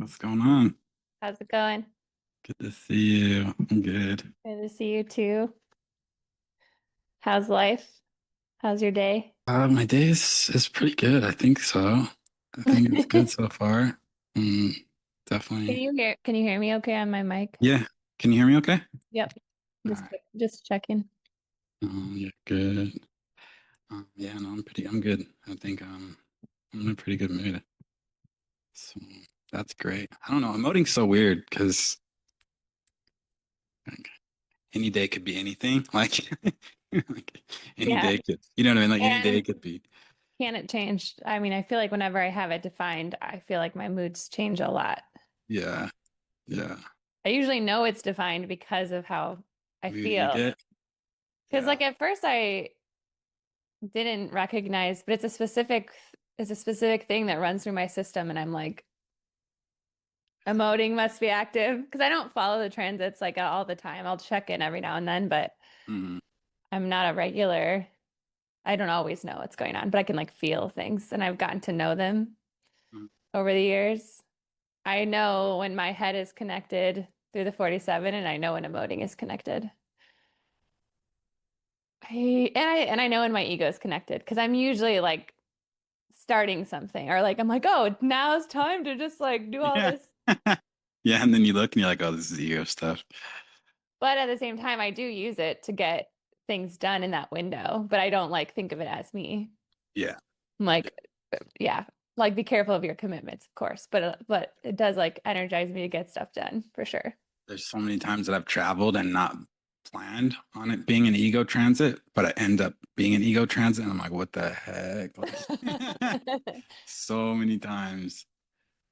What's going on? How's it going? Good to see you. I'm good. Good to see you too. How's life? How's your day? My day is pretty good. I think so. I think it's good Can so far. Mm, definitely. you hear me okay on my mic? Yeah. Can you hear me okay? Yep. All Just right. just checking. Yeah, good. Yeah, no, I'm good. I think I'm in a pretty good mood. So that's great. I don't know. Emoting's so weird because like, any day could be anything. Like any Yeah. day could, you know what I mean? Like any day And could be. can it change? I mean, I feel like whenever I have it defined, I feel like my moods change a lot. Yeah. Yeah. I usually know it's defined because of how I Mood you feel. get. Because Yeah. like at first I didn't recognize, but it's a specific thing that runs through my system and I'm like, emoting must be active because I don't follow the transits like all the time. I'll check in every now and then, but Mhm. I'm not a regular. I don't always know what's going on, but I can like feel things and I've gotten to know them Mhm. over the years. I know when my head is connected through the 47 and I know when emoting is connected. I know when my ego is connected because I'm usually like starting something or like I'm like, oh, now's time to just like do all Yeah. this. Yeah, and then you look and you're like, oh, this is ego stuff. But at the same time, I do use it to get things done in that window, but I don't like think of it as me. Yeah. I'm Yeah. like, yeah, like be careful of your commitments, of course, but it does like energize me to get stuff done for sure. There's so many times that I've traveled and not planned on it being an ego transit, but I end up being an ego transit. And I'm like, what the heck? Like, so many times.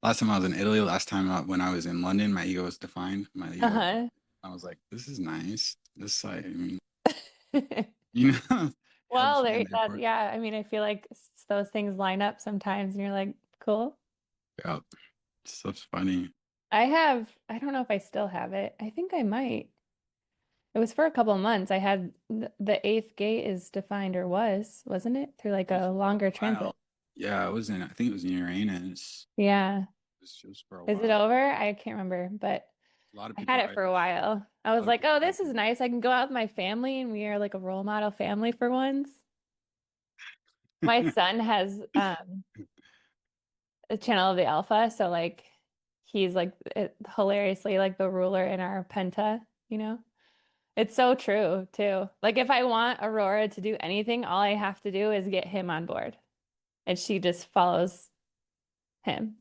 Last time I was in Italy, last time when I was in London, my ego was defined. My ego, Uh-huh. I was like, this is nice. This, I mean, you know, Well, helps me there in the that airport. yeah, I mean, I feel like those things line up sometimes and you're like, cool. Yeah. Stuff's funny. I don't know if I still have it. I think I might. It was for a couple of months. I had the eighth gate is defined or wasn't it? Through like It was a for a longer while. transit. Yeah, I think it was in Uranus. Yeah. It was for a Is it while. over? I can't remember, but A lot of I had people it write for a this. while. I A was lot of like, people oh, write this is this. nice. I can go out with my family and we are like a role model family for once. My son has a channel of the alpha, so like he's like hilariously like the ruler in our penta, you know? It's so true too. Like if I want Aurora to do anything, all I have to do is get him on board and she just follows him.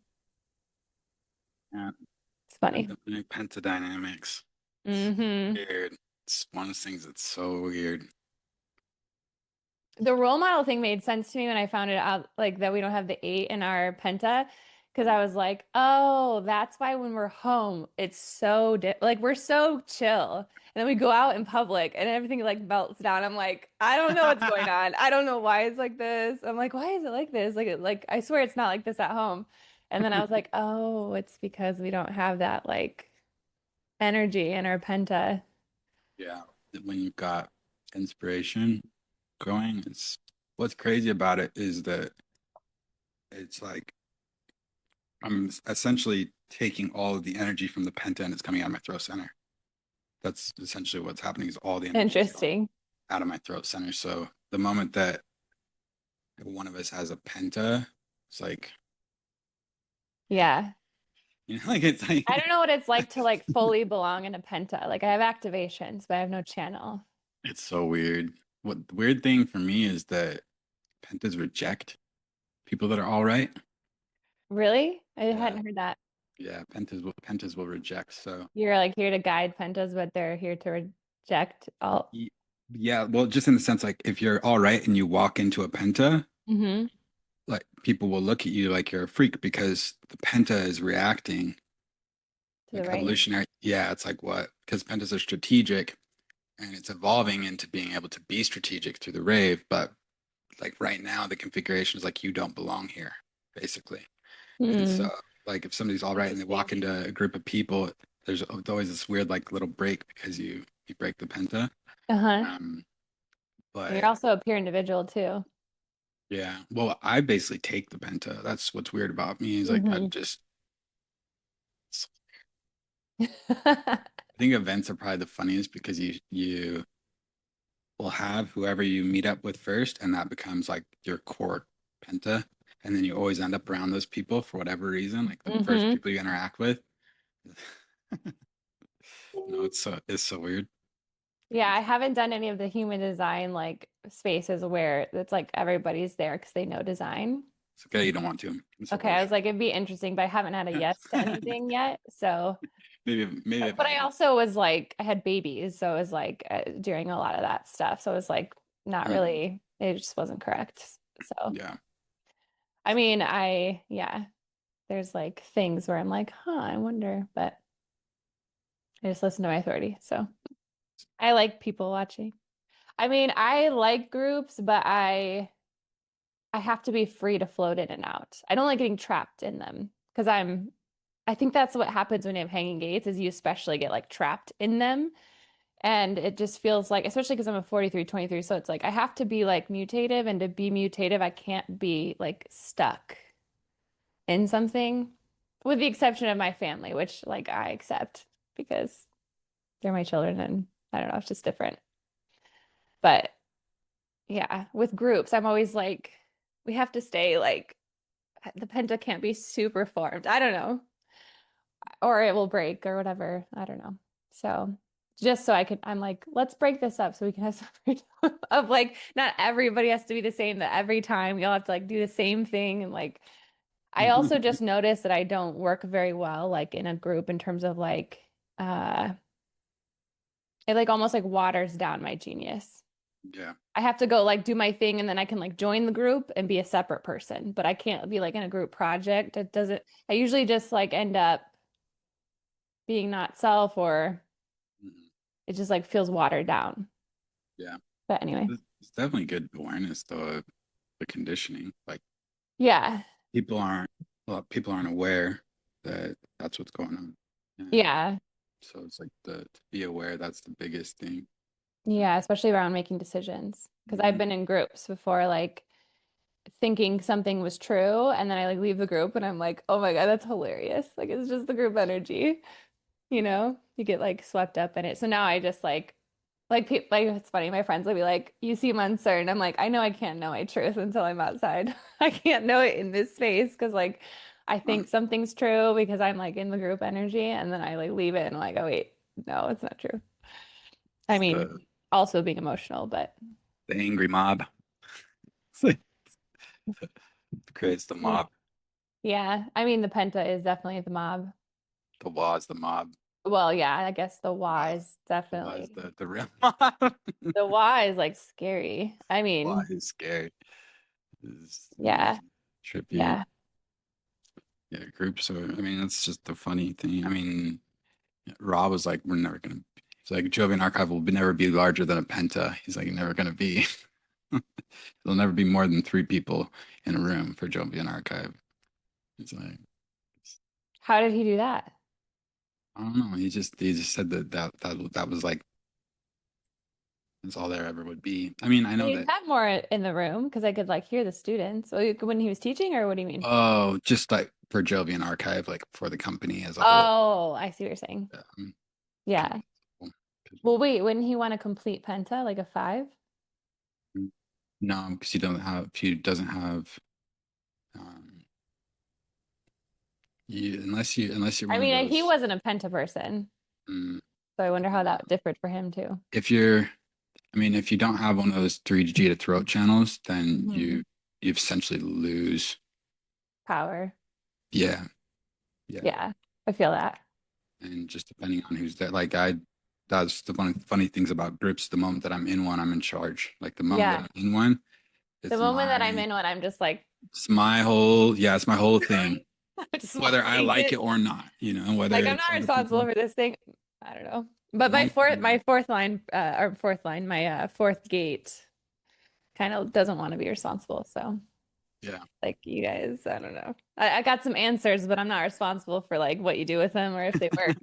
Yeah, It's funny. the pentadynamics. It's Hmm. weird. It's one of those things that's so weird. The role model thing made sense to me when I found it out, like that we don't have the eight in our penta, because I was like, oh, that's why when we're home, it's so di like we're so chill, and then we go out in public and everything like melts down. I'm like, I don't know what's going on. I don't know why it's like this. I'm like, why is it like this? Like I swear it's not like this at home. And then I was like, oh, it's because we don't have that like energy in our penta. Yeah, when you've got inspiration going, it's what's crazy about it is that it's like I'm essentially taking all of the energy from the penta and it's coming out of my throat center. That's essentially what's happening is all the energy is going Interesting. out of my throat center. So the moment that one of us has a penta, it's like, Yeah. like it's I don't like know what it's like to like fully belong in a penta. Like I have activations, but I have no channel. it's so weird. What the weird thing for me is that pentas reject people that are all right. Really? I Yeah, hadn't heard that. yeah, pentas will reject. So You're like here to guide pentas, but they're here to reject all. y- yeah, well, just in the sense like if you're all right and you walk into a penta, Hmm. like people will look at you like you're a freak because the penta is reacting To the like right. evolutionary. Yeah, it's like what? Because pentas are strategic and it's evolving into being able to be strategic through the rave, but like right now the configuration is like you don't belong here, basically. And so Hmm. like if somebody's all right and they walk Interesting. into a group of people, there's always this weird like little break because you break the penta. Uh-huh. Um, And you're but also a pure individual too. yeah, well, I basically take the penta. That's what's weird about me is like I Hmm. just I think events are probably the funniest because you will have whoever you meet up with first, and that becomes like your core penta. And then you always end up around those people for whatever reason, like the first Hmm. people you interact with. No, it's so weird. Yeah, I haven't done any of the human design like spaces where it's like everybody's there because they know design. It's okay, you don't want to. It's a Okay, I waste. was like, it'd be interesting, but I haven't had a yes to anything yet. So, Maybe if but I I had, also was like, I had babies, so it was like during a lot of that stuff. So it was like not mm, really, it just wasn't correct. So, yeah, I mean, yeah, there's like things where I'm like, huh, I wonder, but I just listen to my authority. So I like people watching. I mean, I like groups, but I have to be free to float in and out. I don't like getting trapped in them because I think that's what happens when you have hanging gates is you especially get like trapped in them. And it just feels like, especially because I'm a 43/23, so it's like I have to be like mutative, and to be mutative, I can't be like stuck in something, with the exception of my family, which like I accept because they're my children and I don't know, it's just different. But yeah, with groups, I'm always like, we have to stay like the penta can't be super formed. I don't know. Or it will break or whatever. I don't know. So just so I'm like, let's break this up so we can have some freedom of like, not everybody has to be the same, that every time you'll have to like do the same thing. And like, I also just noticed that I don't work very well, like in a group in terms of like, uh, it like almost like waters down my genius. yeah, I have to go like do my thing and then I can like join the group and be a separate person, but I can't be like in a group project. It doesn't, I usually just like end up being not self, or mhm, it just like feels watered down. yeah. But anyway, It's definitely good awareness though of the conditioning. Like yeah. people aren't, people aren't aware that that's what's going on. And Yeah. so it's like to be aware, that's the biggest thing. Yeah, especially around making decisions. Because I've Mhm. been in groups before, like thinking something was true, and then I like leave the group and I'm like, oh my God, that's hilarious. Like it's just the group energy, you know? You get like swept up in it. So now I just like people like it's funny, my friends will be like, you seem uncertain. I'm like, I know I can't know my truth until I'm outside. I can't know it in this space because like I think something's true because I'm like in the group energy, and then I like leave it and I'm like, oh wait, no, it's not true. I It's mean, also being emotional, but the angry mob. It's like it creates the yeah. mob. Yeah. I mean, the penta is definitely the mob. The law is the mob. Well, yeah, I guess the Law, Y is the law is definitely the real mob. the Y is like scary. I Law mean, is scary. Is yeah, trippy. yeah, Yeah, groups are. I mean, that's just the funny thing. I mean, Rob was like, "We're never gonna." He's like, "Jovian Archive will never be larger than a penta." He's like, "Never gonna be. There'll never be more than 3 people in a room for Jovian Archive." He's like, How did he do that? "I don't know." He just said that was like that's all there ever would be. I mean, I know You'd that. have more in the room because I could like hear the students. When he was teaching, or what do you mean? Oh, just like for Jovian Archive, like for the company as a whole. Oh, I see what you're saying. Um, Yeah. Well, wait, wouldn't he want a complete penta, like a five? no, because he doesn't have um unless you're I one of mean, he those wasn't a penta person, mm, so I wonder how no. that differed for him too. If you're I mean if you don't have one of those 3G to throat channels, then Hmm. you essentially lose. Power. Yeah, yeah. Yeah, I feel that. And just depending on who's there, like that's the one funny things about groups. The moment that I'm in one, I'm in charge. Like the moment that Yeah. I'm in one, The it's moment that my I'm in one, I'm just like, it's my whole yeah, it's my whole thing. I just want Whether to I like it exit. or not, whether Like I'm it's not other responsible people. for this thing. I don't know. But The only my thing, fourth line, or fourth line, my fourth gate kind of doesn't want to be responsible. So yeah. like you guys, I don't know. I got some answers, but I'm not responsible for like what you do with them or if they work.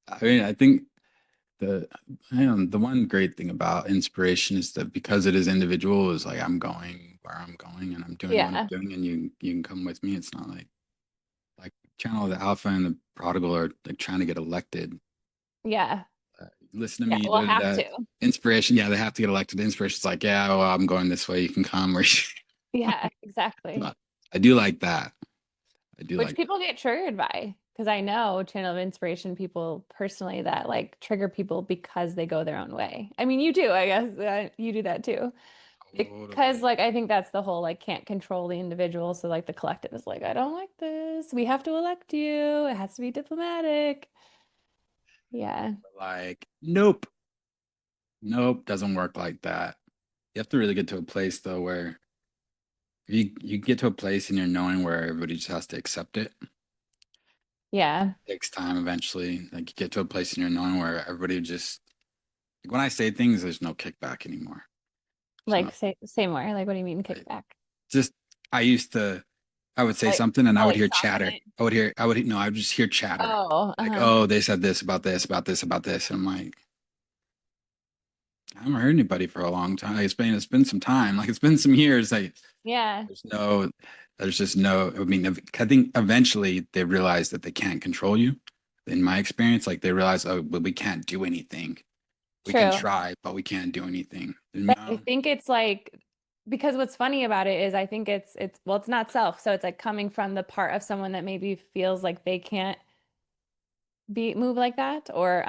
I mean, I think the the one great thing about inspiration is that because it is individual, is like I'm going where I'm going and I'm doing what I'm Yeah. doing, and you can come with me. It's not like channel of the alpha and the prodigal are like trying to get elected. Yeah. Listen to Yeah. me, We'll have the to. inspiration. Yeah, they have to get elected. Inspiration's like, yeah, well, I'm going this way. You can come. Or Yeah, exactly. I do like that. I do Which like that. people get triggered by. Because I know channel of inspiration people personally that like trigger people because they go their own way. I mean, you do, I guess. You do that too. Because Totally. like I think that's the whole like can't control the individual. So like the collective is like, I don't like this. We have to elect you. It has to be diplomatic. Yeah. Like, nope, nope, doesn't work like that. You have to really get to a place though where you get to a place in your knowing where everybody just has to accept it. Yeah. Takes time eventually. Like you get to a place in your knowing where everybody just like when I say things, there's no kickback anymore. There's no Like say more. Like what do you mean I, kickback? just I used to I would say Like something and I oh would like hear soften chatter. it. I would just hear chatter. Oh, Like, uh-huh. oh, they said this about this, about this, about this. And I'm like, I haven't heard anybody for a long time. Like, it's been some time. Like it's been some years. Like Yeah. there's no there's just no I mean I think eventually they realize that they can't control you. In my experience, like they realize, oh, well, we can't do anything. We can True. try, but we can't do anything. You But I know? think it's like because what's funny about it is I think it's well, it's not self. So it's like coming from the part of someone that maybe feels like they can't be move like that or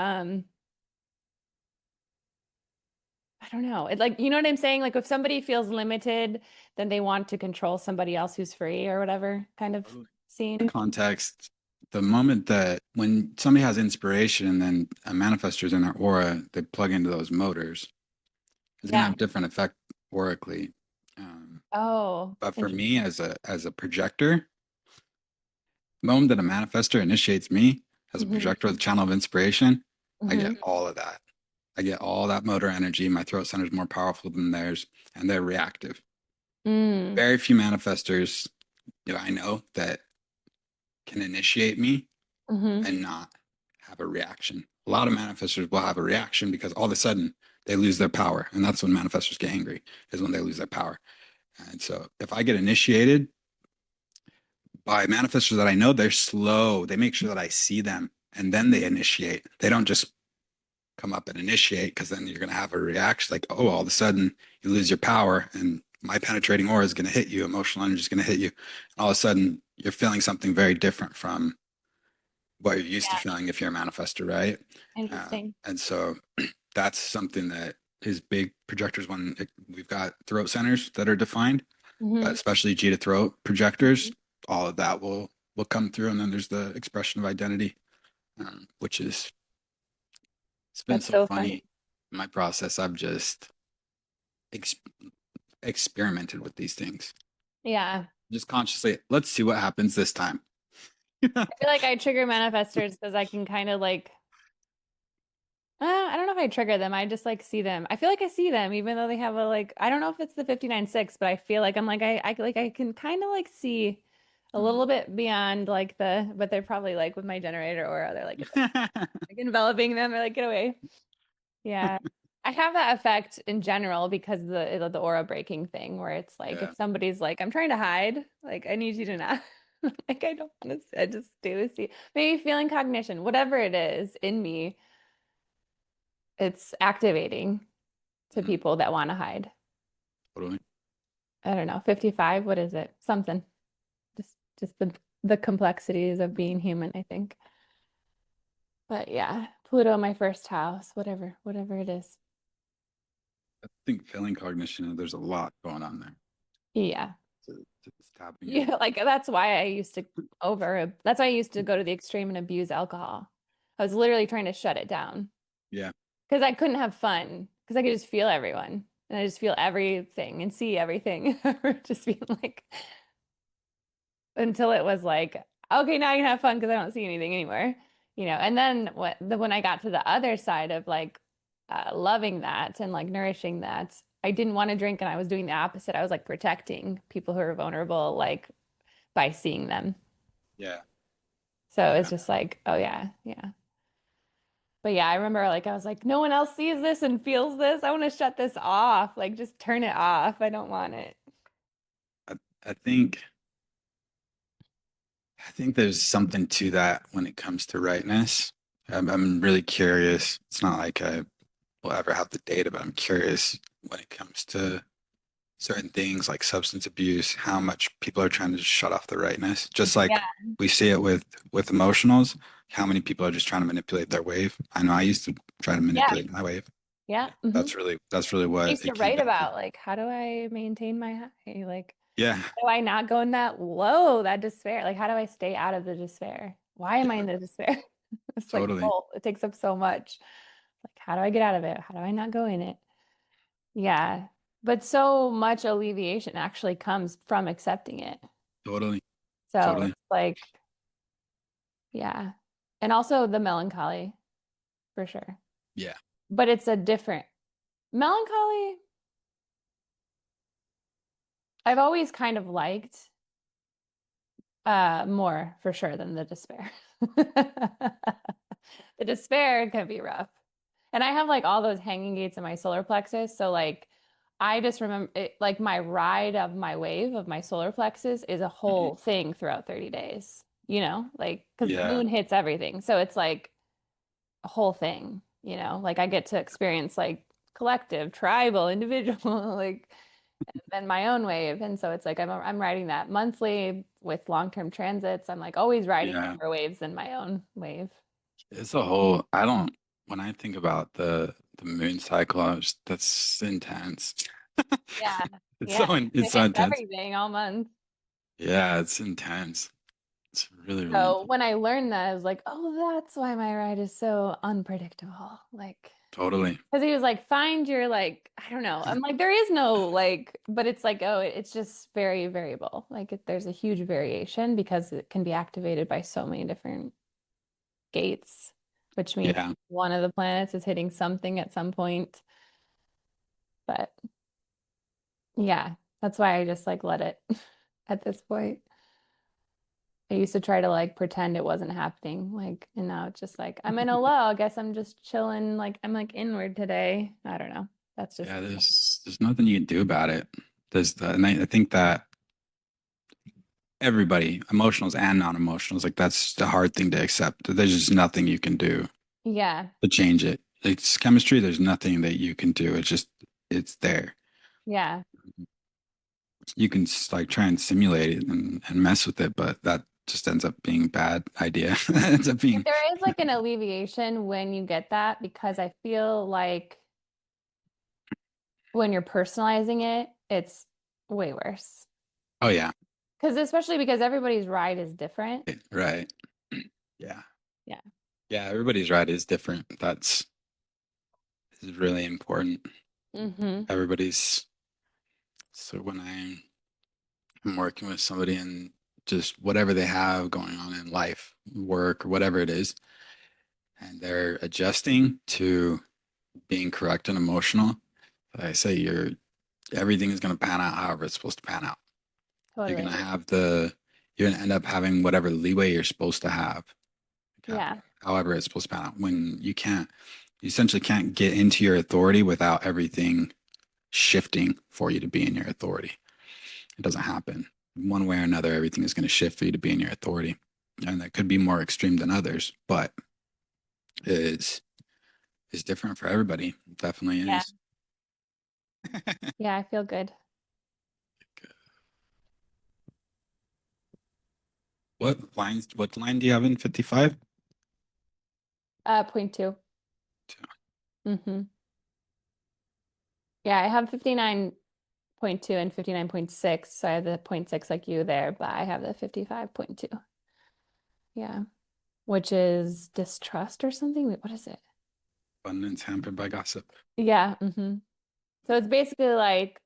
I don't know. It like you know what I'm saying? Like if somebody feels limited, then they want to control somebody else who's free or whatever kind of Totally. scene. Context, the moment that when somebody has inspiration and then a manifestor's in their aura, they plug into those motors, it's gonna Yeah. have different effect aurically. Oh, But for interesting. me as a projector, the moment that a manifestor initiates me as a Hmm. projector with a channel of inspiration, I get Hmm. all of that. I get all that motor energy. My throat center is more powerful than theirs, and they're reactive. Mm. Very few manifestors do I know that can initiate me Hmm. and not have a reaction. A lot of manifestors will have a reaction because all of a sudden they lose their power. And that's when manifestors get angry, is when they lose their power. And so if I get initiated by manifestors that I know, they're slow. They make sure that I see them and then they initiate. They don't just come up and initiate because then you're going to have a reaction like, oh, all of a sudden you lose your power and my penetrating aura is going to hit you. Emotional energy is going to hit you. And all of a sudden you're feeling something very different from what you're used to Yeah. feeling if you're a manifester, right? Interesting. And so that's something that is big projectors when we've got throat centers that are defined, but Hmm. especially G to throat projectors, all of that will come through. And then there's the expression of identity, which is it's been That's so so funny funny. in my process. I've just ex- experimented with these things, Yeah. just consciously. Let's see what happens this time. I feel like I trigger manifestors because I can kind of like I don't know if I trigger them. I just like see them. I feel like I see them, even though they have a like, I don't know if it's the 59.6, but I ffeel like I'm like, I like, I can kind of like see a little bit beyond like but they're probably like with my generator or they're like enveloping them. They're like, get away. Yeah. I have that effect in general because the aura breaking thing where it's like, Yeah, if somebody's like, I'm trying to hide, like, I need you to not, like, I don't want to, I just do see, maybe feeling cognition, whatever it is in me it's activating to people that want to hide. totally. I don't know, 55, what is it? Something. Just the complexities of being human, I think. But yeah, Pluto, my first house, whatever it is. I think feeling cognition, there's a lot going on there. Yeah. It's tapping in. Yeah, like that's why I used to go to the extreme and abuse alcohol. I was literally trying to shut it down Yeah. because I couldn't have fun because I could just feel everyone and I just feel everything and see everything. Just being like, until it was like, okay, now you can have fun because I don't see anything anymore, And then when I got to the other side of like loving that and like nourishing that, I didn't want to drink and I was doing the opposite. I was like protecting people who are vulnerable, like by seeing them. Yeah. So it's Yeah. just like, oh yeah, yeah. But yeah, I remember like I was like, no one else sees this and feels this. I want to shut this off. Like just turn it off. I don't want it. I, I think I think there's something to that when it comes to rightness. I'm really curious. It's not like I will ever have the data, but I'm curious when it comes to certain things like substance abuse, how much people are trying to just shut off the rightness. Just like Yeah. we see it with emotionals, how many people are just trying to manipulate their wave. I know I used to try to Yeah. manipulate my wave. Yeah. That's really I what used it to came write down to. about like how do I maintain my high? Like Yeah, how do I not go in that low, that despair? Like how do I stay out of the despair? Why am I yeah, in the despair? It's like totally. full. It takes up so much. Like how do I get out of it? How do I not go in it? Yeah. But so much alleviation actually comes from accepting it. Totally. So Totally. it's like, yeah. And also the melancholy for sure. Yeah. But it's a different melancholy. I've always kind of liked more for sure than the despair. The despair can be rough. And I have like all those hanging gates in my solar plexus. So like I just remember it, like my ride of my wave of my solar plexus is a Mhm. whole thing throughout 30 days, you know, like because the Yeah. moon hits everything. So it's like a whole thing, you know, like I get to experience like collective, tribal, individual, like then my own wave. And so it's like I'm riding that monthly with long-term transits. I'm like always riding Yeah. more waves than my own wave. It's a whole, I don't, when I think about the moon cycle, that's intense. Yeah. It's Yeah. so It it's so hits intense. everything all month. Yeah, it's intense. It's really, really So intense. when I learned that, I was like, oh, that's why my ride is so unpredictable. Like, Totally. because he was like, find your like, I don't know. I'm like, there is no like, but it's like, oh, it's just very variable. Like, there's a huge variation because it can be activated by so many different gates, which means Yeah. one of the planets is hitting something at some point. But yeah, that's why I just like let it at this point. I used to try to like pretend it wasn't happening, like, and now it's just like I'm in a low. I guess I'm just chilling, like I'm like inward today. I don't know. That's just Yeah, me. there's nothing you can do about it. And I think that everybody, emotionals and non-emotionals, like that's the hard thing to accept. There's just nothing you can do Yeah, to change it. It's chemistry, there's nothing that you can do. It's there. yeah. You can like try and simulate it and mess with it, but that just ends up being a bad idea. It ends up But being, there is like an alleviation when you get that because I feel like when you're personalizing it, it's way worse. oh yeah, Because especially because everybody's ride is different. right. Yeah. Yeah. Yeah, everybody's right is different. That's is really important. Mm-hmm. Everybody's so when I'm working with somebody and just whatever they have going on in life, work, or whatever it is, and they're adjusting to being correct and emotional, I say everything is going to pan out however it's supposed to pan out. You're going to Totally. have you're going to end up having whatever leeway you're supposed to have, Yeah. however it's supposed to pan out. When you essentially can't get into your authority without everything shifting for you to be in your authority. It doesn't happen. One way or another, everything is going to shift for you to be in your authority. And that could be more extreme than others, but it's is different for everybody. It definitely Yeah. is. Yeah, I feel good. What line do you have in 55? Point two. Mm-hmm. Yeah, I have 59.2 and 59.6. So I have the point 0.6 like you there, but I have the 55.2. Yeah. Which is distrust or something. Wait, what is it? Abundance hampered by gossip. Yeah. So it's basically like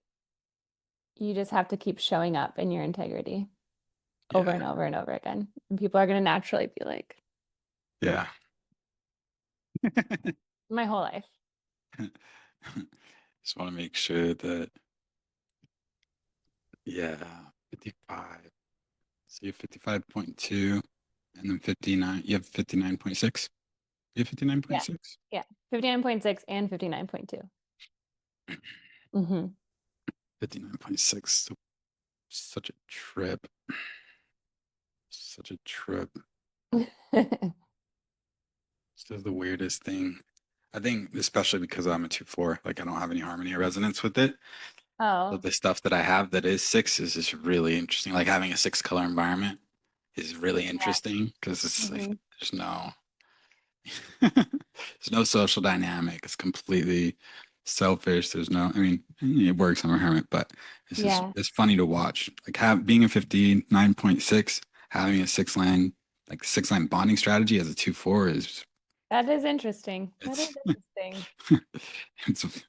you just have to keep showing up in your integrity over Yeah. and over and over again. And people are going to naturally be like, Yeah. my whole life. Just want to make sure that, yeah, 55. So you have 55.2 and then 59. You have 59.6. You have Yeah. 59.6? Yeah. 59.6 and 59.2. Mm-hmm. 59.6. Such a trip. Such a trip. It's just the weirdest thing. I think especially because I'm a 2/4, like I don't have any harmony or resonance with it. But Oh, the stuff that I have that is six is just really interesting. Like having a six color environment is really yeah. interesting because it's like Hmm. there's no there's no social dynamic. It's completely selfish. There's no, I mean, it works. I'm a hermit, but Yeah, it's funny to watch. Like being a 59.6, having a six line bonding strategy as a 2/4 is that is interesting. That is it's interesting. it's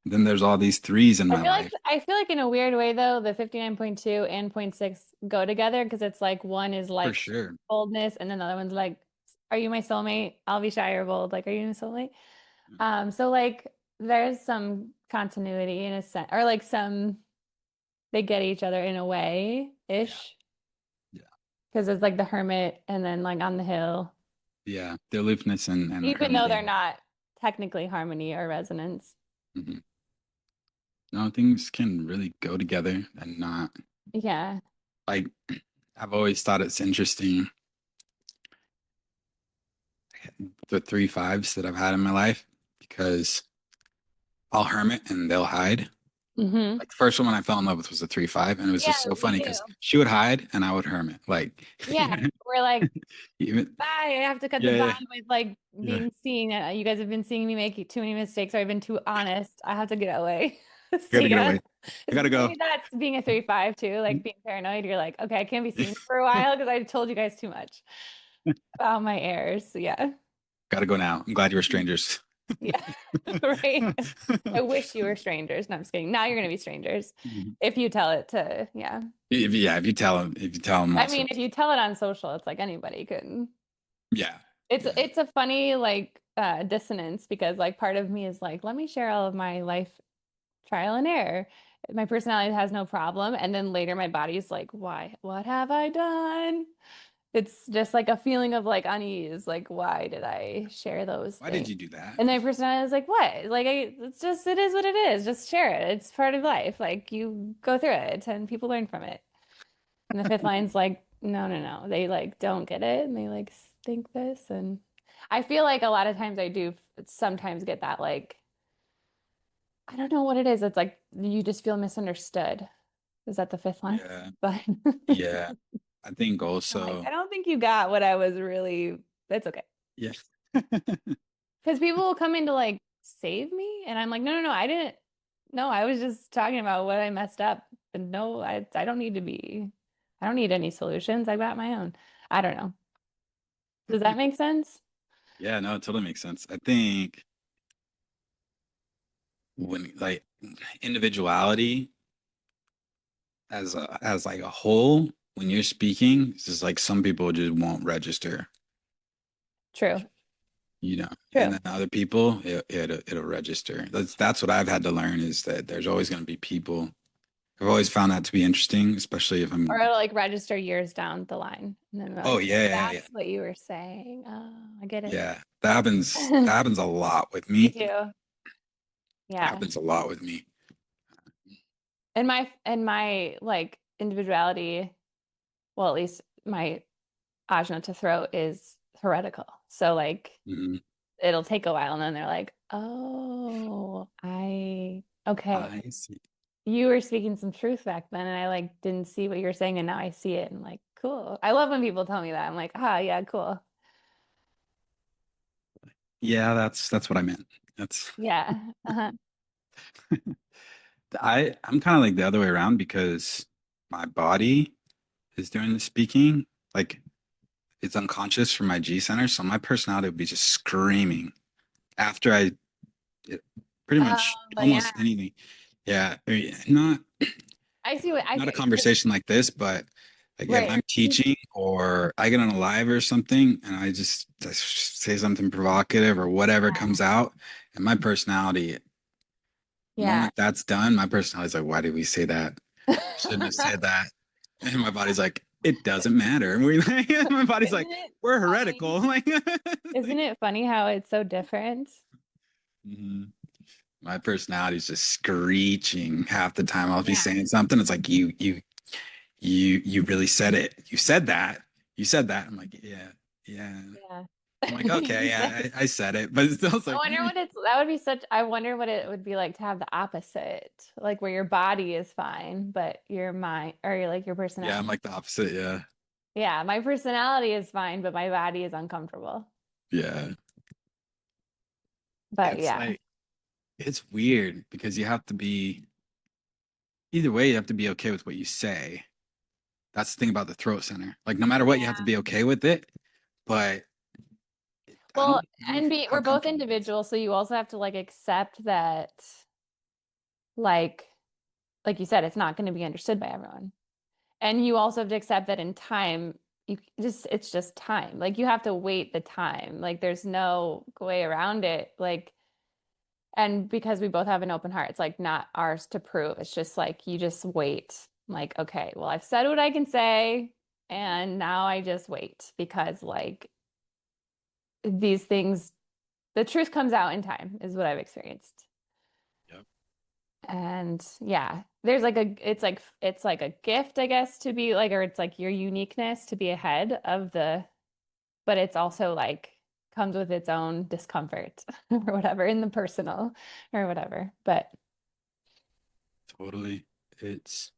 then there's all these threes in my life I feel like in a weird way though, the 59.2 and point 0.6 go together because it's like one is for like sure. boldness and then the other one's like, are you my soulmate? I'll be shy or bold. Like, are you my soulmate? So like there's some continuity in a sense, or like some they get each other in a way Yeah. ish. Yeah. Because it's like the hermit and then like on the hill, Yeah. The aloofness and even though hermit. they're not technically harmony or resonance. Hmm. No, things can really go together and not Yeah. like I've always thought it's interesting the 3/5s that I've had in my life because I'll hermit and they'll hide. Hmm. Like the first one I fell in love with was a 3/5, and it was Yeah, just so me funny too. because she would hide and I would hermit. Like, Yeah. We're like, even bye. I have to cut the yeah, bond yeah, with like yeah. being seen. You guys have been seeing me make too many mistakes, or I've been too honest. I have to get away. I gotta See get ya. away. I It's gotta go. maybe that's being a 3/5 too, like being paranoid. You're like, okay, I can't be seen for a while because I told you guys too much about my errors. So, yeah. Gotta go now. I'm glad you were strangers. Yeah. Right. I wish you were strangers. No, I'm just kidding. Now you're gonna be strangers if you tell it to, yeah. If you tell them I also, mean, if you tell it on social, it's like anybody could. yeah, yeah, It's a funny like dissonance because like part of me is like, let me share all of my life trial and error. My personality has no problem, and then later my body's like, why? What have I done? It's just like a feeling of like unease, like why did I share those why did things? you do that? And my personality is like, what? Like it's just it is what it is. Just share it. It's part of life. Like you go through it and people learn from it. And the fifth line's like, no, no, no. They like don't get it and they like think this. And I feel like a lot of times I do sometimes get that like, I don't know what it is. It's like you just feel misunderstood. Is that the fifth line? Yeah, But yeah. I think I'm like, also, I don't think you got what I was really, that's okay. yeah. Because people will come in to like save me, and I'm like, no, no, no, I didn't. No, I was just talking about what I messed up. But no, I don't need to be. I don't need any solutions. I got my own. I don't know. Does that make sense? Yeah, no, it totally makes sense. I think when like individuality as like a whole, when you're speaking, it's just like some people just won't register, True. you know, and True. then other people it'll register. That's what I've had to learn is that there's always going to be people. I've always found that to be interesting, especially if Or I'm. it'll like register years down the line, and then they're Oh like, yeah, yeah, yeah, that's what you were saying. Oh, I get it. yeah. That happens. That happens a lot with Me me. too. Yeah. Happens a lot with me. And my like individuality, well, at least my ajna to throat is heretical. So like Hmm. it'll take a while and then they're like, "Oh, I okay. I see. You were speaking some truth back then and I like didn't see what you were saying and now I see it." And I'm like, "Cool." I love when people tell me that. I'm like, "Ah, yeah, cool." Yeah, that's what I meant. That's Yeah. Uh-huh. I'm kind of like the other way around because my body is doing the speaking. Like it's unconscious from my G center, so my personality would be just screaming after it, pretty much Oh, yeah. almost anything. Yeah, I mean, I not see a what you're saying. conversation like this, but like if Right. I'm teaching or I get on a live or something and I say something provocative or whatever comes out, and my personality, the Yeah. moment that's done, my personality's like, why did we say that? Shouldn't have said that. And my body's like, it doesn't matter. And we like, my body's Isn't like, it we're funny? heretical. Like, Isn't it funny how it's so different? mhm. My personality's just screeching half the time. I'll be Yeah. saying something. It's like you really said it. You said that. you said that. I'm like, yeah, yeah. Yeah. I'm like, okay, You said yeah, I said it, but it's still it's I like, wonder what it's that would be such I wonder what it would be like to have the opposite, like where your body is fine, but your mind or your yeah, I'm personality. like the opposite. Yeah, Yeah, my personality is fine, but my body is uncomfortable. yeah. But It's yeah. like it's weird because you have to be either way. You have to be okay with what you say. That's the thing about the throat center. Like no matter what, you have to Yeah. be okay with it. But I Well, don't know and be how we're both comfortable it is. individuals, so you also have to like accept that like like you said, it's not going to be understood by everyone. And you also have to accept that in time, you just it's just time. Like you have to wait the time. Like there's no way around it. Like and because we both have an open heart, it's like not ours to prove. It's just like you just wait. Like, okay, well, I've said what I can say, and now I just wait because like these things, the truth comes out in time, is what I've experienced. Yep. And yeah, there's like it's like a gift, I guess, to be like, or it's like your uniqueness to be ahead of the, but it's also like comes with its own discomfort or whatever in the personal or whatever. But Totally. It's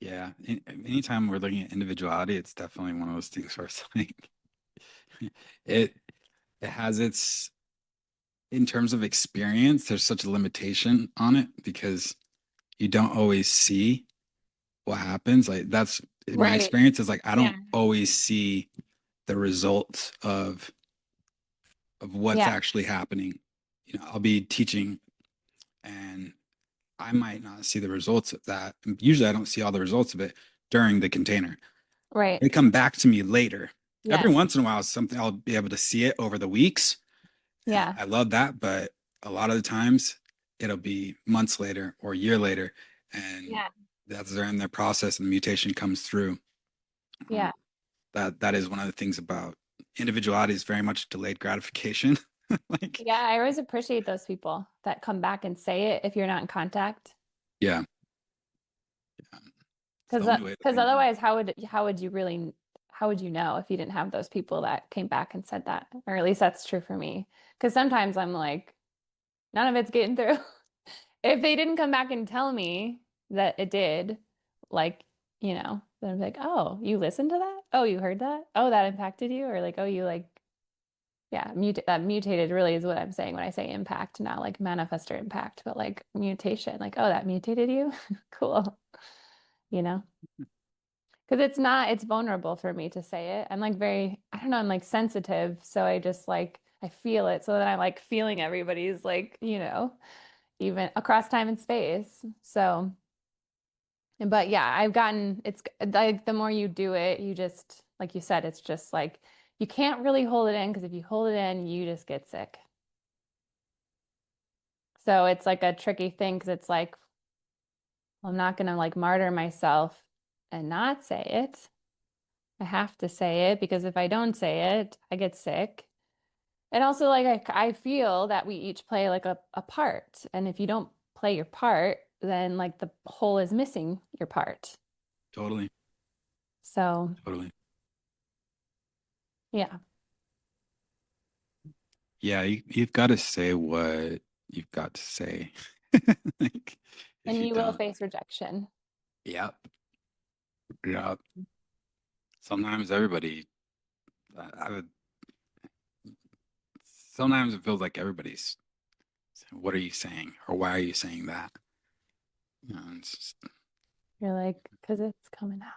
yeah. Anytime we're looking at individuality, it's definitely one of those things where it's like it it has its in terms of experience, there's such a limitation on it because you don't always see what happens. Like that's my right. experience is like I Yeah. don't always see the results of what's Yeah. actually happening. You know, I'll be teaching and I might not see the results of that. Usually I don't see all the results of it during the container. Right. They come back to me later. Every Yes. once in a while, something I'll be able to see it over the weeks. And Yeah. I love that, but a lot of the times it'll be months later or a year later, and Yeah. that's they're in their process and the mutation comes through. Yeah. That is one of the things about individuality is very much delayed gratification. Like, Yeah. I always appreciate those people that come back and say it if you're not in contact. yeah, yeah. It's the Because only way to because think. otherwise, how would you really how would you know if you didn't have those people that came back and said that? Or at least that's true for me. Because sometimes I'm like, none of it's getting through. If they didn't come back and tell me that it did, like, then I'm like, oh, you listened to that? Oh, you heard that? Oh, that impacted you? Or like, oh, you like, yeah, that mutated really is what I'm saying when I say impact, not like manifest or impact, but like mutation. Like, oh, that mutated you? Cool. You know? Because it's not, it's vulnerable for me to say it. I'm like very, I don't know, I'm like sensitive. So I just like, I feel it. So then I'm like feeling everybody's like, even across time and space. So, but yeah, I've gotten, it's like the more you do it, you just, like you said, it's just like, you can't really hold it in because if you hold it in, you just get sick. So it's like a tricky thing because it's like, well, I'm not going to like martyr myself and not say it. I have to say it because if I don't say it, I get sick. And also, like, I feel that we each play like a part. And if you don't play your part, then like the whole is missing your part. Totally, So, totally. yeah. Yeah, you've got to say what you've got to say. Like, if And you you will don't, face rejection. yep, yep. Sometimes everybody, I would, sometimes it feels like everybody's, what are you saying? Or why are you saying that? It's just, You're like, because it's coming out.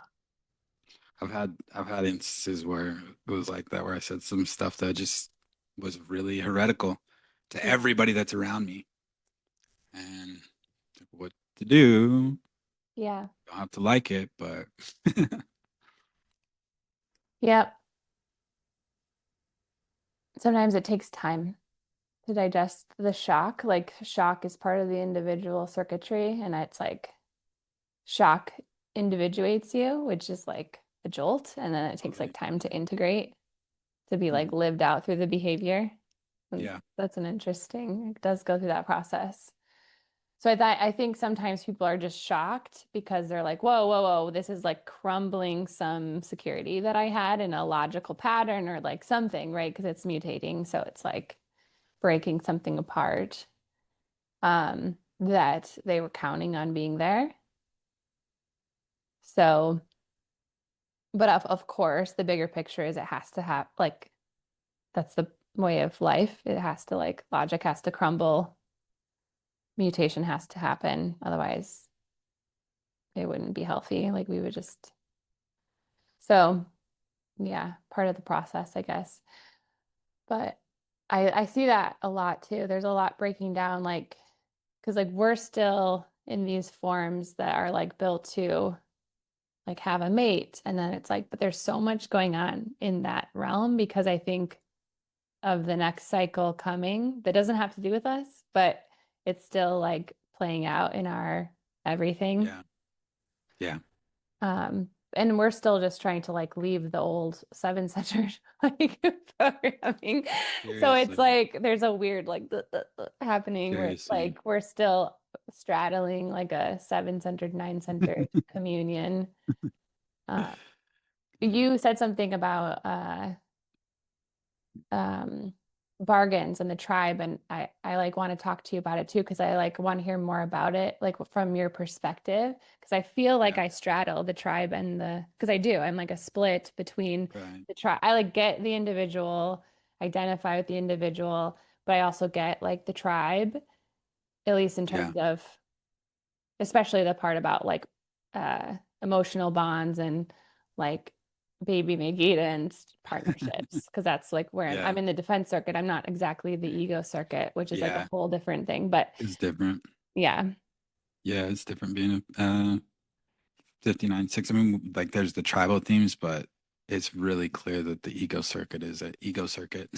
I've had instances where it was like that, where I said some stuff that just was really heretical to Yeah. everybody that's around me. And what to do, Yeah. don't have to like it, but Yep. Sometimes it takes time to digest the shock. Like, shock is part of the individual circuitry, and it's like shock individuates you, which is like a jolt, and then it takes like totally. time to integrate, to be like Mhm. lived out through the behavior. And Yeah. that's an interesting, it does go through that process. So I think sometimes people are just shocked because they're like, whoa, whoa, whoa, this is like crumbling some security that I had in a logical pattern or like something, right? Because it's mutating. So it's like breaking something apart that they were counting on being there. So, but of course, the bigger picture is it has to have like that's the way of life. It has to like logic has to crumble, mutation has to happen. Otherwise, it wouldn't be healthy. Like we would just so yeah, part of the process, I guess. But I see that a lot too. There's a lot breaking down, like because like we're still in these forms that are like built to like have a mate, and then it's like, but there's so much going on in that realm because I think of the next cycle coming that doesn't have to do with us, but it's still like playing out in our everything. Yeah. Yeah. And we're still just trying to like leave the old seven-centered like programming. So it's Seriously. like there's a weird like happening where it's Seriously. like we're still straddling like a seven-centered, nine-centered communion. Uh, you said something about um bargains and the tribe, and I like want to talk to you about it too because I like want to hear more about it like from your perspective because I feel like Yeah. I straddle the tribe and the because I do I'm like a split between Right. the tribe. I like get the individual, identify with the individual, but I also get like the tribe, at least in Yeah. terms of especially the part about like emotional bonds and like baby Megiddo and partnerships because that's like where I'm Yeah. in the defense circuit. I'm not exactly the ego circuit, which is like a Yeah. whole different thing. But It's different. yeah, Yeah, it's different being a 59-6. I mean, like there's the tribal themes, but it's really clear that the ego circuit is an ego circuit.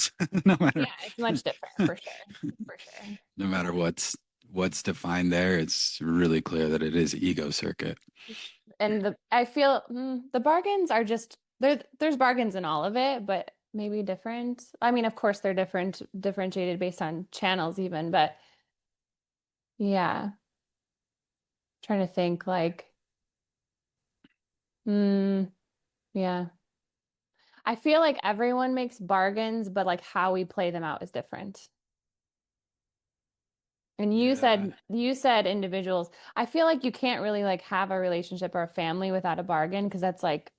No matter yeah, it's much different for sure, for sure. no matter what's defined there, it's really clear that it is ego circuit. And the I feel the bargains are just there's bargains in all of it, but maybe different. I mean, of course, they're different, differentiated based on channels even, but yeah, trying to think like. Mm, yeah. I feel like everyone makes bargains, but like how we play them out is different. And Yeah. you said individuals. I feel like you can't really like have a relationship or a family without a bargain because that's like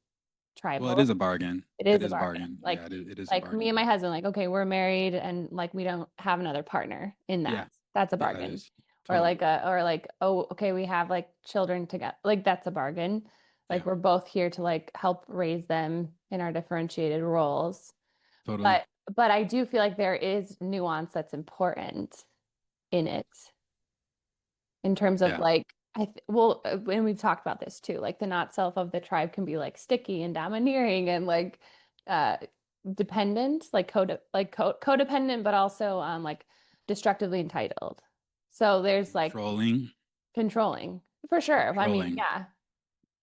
Well, it tribal. is a bargain. It It is a is a bargain. bargain. Yeah, it is a Like me and bargain. my husband, like, okay, we're married and like we don't have another partner in Yeah. that. That's a Yeah, it bargain. is. Totally. Or like, oh, okay, we have like children together. Like that's a bargain. Like Yeah. we're both here to like help raise them in our differentiated roles. Totally. But I do feel like there is nuance that's important in it in terms of Yeah. like well, and we've talked about this too. Like the not self of the tribe can be like sticky and domineering and like uh dependent, like codependent, but also like destructively entitled. So there's like Controlling. controlling for sure. I mean, Controlling. yeah,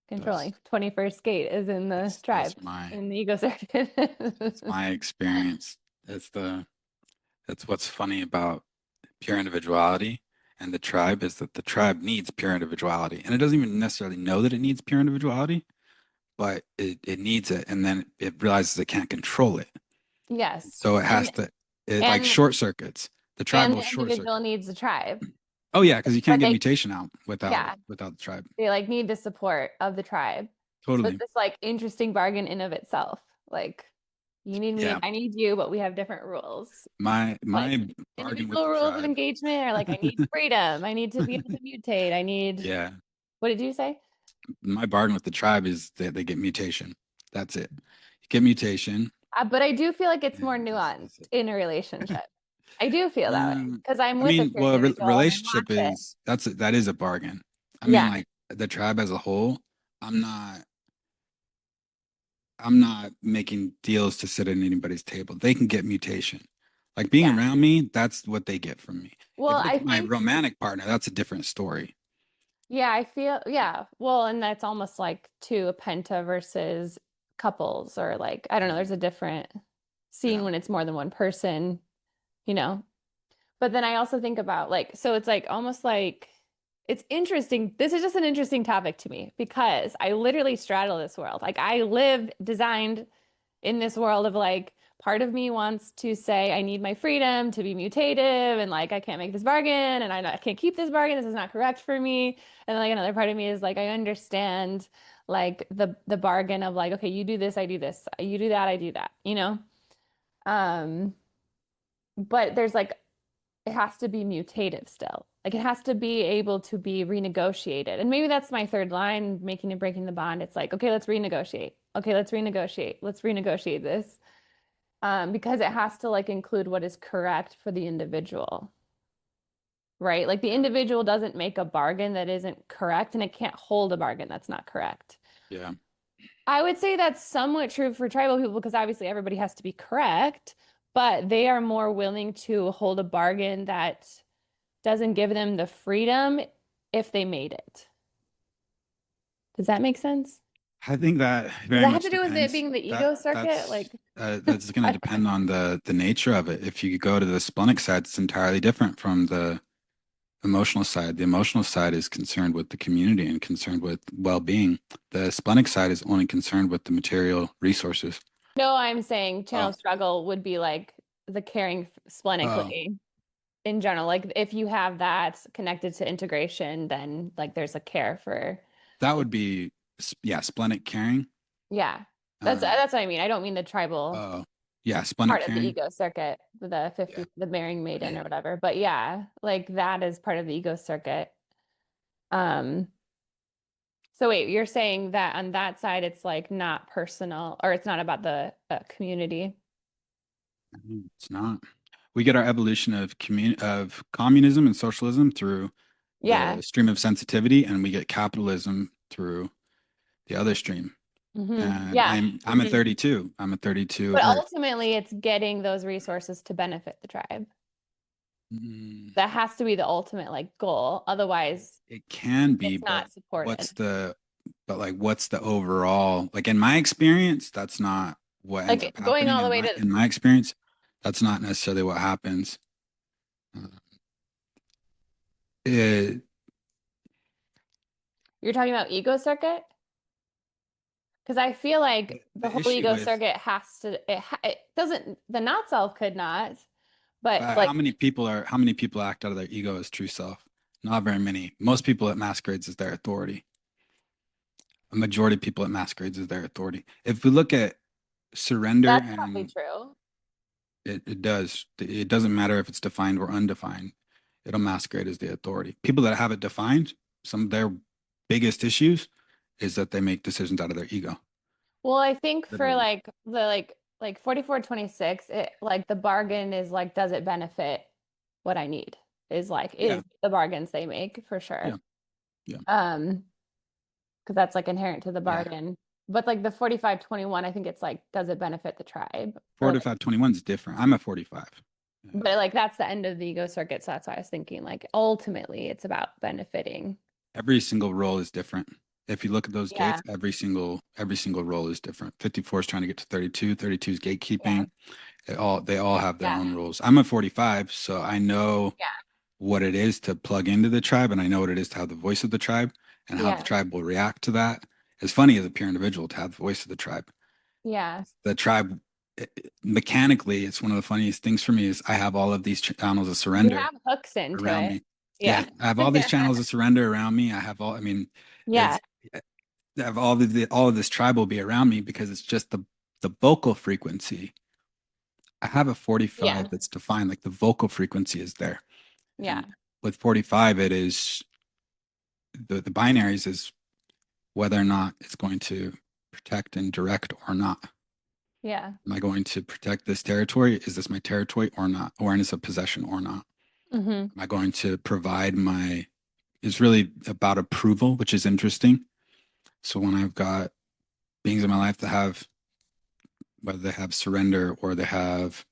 That's controlling. 21st gate is in the tribe, that's my in the ego circuit. that's my experience. That's the that's what's funny about pure individuality and the tribe is that the tribe needs pure individuality. And it doesn't even necessarily know that it needs pure individuality, but it needs it and then it realizes it can't control it. Yes. So it has to it like And short circuits. The tribe will the short individual circuit. needs the tribe. Oh yeah, because you can't But get they mutation out without it, yeah, without the tribe. they like need the support of the tribe. So it's Totally. this like interesting bargain in of itself. Like you need me and Yeah. I need you, but we have different rules. Like My bargain with individual the rules of tribe. engagement are like I need freedom. I need to be able to mutate. I need Yeah. what did you say? My bargain with the tribe is that they get mutation. That's it. You get mutation, But I do feel like it's more and that's nuanced it. in a relationship. I do feel that way because I'm I with a mean, pure well, a individual and I relationship watch it. is that is a bargain. I mean, Yeah. like the tribe as a whole, I'm not making deals to sit at anybody's table. They can get mutation. Like being Yeah. around me, that's what they get from me. Well, If I it's my think romantic partner, that's a different story. yeah, I feel, yeah. Well, and that's almost like two a penta versus couples, or like, I don't know, Mhm. there's a different scene Yeah. when it's more than one person, you know. But then I also think about like, so it's like almost like it's interesting. This is just an interesting topic to me because I literally straddle this world. Like I live designed in this world of like part of me wants to say I need my freedom to be mutative and like I can't make this bargain and I can't keep this bargain. This is not correct for me. And like another part of me is like I understand like the bargain of like okay, you do this, I do this. You do that, I do that, you know? Um, but there's like it has to be mutative still. Like it has to be able to be renegotiated. And maybe that's my third line, making and breaking the bond. It's like, okay, let's renegotiate. Okay, let's renegotiate. Let's renegotiate this. Because it has to like include what is correct for the individual, right? Like the individual doesn't make a bargain that isn't correct, and it can't hold a bargain that's not correct. Yeah. I would say that's somewhat true for tribal people because obviously everybody has to be correct, but they are more willing to hold a bargain that doesn't give them the freedom if they made it. Does that make sense? I think that Does very that have much to do with it depends. being the ego circuit? Like, That's going to depend on the nature of it. If you go to the splenic side, it's entirely different from the emotional side. The emotional side is concerned with the community and concerned with well-being. The splenic side is only concerned with the material resources. no, I'm saying channel Oh, struggle would be like the caring oh, splenically in general. Like, if you have that connected to integration, then like there's a care for, that would be yeah, splenic caring. yeah. Um, That's what I mean. I don't mean the tribal oh, yeah, splenic part of the caring. ego circuit, the Yeah. 50, the marrying maiden or whatever. But yeah, like that is part of the ego circuit. Um, so wait, you're saying that on that side it's like not personal or it's not about the community. It's not. We get our evolution of communism and socialism through Yeah. the stream of sensitivity, and we get capitalism through the other stream. And Yeah. I'm a 32. I'm a 32 But or ultimately it's getting those resources to benefit the tribe. mm, That has to be the ultimate like goal. Otherwise, it can be, it's but not supported. what's the what's the overall like in my experience, that's not what ends Like up going happening all the way to in my experience. That's not necessarily what happens. Uh, It, you're talking about ego circuit? Because I feel like the the whole issue ego with circuit has to, it doesn't, the not self could not, but like, how many people act out of their ego as true self? Not very many. Most people it masquerades as their authority. A majority of people it masquerades as their authority. If we look at surrender that's probably and true. it does, it doesn't matter if it's defined or undefined. It'll masquerade as the authority. People that have it defined, some of their biggest issues is that they make decisions out of their ego. Well, I think for Literally. like the like 4426, it like the bargain is like, does it benefit what I need? Is like Yeah. is the bargains they make for Yeah. sure. Yeah. Um, because that's like inherent to the Yeah. bargain. But like the 4521, I think it's like, does it benefit the tribe? Or like, 4521 is different. I'm a 45. but like that's the end of the ego circuit. So that's why I was thinking like ultimately it's about benefiting. Every single role is different. If you look at those Yeah. gates, every single role is different. 54 is trying to get to 32, 32 is Yeah. gatekeeping. They all have their Yeah. own rules. I'm a 45, so I know Yeah. what it is to plug into the tribe, and I know what it is to have the voice of the tribe and how the Yeah. tribe will react to that. It's funny as a pure individual to have the voice of the tribe. Yeah. The tribe mechanically, it's one of the funniest things for me is I have all of these channels of You surrender have hooks into around it. me. Yeah, Yeah. I have all these channels of surrender around me. I mean, Yeah. it's I have all of this tribe will be around me because it's just the vocal frequency. I have a Yeah. 45 that's defined, like the vocal frequency is there. Yeah. And with 45, it is the binaries is whether or not it's going to protect and direct or not. Yeah. Am I going to protect this territory? Is this my territory or not? Awareness of possession or not? Hmm. Am I going to provide my, it's really about approval, which is interesting. So when I've got beings in my life that have, whether they have surrender or they have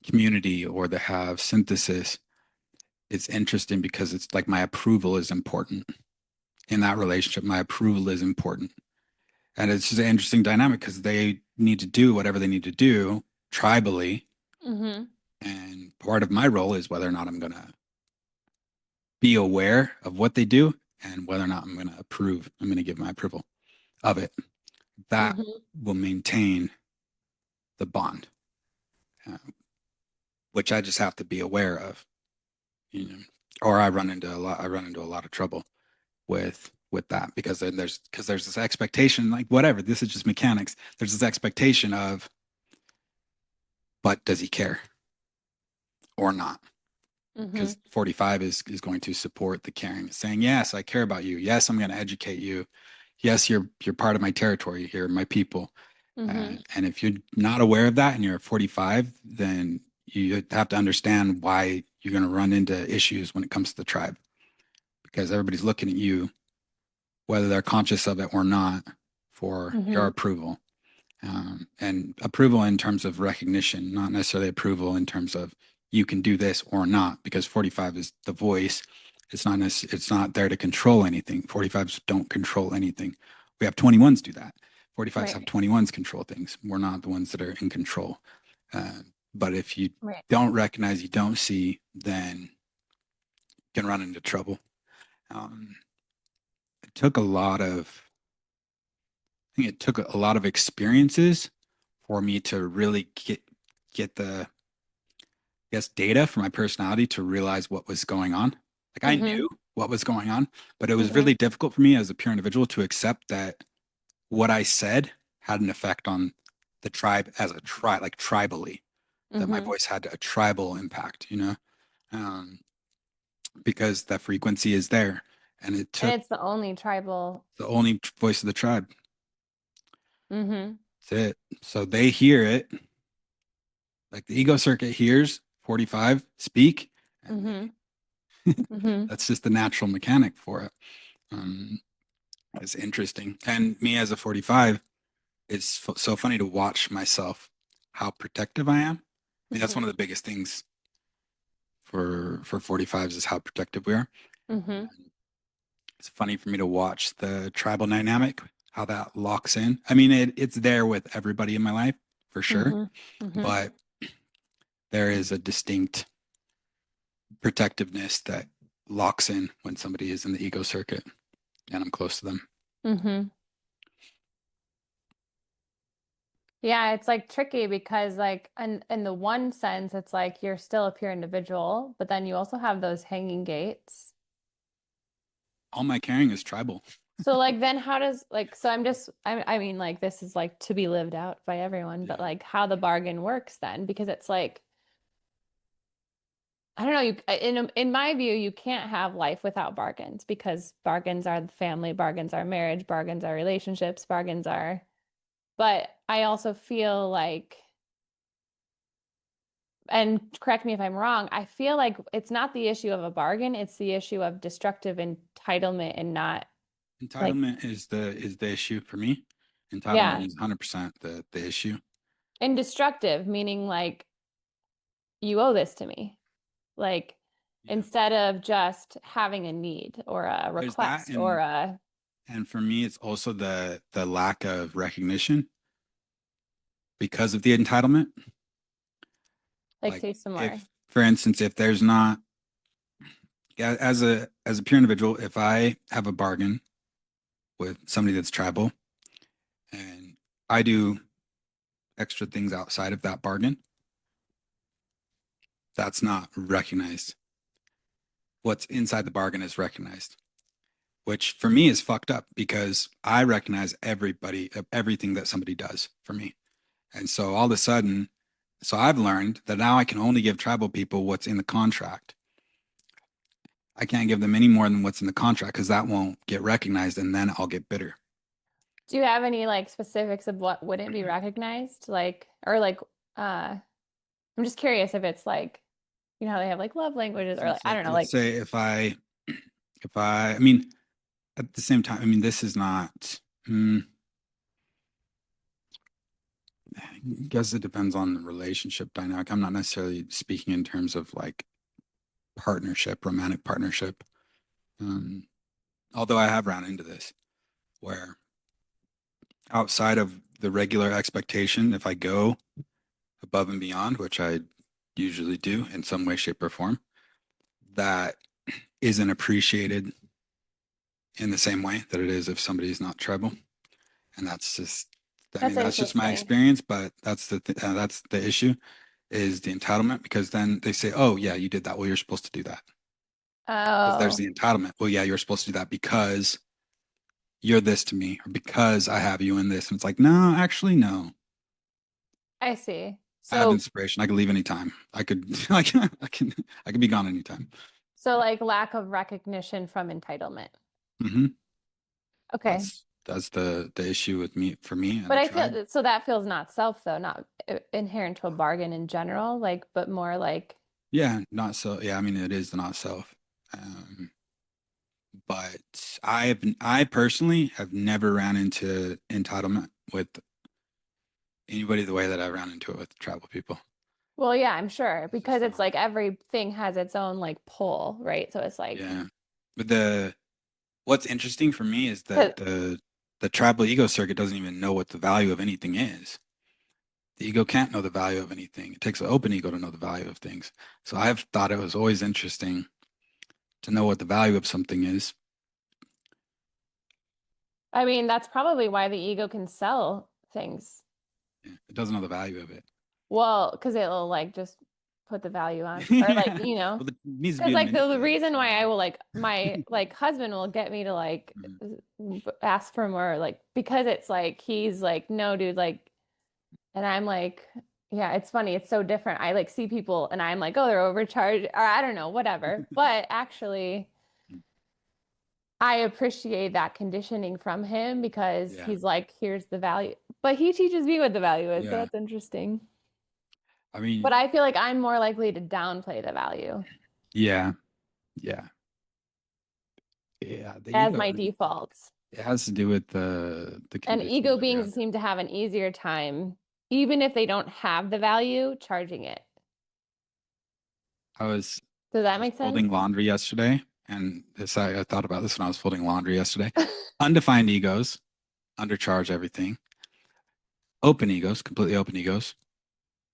community or they have synthesis, it's interesting because it's like my approval is important in that relationship. My approval is important. And it's just an interesting dynamic because they need to do whatever they need to do tribally. Hmm. And part of my role is whether or not I'm going to be aware of what they do and whether or not I'm going to give my approval of it. That Mm-hmm. will maintain the bond, uh, which I just have to be aware of, you know, or I run into a lot of trouble with that because then there's this expectation, like whatever, this is just mechanics. There's this expectation of, but does he care or not? Mm-hmm. Because 45 is going to support the caring, saying, yes, I care about you. Yes, I'm going to educate you. Yes, you're part of my territory. You're my people. Mm-hmm. And if you're not aware of that and you're 45, then you have to understand why you're going to run into issues when it comes to the tribe, because everybody's looking at you, whether they're conscious of it or not, for your Mm-hmm. approval. And approval in terms of recognition, not necessarily approval in terms of you can do this or not, because 45 is the voice. It's not there to control anything. 45s don't control anything. We have 21s do that. 45s have Right. 21s control things. We're not the ones that are in control. But if you Right. don't recognize, you don't see, then you can run into trouble. Um, it took a lot of, I think it took a lot of experiences for me to really get the, I guess, data for my personality to realize what was going on. Like I Mm-hmm. knew what was going on, but it was Mm-hmm. really difficult for me as a pure individual to accept that what I said had an effect on the tribe as a tribe, like tribally, that my Mm-hmm. voice had a tribal impact, um, because that frequency is there. And it And took it's the only tribal. the only voice of the tribe. Mm-hmm. That's it. So they hear it, like the ego circuit hears 45 speak, and Mm-hmm. they, Mm-hmm. that's just the natural mechanic for it. Um, it's interesting. And me as a 45, it's so funny to watch myself, how protective I am. I mean, that's one of Mm-hmm. the biggest things for 45s is how protective we are. Mm-hmm. And it's funny for me to watch the tribal dynamic, how that locks in. I mean, it's there with everybody in my life for sure, Mm-hmm. Mm-hmm. but there is a distinct protectiveness that locks in when somebody is in the ego circuit and I'm close to them. Mm-hmm. Yeah, it's like tricky because like in the one sense it's like you're still a pure individual, but then you also have those hanging gates. All my caring is tribal. So like then how does like so I mean like this is like to be lived out by everyone, but Yeah. like how the bargain works then because it's like I don't know, in my view you can't have life without bargains because bargains are the family, bargains are marriage, bargains are relationships, bargains are but I also feel like and correct me if I'm wrong, I feel like it's not the issue of a bargain, it's the issue of destructive entitlement and not like, Entitlement is the issue for me. Entitlement yeah, is 100% the issue. and destructive, meaning like you owe this to me. Like Yeah. instead of just having a need or a There's that, request or a and for me it's also the lack of recognition because of the entitlement. like Like say some more. if for instance, if there's not, yeah, as a pure individual, if I have a bargain with somebody that's tribal and I do extra things outside of that bargain, that's not recognized. What's inside the bargain is recognized, which for me is fucked up because I recognize everything that somebody does for me. And so all of a sudden, so I've learned that now I can only give tribal people what's in the contract. I can't give them any more than what's in the contract because that won't get recognized and then I'll get bitter. Do you have any like specifics of what wouldn't be recognized? Like or like I'm just curious if it's like you know how they have like love languages or like Since I don't know let's like say I mean, at the same time, I mean, this is not, I guess it depends on the relationship dynamic. I'm not necessarily speaking in terms of like partnership, romantic partnership. Um, Although I have run into this where outside of the regular expectation, if I go above and beyond, which I usually do in some way, shape, or form, that isn't appreciated in the same way that it is if somebody's not tribal. And that's just, I That's mean, that's just my interesting. experience, but that's the issue is the entitlement because then they say, oh, yeah, you did that. Well, you're supposed to do that because there's Oh, the entitlement. Well, yeah, you're supposed to do that because you're this to me or because I have you in this. And it's like, no, actually, no. I see. I have So, inspiration. I could leave anytime. I could, I could be gone anytime. so like lack of recognition from entitlement. Hmm. Okay. That's the issue with me for me and But the I tribe. feel so that feels not self though, not inherent to a bargain in general, like, but more like, Yeah, not so. Yeah, I mean, it is the not self. Um, but I personally have never ran into entitlement with anybody the way that I ran into it with tribal people. well, yeah, I'm sure It's because just it's like everything has its own like pull, right? So it's like, yeah. But the what's interesting for me is 'cause- that the tribal ego circuit doesn't even know what the value of anything is. The ego can't know the value of anything. It takes an open ego to know the value of things. So I've thought it was always interesting to know what the value of something is. I mean, that's probably why the ego can sell things. Yeah, it doesn't know the value of it. Well, because it'll like just put the value on, or like, Yeah. you know, Well, it needs to because be like the manipulated reason why I somehow. will like my like husband will get me to like Mhm. ask for more, like because it's like he's like, no, dude, like, and I'm like, yeah, it's funny, it's so different. I like see people and I'm like, oh, they're overcharged, or I don't know, whatever. But actually, I appreciate that conditioning from him because Yeah. he's like, here's the value. But he teaches me what the value is, so Yeah. that's interesting. I mean, But I feel like I'm more likely to downplay the value yeah. Yeah. Yeah. The as ego, my default. it has to do with the And conditioning ego that we have. beings seem to have an easier time, even if they don't have the value, charging it. I was Does I that was make sense? folding laundry yesterday, and I thought about this when I was folding laundry yesterday. Undefined egos, undercharge everything. Open egos, completely open egos,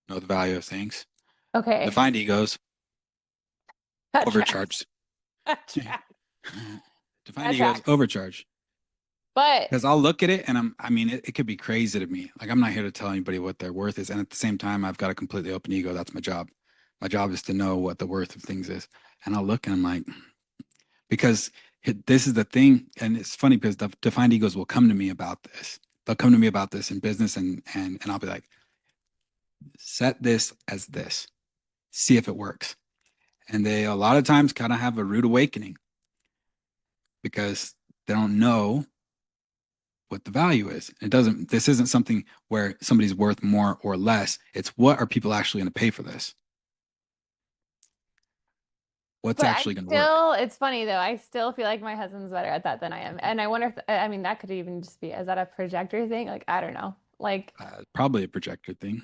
know the value of things. Okay, Defined egos, that tracks. overcharged. That tracks. Defined That egos, tracks. overcharged. But Because I'll look at it and I mean, it could be crazy to me. Like, I'm not here to tell anybody what their worth is. And at the same time, I've got a completely open ego. That's my job. My job is to know what the worth of things is. And I'll look and I'm like, because this is the thing. And it's funny because the defined egos will come to me about this. They'll come to me about this in business and I'll be like, set this as this, see if it works. And they a lot of times kind of have a rude awakening because they don't know what the value is. It doesn't, this isn't something where somebody's worth more or less. It's what are people actually going to pay for this? What's but I actually going to work? still, it's funny though. I still feel like my husband's better at that than I am. And I wonder if, I mean, that could even just be, is that a projector thing? Like, I don't know. Like, Probably a projector thing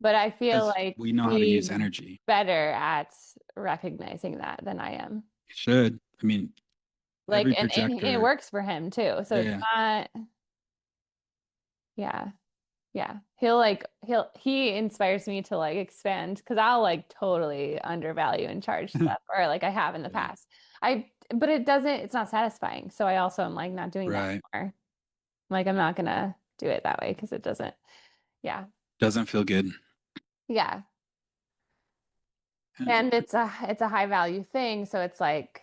but I feel because like we know how to use he's energy. better at recognizing that than I am. It should. I mean, Like, every and it projector. works for him too. So Yeah, it's yeah, not, yeah, yeah. He'll like, he inspires me to like expand because I'll like totally undervalue and charge stuff or like I have in the yeah. past. But it doesn't, it's not satisfying. So I also am like not doing that Right. anymore. Like, I'm not gonna do it that way because it doesn't, yeah, Doesn't feel good. yeah. Yeah. And it's a high value thing. So it's like,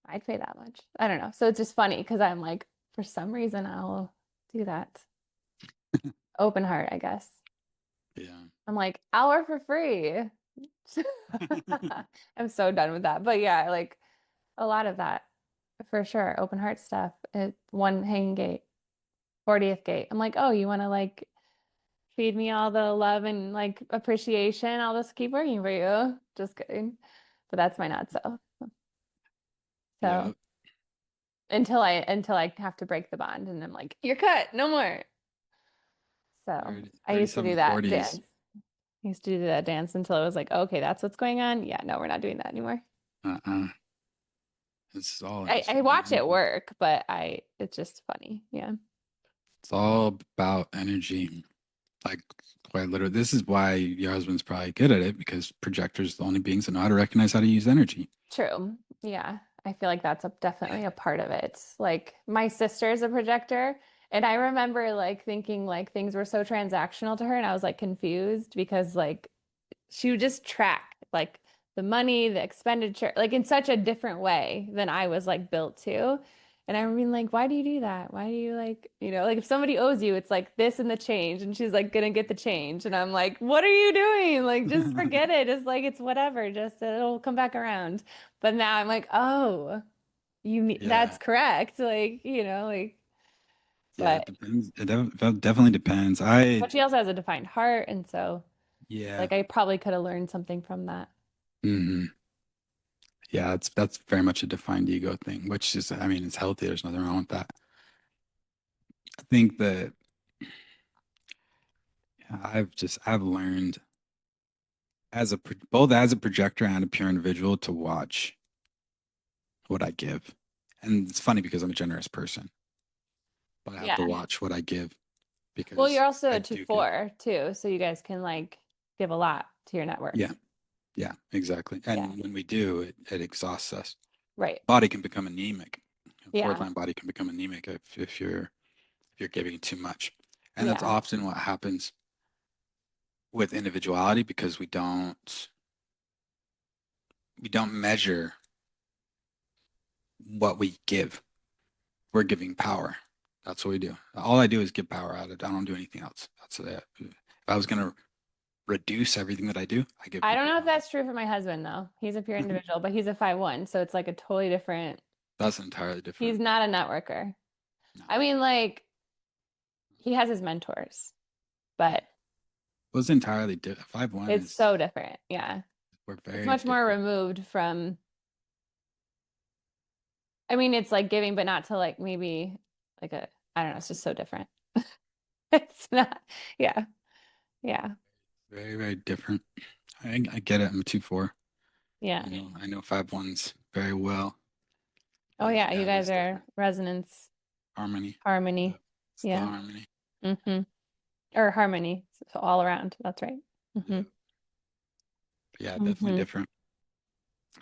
I'd pay that much. I don't know. So it's just funny because I'm like, for some reason, I'll do that. Open heart, I guess. Yeah. I'm like, I'll work for free. I'm so done with that. But yeah, like a lot of that for sure. Open heart stuff. One hanging gate, 40th gate. I'm like, oh, you want to like feed me all the love and like appreciation? I'll just keep working for you. Just kidding. But that's my not so. Yeah. So until I have to break the bond and I'm like, you're cut, no more. So 30, I used to do 37, that 40s. dance. I used to do that dance until it was like, okay, that's what's going on. Yeah, no, we're not doing that anymore. Uh-uh. It's all I all watch it energy. work, but it's just funny. Yeah. It's all about energy. Like quite literally, this is why your husband's probably good at it because projectors, the only beings that know how to recognize how to use energy. True. Yeah. I feel like that's definitely a part of it. Like my sister's a projector, and I remember like thinking like things were so transactional to her, and I was like confused because like she would just track like the money, the expenditure, like in such a different way than I was like built to. And I mean, like, why do you do that? Why do you like, like if somebody owes you, it's like this and the change, and she's like gonna get the change. And I'm like, what are you doing? Like, just forget it. It's like it's whatever, just it'll come back around. But now I'm like, oh, you need Yeah. that's correct. Like, like, Yeah, it but depends. Definitely depends. I but she also has a defined heart, and so Yeah. like I probably could have learned something from that. hmm Yeah, that's very much a defined ego thing, which is, I mean, it's healthy. There's nothing wrong with that. I think that I've learned both as a projector and a pure individual to watch what I give. And it's funny because I'm a generous person, but I have to Yeah. watch what I give Well, you're because also I a two do give. four too, so you guys can like give a lot to your network. Yeah, yeah, exactly. Yeah. And when we do, it exhausts us. Right. Body can become anemic. Fourth Yeah. line body can become anemic if you're giving too much. And that's Yeah. often what happens with individuality because we don't measure what we give. We're giving power. That's what we do. All I do is give power out. I don't do anything else. That's it. If I was gonna reduce everything that I do, I give I don't people know if power. that's true for my husband though. He's a pure individual, but he's a 5-1, so it's like a totally different. That's entirely He's different. not a networker. No. I mean, like he has his mentors, but It was entirely different. 5-1 it's is so different. Yeah. we're It's very much more different. removed from, I mean, it's like giving, but not to like maybe like I don't know, it's just so different. It's not, yeah. Yeah. Very, very different. I get it. I'm a 2-4. Yeah. I know 5-1s very well. Oh yeah, you Yeah, it guys is are different. resonance Harmony. harmony. Yep. It's the Yeah. harmony. Mm-hmm. Or harmony. So all around. That's right. Mm-hmm. Yep. Yeah, definitely Mm-hmm. different.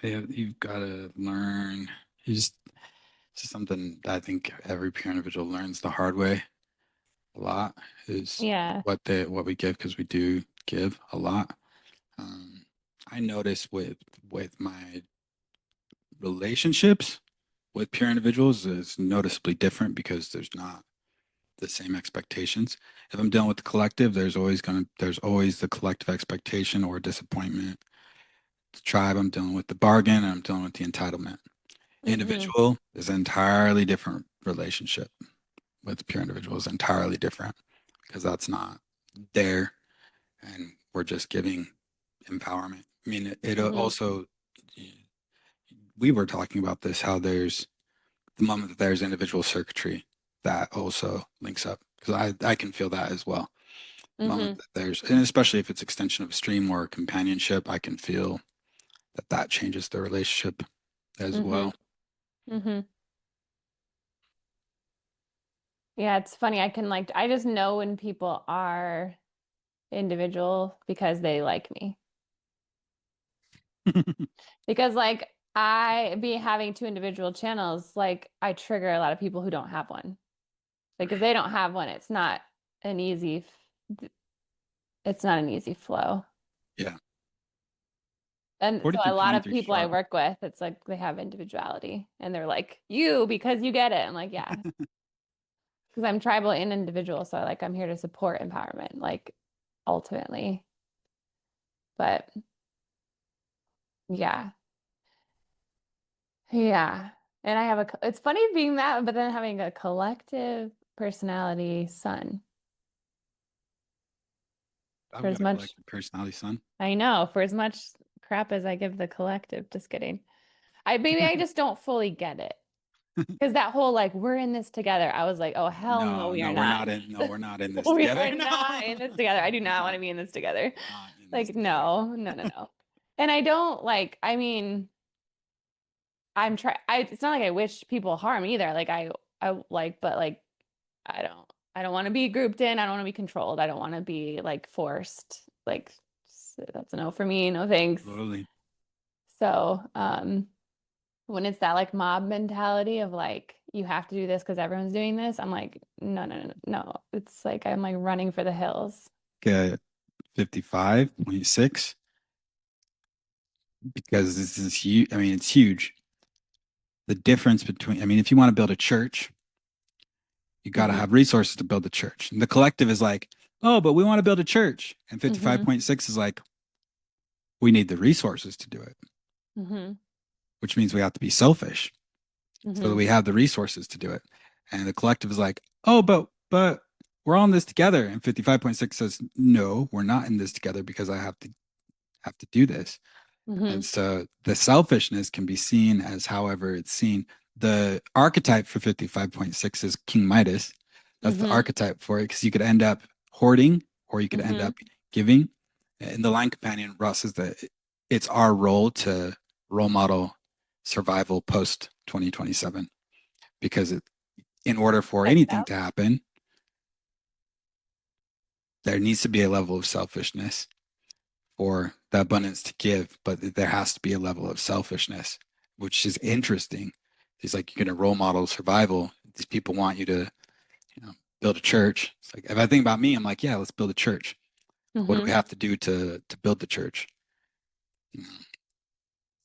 Yeah, you've got to learn. You just It's just something that I think every peer individual learns the hard way a lot is Yeah. what we give because we do give a lot. Um, I notice with my relationships with peer individuals is noticeably different because there's not the same expectations. If I'm dealing with the collective, there's always the collective expectation or disappointment. The tribe, I'm dealing with the bargain, and I'm dealing with the entitlement. Mm-hmm. Individual is an entirely different relationship with pure individuals, entirely different because that's not there, and we're just giving empowerment. I mean, it Mm-hmm. also we were talking about this how there's the moment that there's individual circuitry that also links up because I can feel that as well. The moment Mm-hmm. that there's and especially if it's extension of a stream or companionship, I can feel that changes the relationship as Mm-hmm. well. Mm-hmm. Yeah, it's funny. I can like I just know when people are individual because they like me. Because like I be having two individual channels, like I trigger a lot of people who don't have one. Like if they don't have one, an easy it's not an easy flow. Yeah, And so a 42 lot points of are people I sharp. work with, it's like they have individuality and they're like, you because you get it. I'm like, yeah, because I'm tribal and individual. So like I'm here to support empowerment, like ultimately. But yeah, yeah. And I have it's funny being that, but then having a collective personality son for I've as got a much, collective personality, son. I know, for as much crap as I give the collective, just kidding. Maybe I just don't fully get it. Because that whole like we're in this together, I was like, oh hell no, No, we are no, we're not. not in. No, we're not in this We together. are not in this No, together. I do we're not want not. to be in this together. Not in this Like, together. no, no, no, no. And I don't like, I mean, it's not like I wish people harm either. Like I like, but like I don't want to be grouped in. I don't want to be controlled. I don't want to be like forced. Like that's a no for me. No thanks. Totally. So, When it's that like mob mentality of like you have to do this because everyone's doing this, I'm like, no, no, no, no. It's like I'm like running for the hills. 55.6, because this is huge. I mean, it's huge. The difference between, I mean, if you want to build a church, you got to Hmm. have resources to build the church. And the collective is like, oh, but we want to build a church. And Hmm. 55.6 is like, we need the resources to do it, Hmm. which means we have to be selfish so that Hmm. we have the resources to do it. And the collective is like, oh, but we're all in this together. And 55.6 says, no, we're not in this together because I have to do this. And Hmm. so the selfishness can be seen as however it's seen. The archetype for 55.6 is King Midas. That's the Hmm. archetype for it, because you could end up hoarding or you could end Hmm. up giving. In the Line Companion, Ross says that it's our role to role model survival post 2027, because in order for Checks anything out. to happen, there needs to be a level of selfishness for the abundance to give, but there has to be a level of selfishness, which is interesting. It's like you're going to role model survival. These people want you to, build a church. It's like, if I think about me, I'm like, yeah, let's build a church. What do we Hmm. have to do to build the church?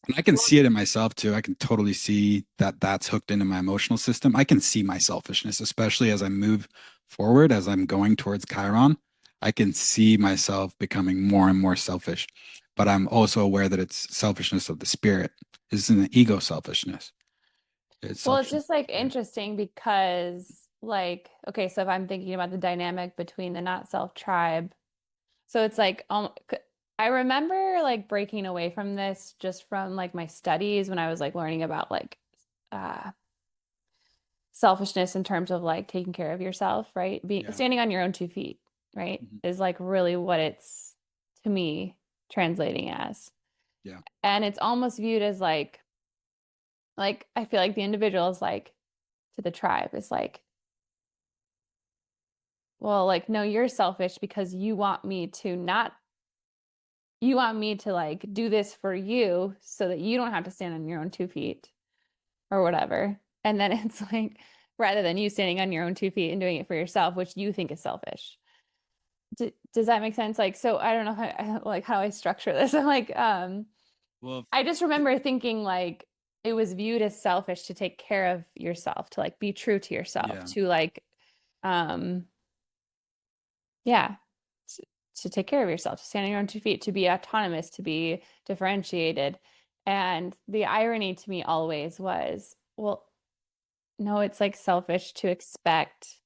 And I can see it in myself too. I can totally see that that's hooked into my emotional system. I can see my selfishness, especially as I move forward, as I'm going towards Chiron. I can see myself becoming more and more selfish, but I'm also aware that it's selfishness of the spirit. This isn't an ego selfishness. It's Well, it's selfishness just of like the spirit. interesting because like, okay, so if I'm thinking about the dynamic between the not self tribe, so it's like I remember like breaking away from this just from like my studies when I was like learning about like uh selfishness in terms of like taking care of yourself, right? Being Yeah. standing on your own 2 feet, right? Mhm. Is like really what it's to me translating as. Yeah. And it's almost viewed as like I feel like the individual is like to the tribe is like, well, like no, you're selfish because you want me to like do this for you so that you don't have to stand on your own 2 feet or whatever. And then it's like rather than you standing on your own 2 feet and doing it for yourself, which you think is selfish. Does that make sense? Like, so I don't know how like how I structure this. I'm like, Well, I just remember thinking like it was viewed as selfish to take care of yourself, to like be true to yourself, yeah, to like, um, yeah, to, to take care of yourself, to stand on your own 2 feet, to be autonomous, to be differentiated. And the irony to me always was, well, no, it's like selfish to expect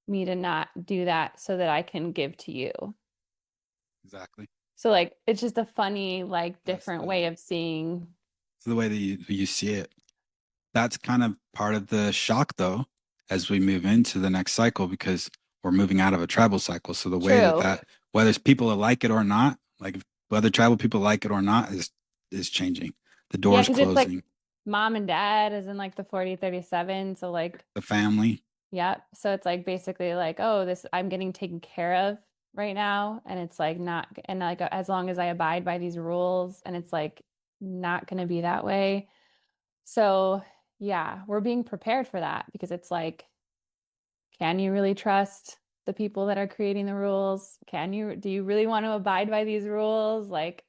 me to not do that so that I can give to you. exactly. So like it's just a funny, like That's different way of seeing. the way that you see it. That's kind of part of the shock, though, as we move into the next cycle, because we're moving out of a tribal cycle. So the way that True. that, whether people like it or not, like whether tribal people like it or not, is changing. The Yeah, door's because it's like closing. mom and dad is in like the 40-37. So like, The family, yeah. So it's like basically like, oh, this I'm getting taken care of right now. And it's like not and like as long as I abide by these rules, and it's like not gonna be that way. So yeah, we're being prepared for that because it's like, can you really trust the people that are creating the rules? Do you really want to abide by these rules? Like,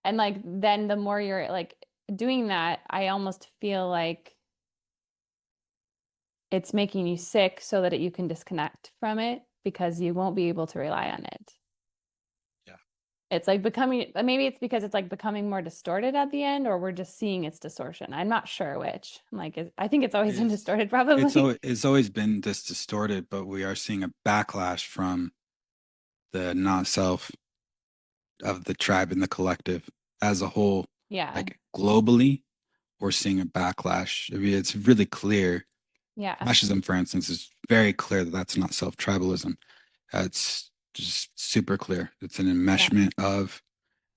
and like, then the more you're like doing that, I almost feel like it's making you sick so that you can disconnect from it because you won't be able to rely on it. yeah, It's like becoming, maybe it's because it's like becoming more distorted at the end, or we're just seeing its distortion. I'm not sure which. I'm like, I think it's always been is distorted, probably. it's always been this distorted, but we are seeing a backlash from the not self of the tribe and the collective as a whole, Yeah. like globally. We're seeing a backlash. I mean, it's really clear. Yeah. Fascism, for instance, is very clear that that's not self-tribalism. It's just super clear. It's an Yeah. enmeshment of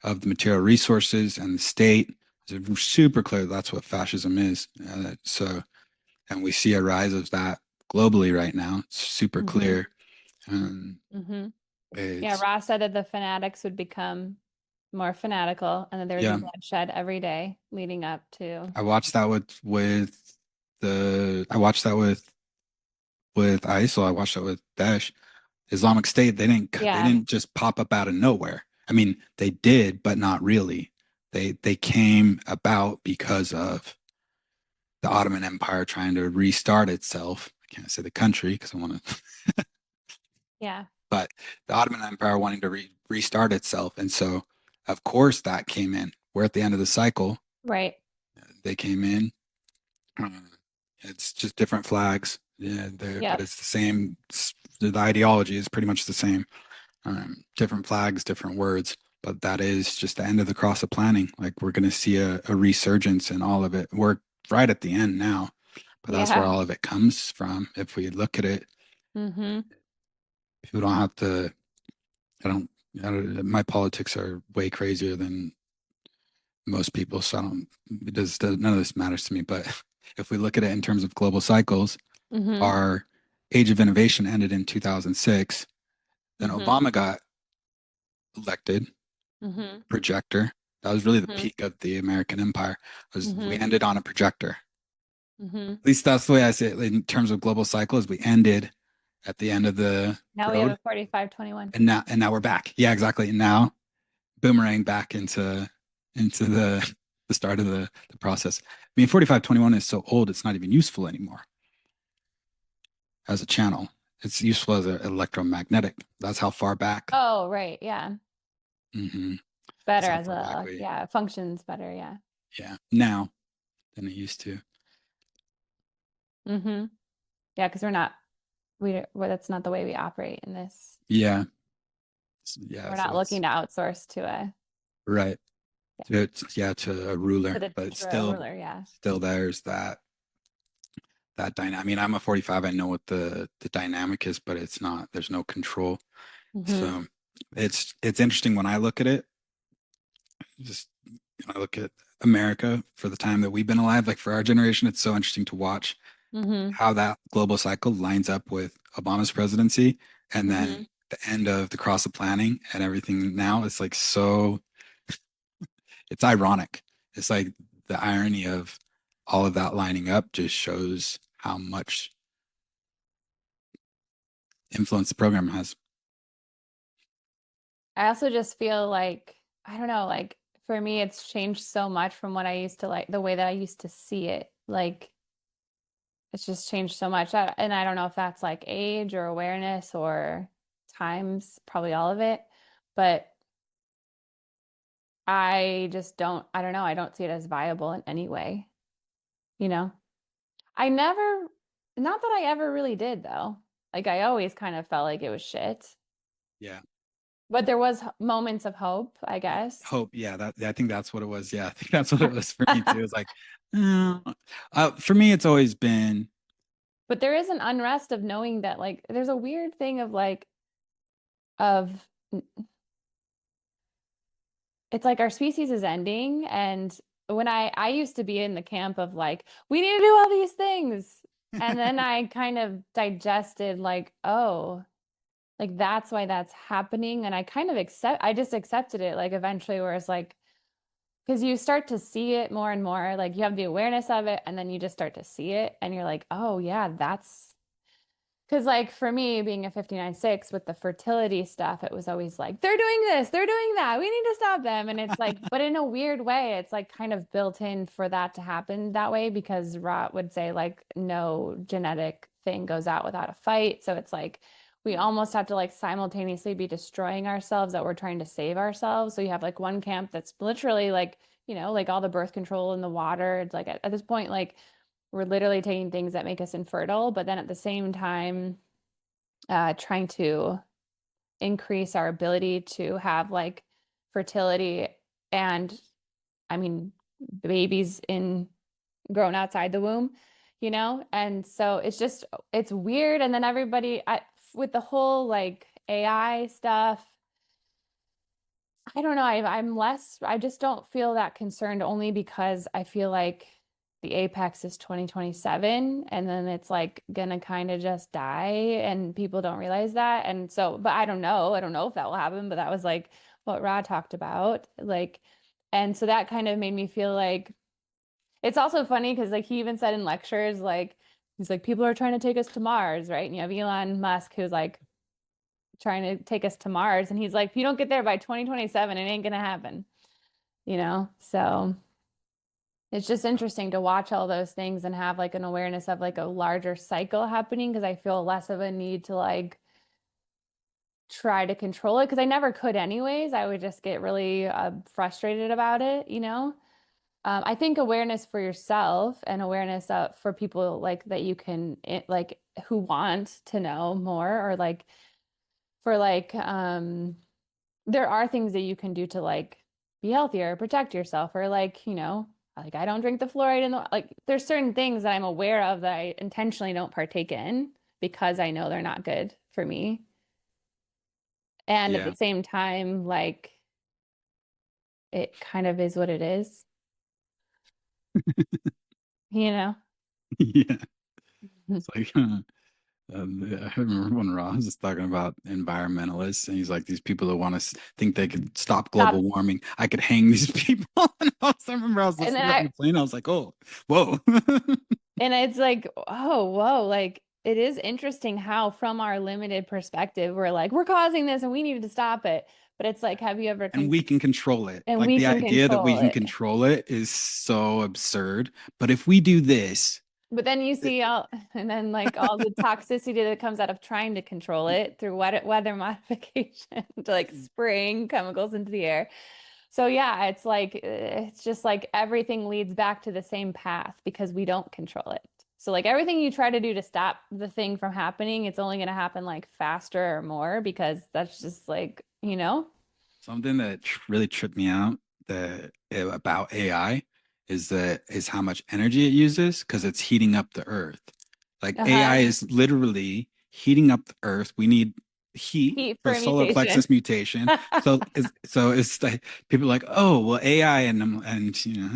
the material resources and the state. It's super clear that that's what fascism is. And we see a rise of that globally right now. It's super Hmm. clear. Um, Hmm. Yeah. it's Ross said that the fanatics would become more fanatical, and then there would be Yeah. bloodshed every day leading up to. I watched that I watched that with ISIL. I watched that with Daesh. Islamic State, they Yeah, didn't just pop up out of nowhere. I mean, they did, but not really. They came about because of the Ottoman Empire trying to restart itself. I can't say the country because I want to, yeah, but the Ottoman Empire wanting to restart itself. And so, of course, that came in. We're at the end of the cycle. right. They came in. Uh, it's just different flags. Yeah, but Yep. it's the same. The ideology is pretty much the same. Different flags, different words, but that is just the end of the cross of planning. Like we're going to see a resurgence in all of it. We're right at the end now, but that's where Yeah. all of it comes from. If we look at it, Mm-hmm. people don't have to. I don't. My politics are way crazier than most people, so I don't. None of this matters to me. But if we look at it in terms of global cycles, Mm-hmm. our age of innovation ended in 2006. Then Mm-hmm. Obama got elected, Mm-hmm. projector. That was really the Mm-hmm. peak of the American empire. Was we Mm-hmm. ended on a projector. Mm-hmm. At least that's the way I see it in terms of global cycles. We ended at the end of the Now we have road, a 45-21. and now we're back. Yeah, exactly. And now boomerang back into the start of the process. I mean, 4521 is so old it's not even useful anymore as a channel. It's useful as an electromagnetic. That's how far back. Oh, right. Yeah. Hmm. That's Better how as far back a, we. yeah, functions better. Yeah. Yeah, now than it used to. Mm-hmm. Yeah, because well, that's not the way we operate in this. Yeah, yeah. We're So not looking it's to outsource right. yeah, Yeah, to a to ruler, the but to a ruler. Yeah. still there's that dynamic. I mean, I'm a 45. I know what the dynamic is, but it's not. There's no control. Mm-hmm. So it's interesting when I look at it. Just when I look at America for the time that we've been alive, like for our generation, it's so interesting to watch Mm-hmm. how that global cycle lines up with Obama's presidency, and then Mm-hmm. the end of the cross of planning and everything. Now it's like so. It's ironic. It's like the irony of all of that lining up just shows how much influence the program has. I also just feel like, I don't know, like for me, it's changed so much from what I used to like, the way that I used to see it. Like it's just changed so much. And I don't know if that's like age or awareness or times, probably all of it. But I don't know, I don't see it as viable in any way, you know? I never, not that I ever really did though. Like I always kind of felt like it was shit. Yeah. But there was moments of hope, I guess. Hope. Yeah. I think that's what it was. Yeah. I think that's what it was for me too. It's like, uh, for me, it's always been, But there is an unrest of knowing that like there's a weird thing of like of it's like our species is ending and when I used to be in the camp of like we need to do all these things and then I kind of digested like oh like that's why that's happening and I just accepted it like eventually where it's like because you start to see it more and more like you have the awareness of it and then you just start to see it and you're like oh yeah that's because, like, for me, being a 59-6 with the fertility stuff, it was always like, they're doing this, they're doing that, we need to stop them. And it's like, but in a weird way, it's like kind of built in for that to happen that way because Rot would say, like, no genetic thing goes out without a fight. So it's like, we almost have to like simultaneously be destroying ourselves that we're trying to save ourselves. So you have like one camp that's literally like, like all the birth control in the water. It's like at this point, like, we're literally taking things that make us infertile, but then at the same time, trying to increase our ability to have like fertility and, I mean, babies in grown outside the womb, And so it's weird. And then with the whole like AI stuff, I don't know. I just don't feel that concerned only because I feel like the apex is 2027 and then it's like gonna kind of just die and people don't realize that. And so, but I don't know. I don't know if that will happen, but that was like what Ra talked about. Like, and so that kind of made me feel like it's also funny because like he even said in lectures, like he's like, people are trying to take us to Mars, right? And you have Elon Musk who's like trying to take us to Mars, and he's like, if you don't get there by 2027, it ain't gonna happen, you know? So it's just interesting to watch all those things and have like an awareness of like a larger cycle happening because I feel less of a need to like try to control it because I never could anyways. I would just get really frustrated about it, you know? I think awareness for yourself and awareness for people like that you can like who want to know more or like for like there are things that you can do to like be healthier, protect yourself, or like, you know, like I don't drink the fluoride in the like there's certain things that I'm aware of that I intentionally don't partake in because I know they're not good for me. And at the Yeah. same time, like it kind of is what it is, you know? Yeah. It's like, I remember when Ross was talking about environmentalists, and he's like, these people that want to think they could stop global Stop. warming, I could hang these people. And I remember I was And then listening to that on the plane. I was like, oh, whoa. and it's like, oh, whoa, like it is interesting how from our limited perspective, we're like, we're causing this and we needed to stop it. But it's like, have you ever And cons we can control it. and Like we the can idea that we control can it. control it is so absurd. But if we do this, But then you it- see all, and then like all the toxicity that comes out of trying to control it through weather modification to like spraying chemicals into the air. So yeah, it's like it's just like everything leads back to the same path because we don't control it. So like everything you try to do to stop the thing from happening, it's only going to happen like faster or more because that's just like, you know? something that really tripped me out about AI is how much energy it uses because it's heating up the earth. Like AI Uh-huh. is literally heating up the earth. We need heat Heat for for a solar mutation. plexus mutation. So it's like people are like, oh well, AI and you know,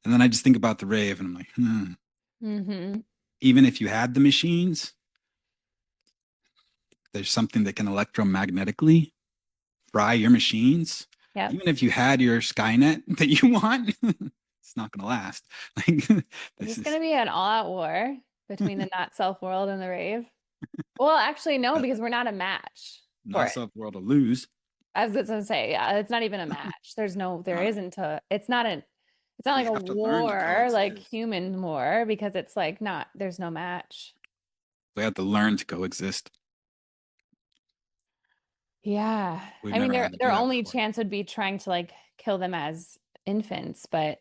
and then I just think about the rave and I'm like, Mm-hmm. even if you had the machines, there's something that can electromagnetically fry your machines. Yep. Even if you had your Skynet that you want, it's not going to last. Like Is this this going to is be an all-out war between the not self world and the rave? Well, actually, no, uh, because we're not a match for not it. self world to lose. I was gonna say, yeah, it's not even a match. There Uh, isn't it's not we like a have to learn to war, like coexist. human war, because it's like not, there's no match. We have to learn to coexist. Yeah. We've I mean, never had to their do that only before. chance would be trying to like kill them as infants, but,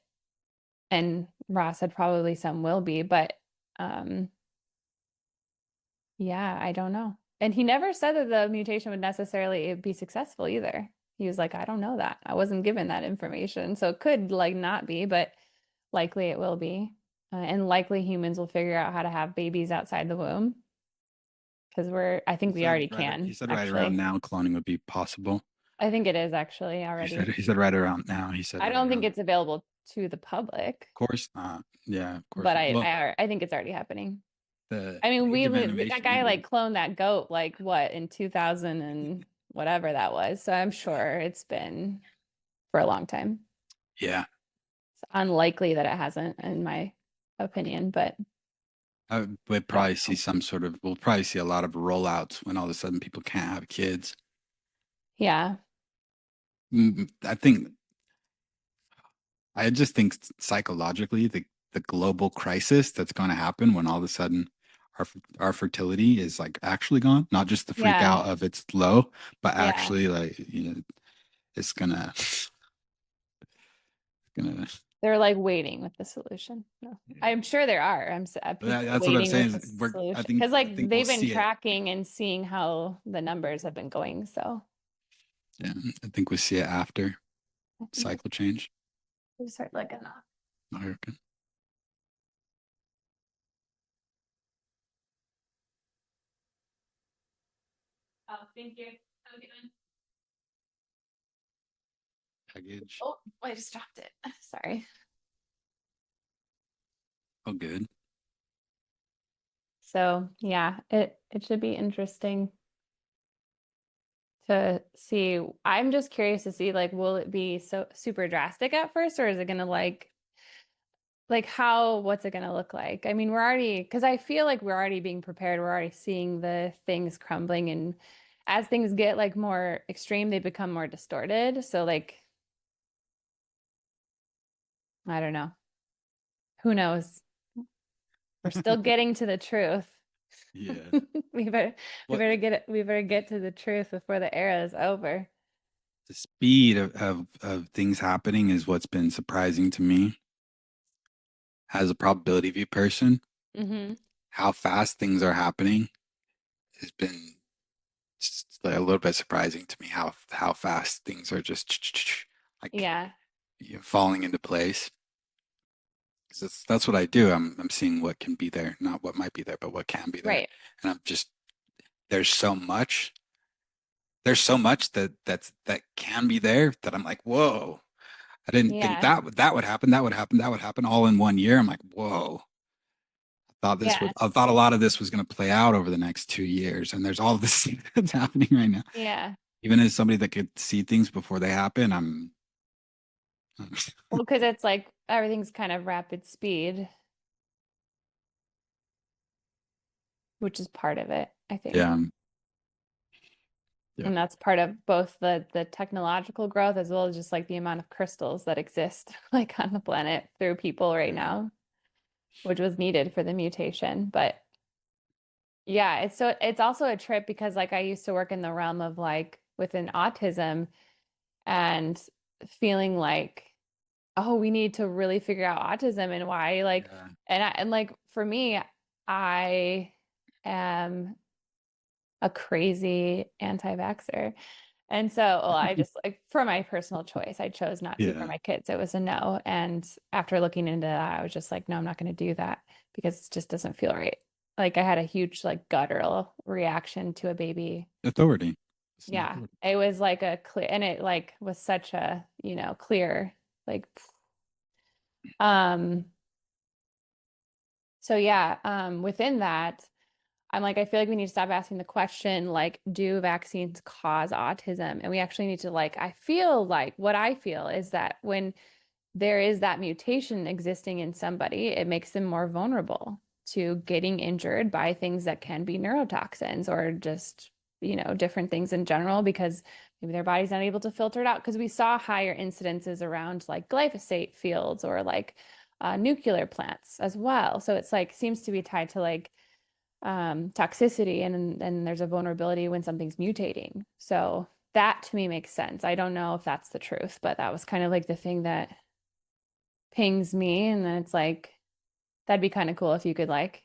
and Ross said probably some will be, but, um, yeah, I don't know. And he never said that the mutation would necessarily be successful either. He was like, I don't know that. I wasn't given that information. So it could like not be, but likely it will be. And likely humans will figure out how to have babies outside the womb because I think we already He can, said right around actually. now cloning would be possible. I think it is actually already. He said right around now. He said I right don't think around. it's available to the public, Of course not. Yeah, of course but not. Well, I think it's already happening. the I mean, age of that animation guy ended. like cloned that goat like what in 2000 and whatever that was. So I'm sure it's been for a long time. Yeah, It's unlikely that it hasn't, in my opinion, but we'll I don't probably see know. some sort of. We'll probably see a lot of rollouts when all of a sudden people can't have kids. Yeah. I think I just think psychologically the global crisis that's going to happen when all of a sudden our fertility is like actually gone, not just the freak Yeah. out of it's low, but Yeah. actually like it's gonna. They're like waiting with the solution. No, I'm sure there are. People That's what I'm waiting with saying. the Is we're solution because I like think we'll they've been see it. tracking and seeing how the numbers have been going. So Yeah, I think we see it after I think cycle change. we start looking up. Okay. Oh, thank you. Have a good one. Package. Oh, I just dropped it. Sorry. Oh, good. So yeah, it should be interesting to see. I'm just curious to see like will it be so super drastic at first or is it gonna like how what's it gonna look like? I mean, we're already because I feel like we're already being prepared. We're already seeing the things crumbling and as things get like more extreme, they become more distorted. So like I don't know. Who knows? We're still getting to the truth. Yeah. We better What we better get to the truth before the era is over. the speed of things happening is what's been surprising to me as a probability view person. Hmm. How fast things are happening has been just like a little bit surprising to me. How fast things are just like Yeah, falling into place. 'Cause that's what I do. I'm seeing what can be there, not what might be there, but what can be there. right. And I'm just there's so much there's so much that can be there that I'm like, whoa, I didn't think Yeah. that would happen, that would happen all in one year. I'm like, whoa. Yeah. I thought a lot of this was going to play out over the next 2 years, and there's all of this that's happening right now. Yeah. Even as somebody that could see things before they happen, I'm Well, because it's like everything's kind of rapid speed, which is part of it, I yeah, think. yeah, And that's part of both the technological growth as well as just like the amount of crystals that exist like on the planet through people right yeah. now, which was needed for the mutation. But yeah, it's also a trip because like I used to work in the realm of like within autism and feeling like, oh, we need to really figure out autism and why like Yeah. and like for me, I am a crazy anti-vaxxer. And so, well, I just like for my personal choice, I chose not to for Yeah. my kids. It was a no. And after looking into that, I was just like, no, I'm not going to do that because it just doesn't feel right. Like I had a huge like guttural reaction to a baby. Authority. It's an Yeah. authority. It was like a clear and it like was such a, clear like um so yeah, within that I'm like, I feel like we need to stop asking the question, like, do vaccines cause autism? And we actually need to, like, I feel like what I feel is that when there is that mutation existing in somebody, it makes them more vulnerable to getting injured by things that can be neurotoxins or just, different things in general because maybe their body's not able to filter it out. Because we saw higher incidences around like glyphosate fields or like nuclear plants as well. So it's like seems to be tied to like toxicity and there's a vulnerability when something's mutating. So that to me makes sense. I don't know if that's the truth, but that was kind of like the thing that pings me. And then it's like, that'd be kind of cool if you could like,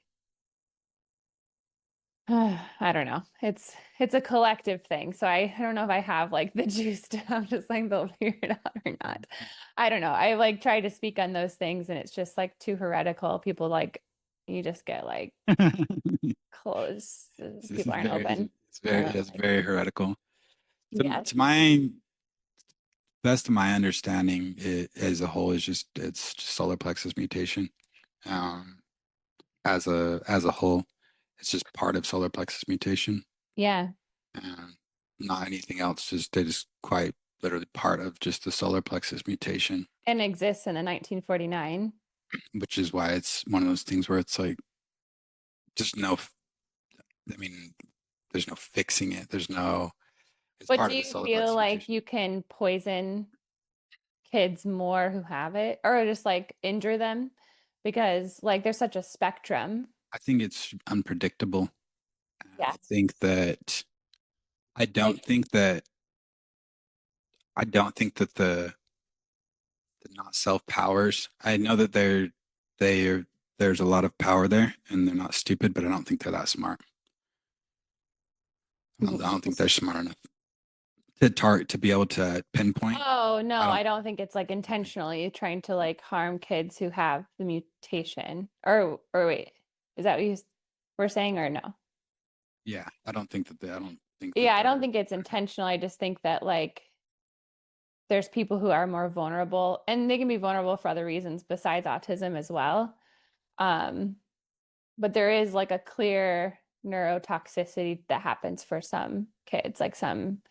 I don't know. It's a collective thing. So I don't know if I have like the juice to I'm just like they'll figure it out or not. I don't know. I like try to speak on those things and it's just like too heretical. People like you just get like close. This People is aren't open. And I'm it's like, very heretical. yes. To my best of my understanding, it as a whole is it's just solar plexus mutation. Um, as a whole, it's just part of solar plexus mutation. Yeah. Um, Not anything else. Just it is quite literally part of just the solar plexus mutation, And exists in the 1949. which is why it's one of those things where it's like just no. I mean, there's no fixing it. There's no. It's But part do of the you solar feel plexus like mutation. you can poison kids more who have it or just like injure them? Because like there's such a spectrum. I think it's unpredictable. I Yes. think that I Like, don't think that I don't think that the not self powers. I know that they are there's a lot of power there, and they're not stupid, but I don't think they're that smart. I don't think they're smart enough to be able to pinpoint. oh I no, don't I don't think it's like think. intentionally trying to like harm kids who have the mutation. Or wait, is that what you were saying or no? Yeah, I don't think that Yeah, I don't they're. think it's intentional. I just think that like there's people who are more vulnerable and they can be vulnerable for other reasons besides autism as well. Um, but there is like a clear neurotoxicity that happens for some kids, like some.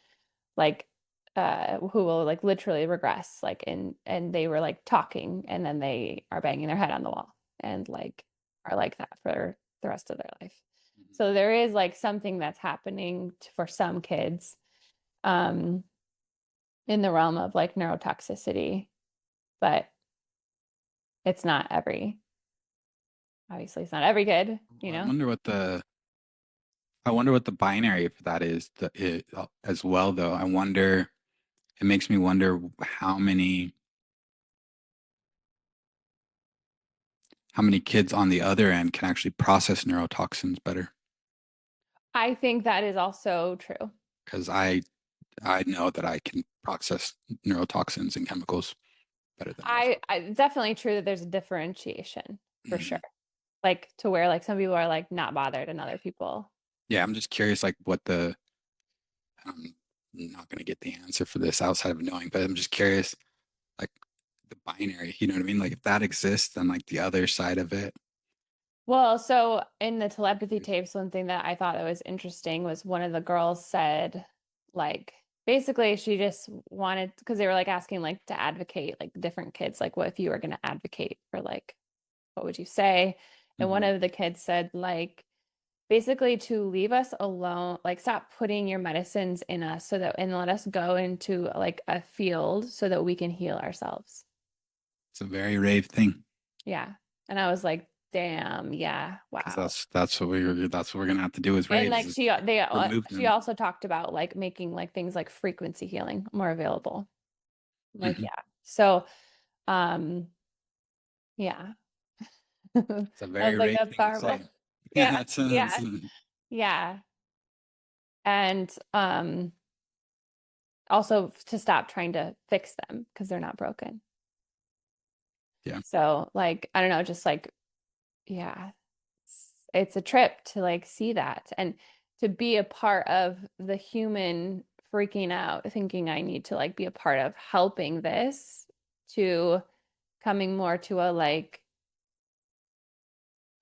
like who will like literally regress like and they were like talking and then they are banging their head on the wall and like are like that for the rest of their life. So there is like something that's happening for some kids um in the realm of like neurotoxicity, but it's not every obviously it's not every kid, you Well, know. I wonder what the binary for that is as well, though. It makes me wonder how many kids on the other end can actually process neurotoxins better. I think that is also true. Because I know that I can process neurotoxins and chemicals better than most I it's definitely true that there's a differentiation for people. sure. Like to where like some people are like not bothered and other people. Yeah, I'm just curious, like I'm not going to get the answer for this outside of knowing, but I'm just curious, like the binary, you know what I mean? Like if that exists, then like the other side of it. Well, so in the telepathy tapes, one thing that I thought that was interesting was one of the girls said, like, basically she just wanted because they were like asking like to advocate like different kids, like what if you were going to advocate for like what would you say? And one Mhm. of the kids said like basically to leave us alone, like stop putting your medicines in us so that and let us go into like a field so that we can heal ourselves. It's a very rave thing Yeah. And I was like, damn, yeah, because wow. that's what we're gonna have to do with And raves like is remove she them. also talked about like making like things like frequency healing more available. Like Mhm. yeah. So um yeah. I It's a was very like rave that's thing to powerful. say. Yeah, Yeah. that's Yeah. Yeah. And also to stop trying to fix them because they're not broken. yeah, So like I don't know, just like yeah, it's a trip to like see that and to be a part of the human freaking out, thinking I need to like be a part of helping this to coming more to a like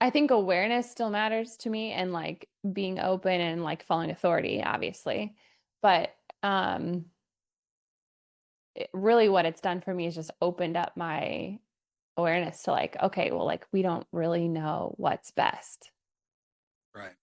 I think awareness still matters to me and like being open and like following authority, obviously. But really what it's done for me is just opened up my awareness to like, okay, well, like we don't really know what's best. right.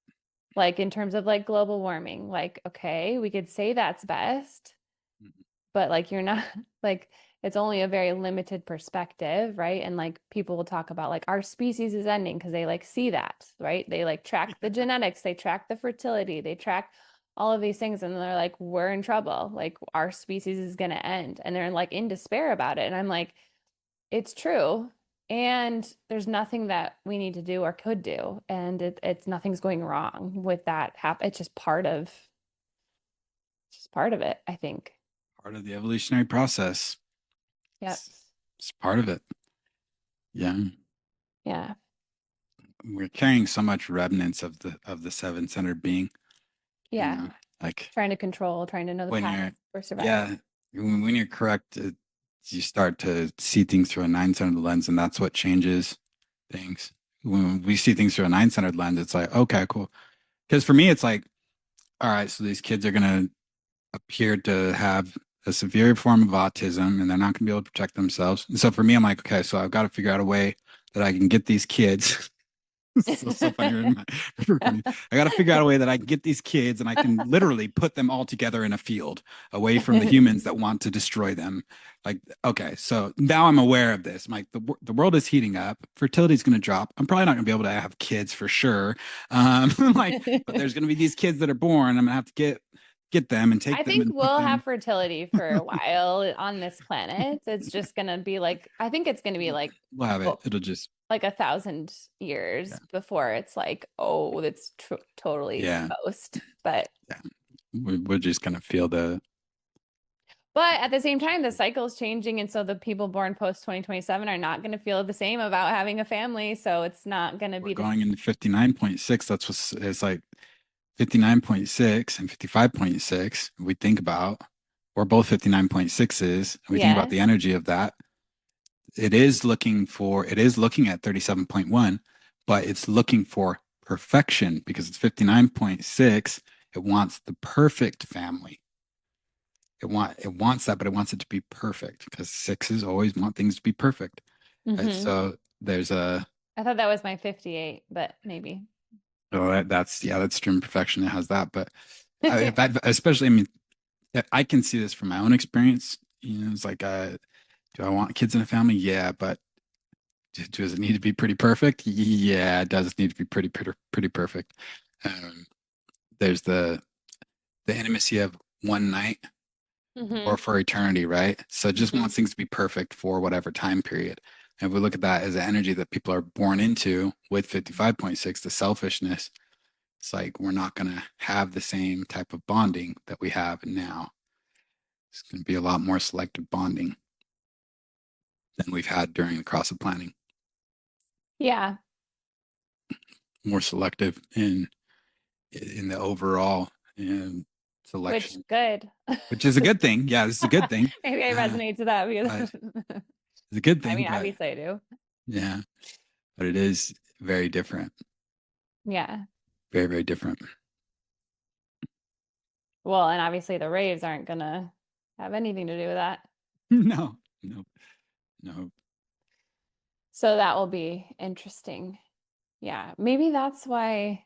Like in terms of like global warming, like, okay, we could say that's best, Mhm. but like you're not like it's only a very limited perspective, right? And like people will talk about like our species is ending because they like see that, right? They like track the genetics, they track the fertility, they track all of these things, and they're like, we're in trouble. Like our species is gonna end. And they're like in despair about it. And I'm like, it's true. And there's nothing that we need to do or could do. And it's nothing's going wrong with that happen. It's just part of it, I think. Part of the evolutionary process. Yep. It's part of it. Yeah. Yeah. We're carrying so much remnants of the seven-centered being, you Yeah. know, like Trying to control, trying to know the when path you're for survival. yeah, when you're correct, you start to see things through a nine-centered lens, and that's what changes things. When we see things through a nine-centered lens, it's like, okay, cool. Because for me, it's like, all right, so these kids are gonna appear to have a severe form of autism, and they're not gonna be able to protect themselves. And so for me, I'm like, okay, so I've got to figure out a way that I can get these kids so funny. Recording. I got to figure out a way that I can get these kids and I can literally put them all together in a field away from the humans that want to destroy them. Like, okay, so now I'm aware of this. I'm like, the world is heating up. Fertility is going to drop. I'm probably not going to be able to have kids for sure. Like, but there's going to be these kids that are born. I'm going to have to get them and I take them think and put we'll have them. fertility for a while on this planet. It's just gonna be like, I think it's gonna be like, We'll have it. oh, It'll just, like 1,000 years yeah, before it's like, oh, that's tr totally yeah, toast. But yeah. We're just going to feel the, at the same time, the cycle is changing, and so the people born post 2027 are not going to feel the same about having a family. So it's not going to we're be this. going into 59.6. That's what's it's like 59.6 and 55.6. We think about, or both 59.6s, and we think about Yeah. the energy of that. It is looking at 37.1, but it's looking for perfection because it's 59.6. It wants the perfect family. it wants that, but it wants it to be perfect because sixes always want things to be perfect. Right? Hmm. So there's a I thought that was my 58, but maybe. oh, that's yeah, that's stream perfection. It has that, but especially, I mean, I can see this from my own experience. You know, it's like, do I want kids in a family? Yeah, but does it need to be pretty perfect? Yeah, it does need to be pretty perfect. Um, there's the intimacy of one night or Hmm. for eternity, right? So it just Hmm. wants things to be perfect for whatever time period. And if we look at that as an energy that people are born into with 55.6, the selfishness, it's like we're not going to have the same type of bonding that we have now. It's going to be a lot more selective bonding than we've had during the cross of planning. Yeah, More selective in the overall which selection, good. which is a good thing. Yeah, this is a good thing. Maybe I Uh, resonate to that but because it's a good I thing, mean, but obviously I do. yeah, but it is very different. Yeah. Very different. Well, and obviously the raves aren't gonna have anything to do with that. No, no, no. So that will be interesting. Yeah. Maybe that's why,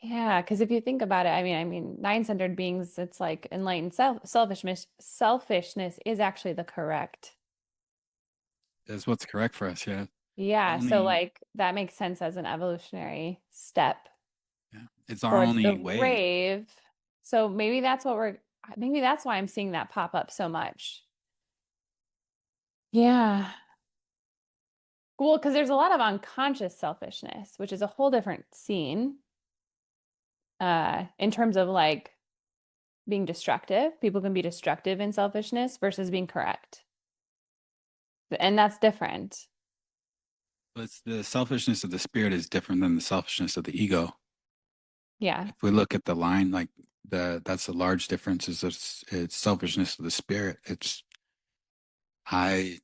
yeah, because if you think about it, I mean, nine-centered beings, it's like enlightened selfishness is actually the correct. That's what's correct for us. Yeah. The Yeah, so only, like that makes sense as an evolutionary step yeah, it's our towards the only way. rave. So maybe that's why I'm seeing that pop up so much. Yeah. Well, because there's a lot of unconscious selfishness, which is a whole different scene, in terms of like being destructive. People can be destructive in selfishness versus being correct. And that's different. But it's the selfishness of the spirit is different than the selfishness of the ego. Yeah. If we look at the line, like that's a large difference. Is it's selfishness of the spirit. It's I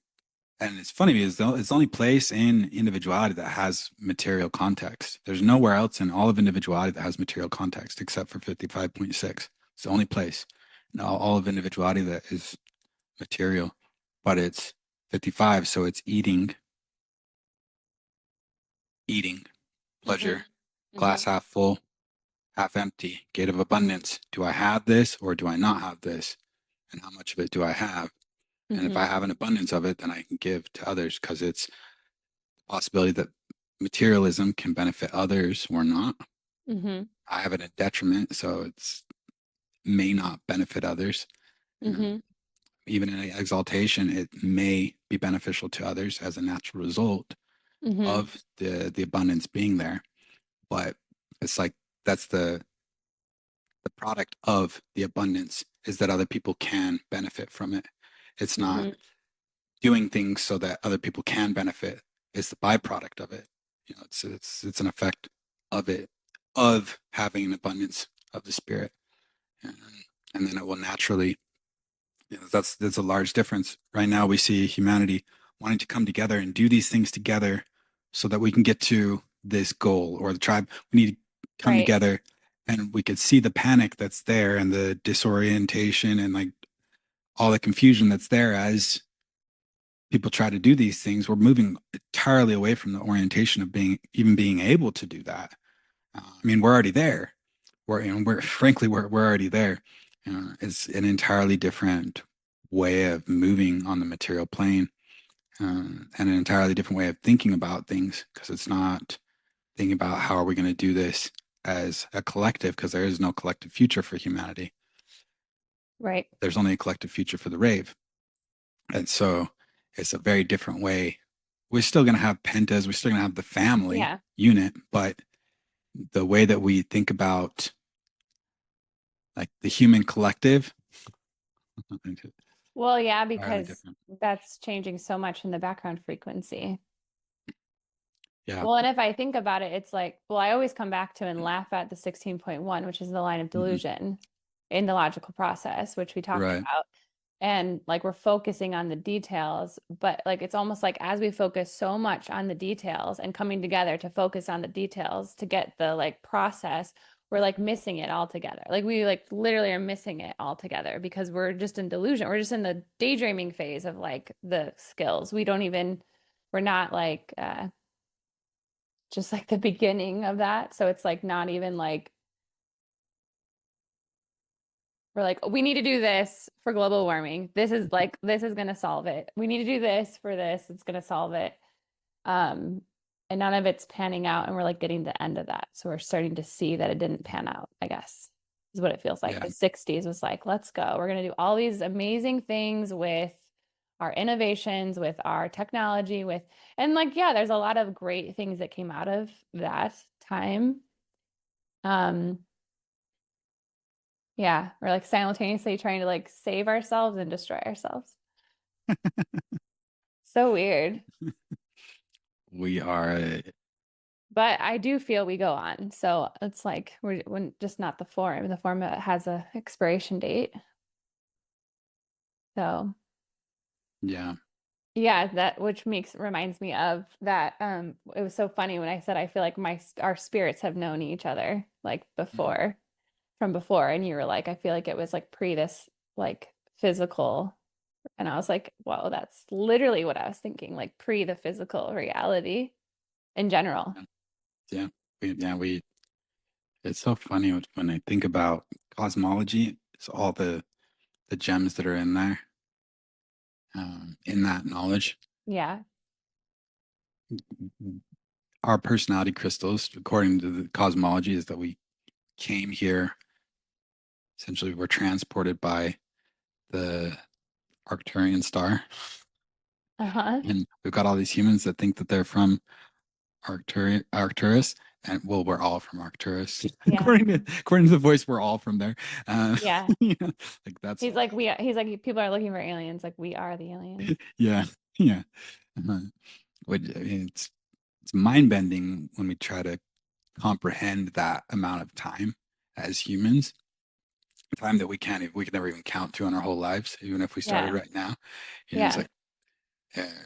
And it's funny because it's the only place in individuality that has material context. There's nowhere else in all of individuality that has material context except for 55.6. It's the only place in all of individuality that is material, but it's 55. So it's eating, Hmm. pleasure, glass Hmm. half full, half empty, gate of abundance. Do I have this or do I not have this? And how much of it do I have? And if I Hmm. have an abundance of it, then I can give to others because it's possibility that materialism can benefit others or not. Hmm. I have it in detriment, so it's may not benefit others. Hmm. Even in exaltation, it may be beneficial to others as a natural result Hmm. of the abundance being there. But it's like that's the product of the abundance is that other people can benefit from it. It's not Hmm. doing things so that other people can benefit. It's the byproduct of it. You know, it's an effect of it, of having an abundance of the spirit, and, and then it will naturally. You know, that's a large difference. Right now, we see humanity wanting to come together and do these things together, so that we can get to this goal or the tribe. We need to come Right. together, and we could see the panic that's there and the disorientation and like all the confusion that's there as people try to do these things. We're moving entirely away from the orientation of being able to do that. I mean, we're already there. We're frankly we're already there. It's an entirely different way of moving on the material plane, and an entirely different way of thinking about things because it's not thinking about how are we going to do this as a collective because there is no collective future for humanity. Right. There's only a collective future for the rave. And so it's a very different way. We're still going to have pentas, we're still going to have the family Yeah. unit, but the way that we think about like the human collective, Well, yeah, entirely because different. that's changing so much in the background frequency. Yeah. Well, and if I think about it, it's like, well, I always come back to and laugh at the 16.1, which is the line of Hmm. delusion in the logical process, which we talked Right. about. And like we're focusing on the details, but like it's almost like as we focus so much on the details and coming together to focus on the details to get the like process, we're like missing it altogether. Like we like literally are missing it altogether because we're just in delusion. We're just in the daydreaming phase of like the skills. We don't even, we're not like just like the beginning of that. So it's like not even like we're like, we need to do this for global warming. This is like, this is going to solve it. We need to do this for this. It's going to solve it. Um, and none of it's panning out. And we're like getting the end of that. So we're starting to see that it didn't pan out, I guess, is what it feels like. Yeah. The 60s was like, let's go. We're going to do all these amazing things with our innovations, with our technology, with, and like, yeah, there's a lot of great things that came out of that time. Um, Yeah, we're like simultaneously trying to like save ourselves and destroy ourselves. So weird. We are, But I do feel we go on. So it's like we're just not the form. The form has a expiration date. So yeah. yeah, that which makes reminds me of that. It was so funny when I said I feel like our spirits have known each other like Mhm. before, from before, and you were like, I feel like it was like pre this like physical. And I was like, whoa, that's literally what I was thinking, like pre the physical reality in general. Yeah. It's so funny when I think about cosmology, it's all the gems that are in there, in that knowledge. Yeah. Our personality crystals, according to the cosmology, is that we came here, essentially, we're transported by the Arcturian star. Uh-huh. And we've got all these humans that think that they're from Arcturus, and well, we're all from Arcturus. Yeah. According to the voice, we're all from there. Yeah. Yeah, like that's He's like, people are looking for aliens. Like we are the aliens. yeah, yeah. Uh, I mean, it's mind bending when we try to comprehend that amount of time as humans, time that we can never even count to in our whole lives, even if we started Yeah. right now. It's Yeah. like, uh,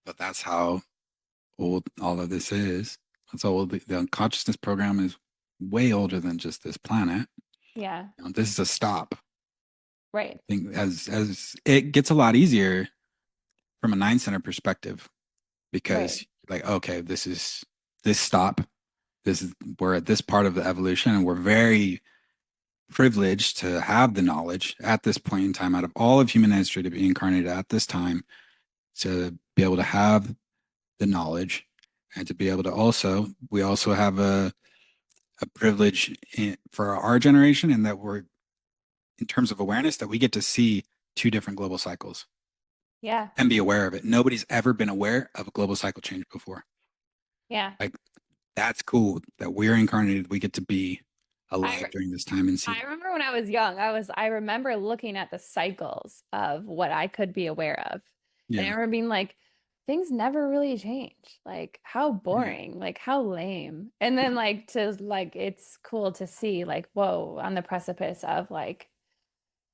but that's how old all of this is. That's how old the unconsciousness program is. Way older than just this planet. Yeah. This is a stop. Right. I think as it gets a lot easier from a nine center perspective Right. because like okay, this stop. This is we're at this part of the evolution, and we're very privileged to have the knowledge at this point in time out of all of human history to be incarnated at this time to be able to have the knowledge and to be able to also we also have a privilege for our generation in that we're in terms of awareness that we get to see two different global cycles Yeah. and be aware of it. Nobody's ever been aware of a global cycle change before. Yeah. Like that's cool that we're incarnated. We get to be I alive during this time and I see. remember when I was young, I remember looking at the cycles of what I could be aware of. And I Yeah, remember being like, things never really change. Like how yeah, boring, like how lame. And then like to like it's cool to see like, whoa, on the precipice of like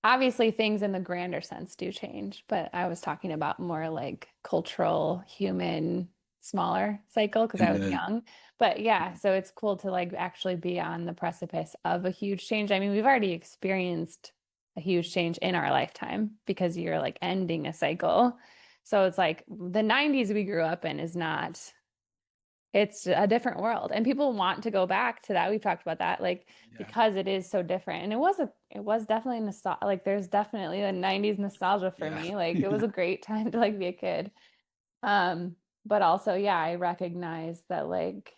obviously things in the grander sense do change, but I was talking about more like cultural, human, smaller cycle because I and was young. But yeah, so it's cool to like actually be on the precipice of a huge change. I mean, we've already experienced a huge change in our lifetime because you're like ending a cycle. So it's like the 90s we grew up in is not it's a different world and people want to go back to that. We've talked about that like yeah, because it is so different. And it was definitely nostalgia. Like there's definitely a 90s nostalgia for yeah, me. Like it was yeah, a great time to like be a kid. But also yeah, I recognize that like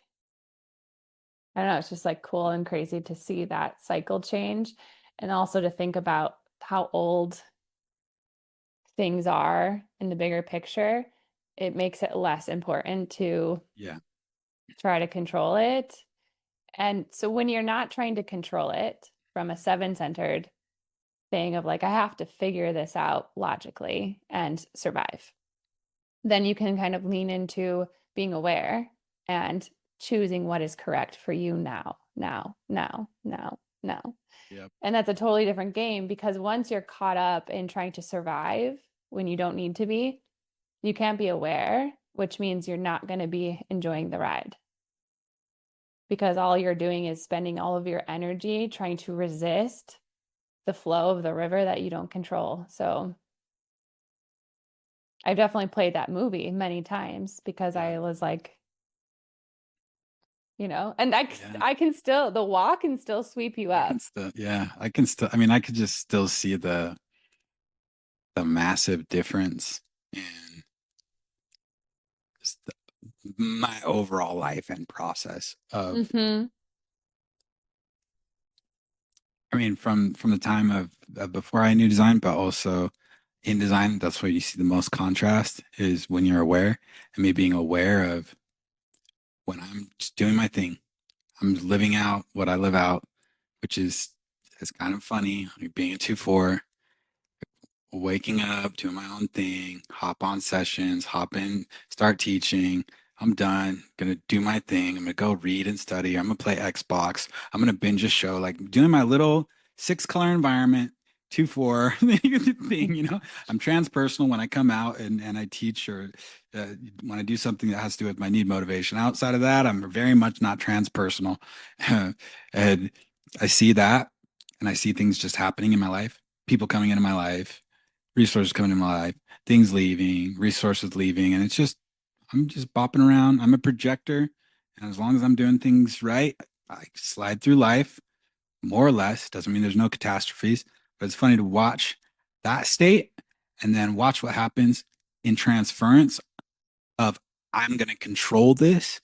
I don't know, it's just like cool and crazy to see that cycle change and also to think about how old things are in the bigger picture. It makes it less important to yeah, try to control it. And so when you're not trying to control it from a seven centered thing of like, I have to figure this out logically and survive, then you can kind of lean into being aware and choosing what is correct for you now, now, now, now, now. yeah, And that's a totally different game because once you're caught up in trying to survive when you don't need to be, you can't be aware, which means you're not going to be enjoying the ride. because all you're doing is spending all of your energy trying to resist the flow of the river that you don't control. So I've definitely played that movie many times because Yeah. I was like, and Yeah. I can still, the walk can still sweep you I can up. still, yeah, I can still, I mean, I could just still see the massive difference in just my overall life and process of, Mm-hmm. I mean, from the time of before I knew design, but also in design, that's where you see the most contrast is when you're aware and me being aware of when I'm just doing my thing. I'm living out what I live out, which is kind of funny, like being a 2-4, waking up, doing my own thing, hop on sessions, hop in, start teaching. I'm done. Gonna do my thing. I'm gonna go read and study. I'm gonna play Xbox. I'm gonna binge a show, like doing my little 6-color environment, 2-4 thing, I'm transpersonal when I come out and I teach or when I do something that has to do with my need motivation. Outside of that, I'm very much not transpersonal. And I see that and I see things just happening in my life, people coming into my life, resources coming in my life, things leaving, resources leaving, and it's just I'm just bopping around. I'm a projector, and as long as I'm doing things right, I slide through life more or less. Doesn't mean there's no catastrophes, but it's funny to watch that state and then watch what happens in transference of I'm going to control this.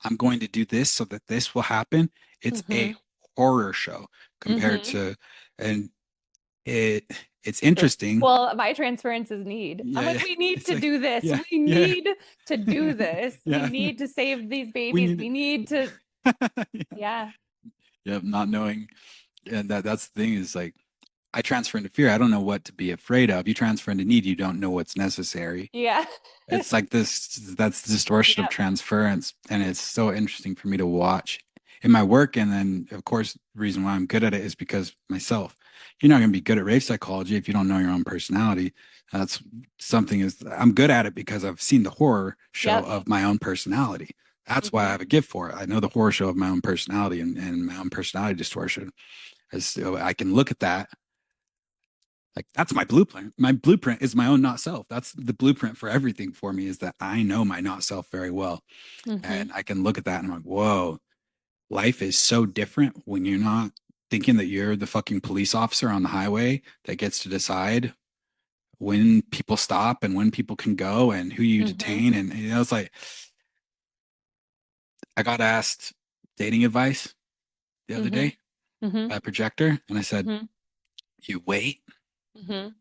I'm going to do this so that this will happen. It's a Mm-hmm. horror show compared Mm-hmm. to, and it it's interesting. Well, my transference is need. I'm Yeah, like, yeah. we need It's to like, do this. yeah, We yeah, need to do this. We yeah. need to save these We babies. need We need to, yeah. yeah. Yep, not knowing. And that's the thing is like I transfer into fear. I don't know what to be afraid of. You transfer into need, you don't know what's necessary. Yeah. It's like that's the distortion of Yep. transference. And it's so interesting for me to watch in my work. And then, of course, the reason why I'm good at it is because myself. You're not going to be good at rave psychology if you don't know your own personality. That's something is I'm good at it because I've seen the horror show Yep. of my own personality. That's why I Mm-hmm. have a gift for it. I know the horror show of my own personality and my own personality distortion. So I can look at that like that's my blueprint. My blueprint is my own not self. That's the blueprint for everything for me is that I know my not self very well. Mm-hmm. And I can look at that and I'm like, whoa, life is so different when you're not thinking that you're the fucking police officer on the highway that gets to decide when people stop and when people can go and who you Mm-hmm. detain. And, it's like, I got asked dating advice the other Mm-hmm. day Mm-hmm. by a projector. And I said, Mm-hmm. you wait Mm-hmm. and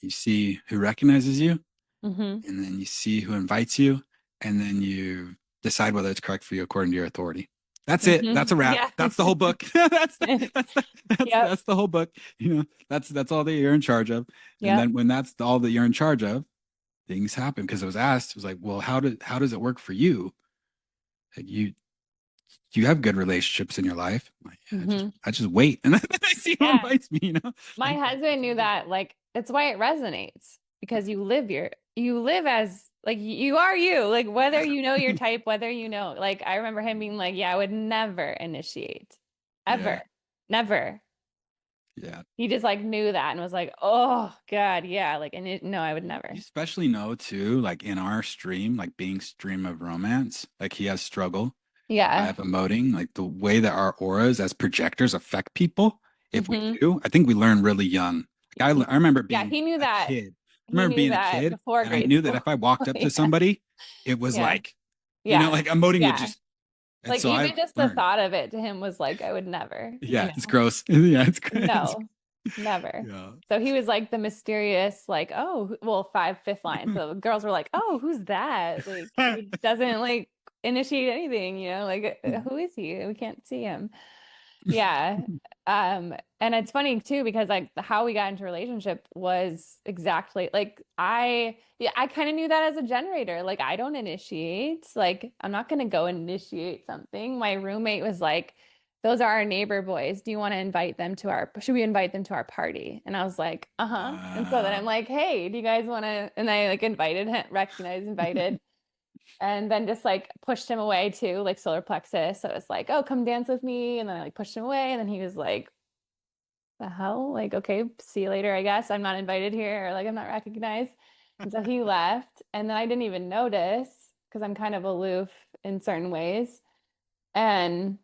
you see who recognizes you Mm-hmm. and then you see who invites you, and then you decide whether it's correct for you according to your authority. That's it. Mm-hmm. That's a wrap. Yeah. That's the whole book. Yep. That's the whole book. That's all that you're in charge of. And Yep. then when that's all that you're in charge of, things happen. Because it was asked, it was like, well, how does it work for you? Like you have good relationships in your life. I'm like, yeah, Mm-hmm. I just wait, and then I see who Yeah. invites me. My Like husband that's knew all good. that, like, it's why it resonates because you live as, like, you are you, like, whether you know your Yeah, type, whether like, I remember him being like, yeah, I would never initiate, yeah, ever, never. yeah. He just like knew that and was like, oh God, yeah, like, no, I would You never. especially know too, like in our stream, like being stream of romance, like he has struggle. I Yeah. have emoting, like the way that our auras as projectors affect people. If we Hmm. do, I think we learn really young. I remember Yeah, being he knew a that. kid. I He remember knew being a that kid, before and I grade knew that school. if I walked up to Yeah. somebody, it was Yeah. like, Yeah. like emoting would Yeah. just, and Like so I even just the learned. thought of it to him was like, I would never, Yeah, it's gross. Yeah, it's No, never. yeah. So he was like the mysterious, like, oh, well, fifth line. So girls were like, oh, who's that? Like, he doesn't like initiate anything, like, who is he? We can't see him. Yeah. And it's funny too, because like how we got into a relationship was exactly like yeah, I kind of knew that as a generator. Like I don't initiate. Like I'm not gonna go initiate something. My roommate was like, those are our neighbor boys. Do you want to invite them to should we invite them to our party? And I was like, uh-huh. And so then Uh, I'm like, hey, do you guys want to? And I like invited him, recognized, invited. and then just like pushed him away too, like solar plexus. So it's like, oh, come dance with me. And then I like pushed him away. And then he was like, the hell? Like, okay, see you later, I guess. I'm not invited here, or like I'm not recognized. And so he left. And then I didn't even notice because I'm kind of aloof in certain ways. And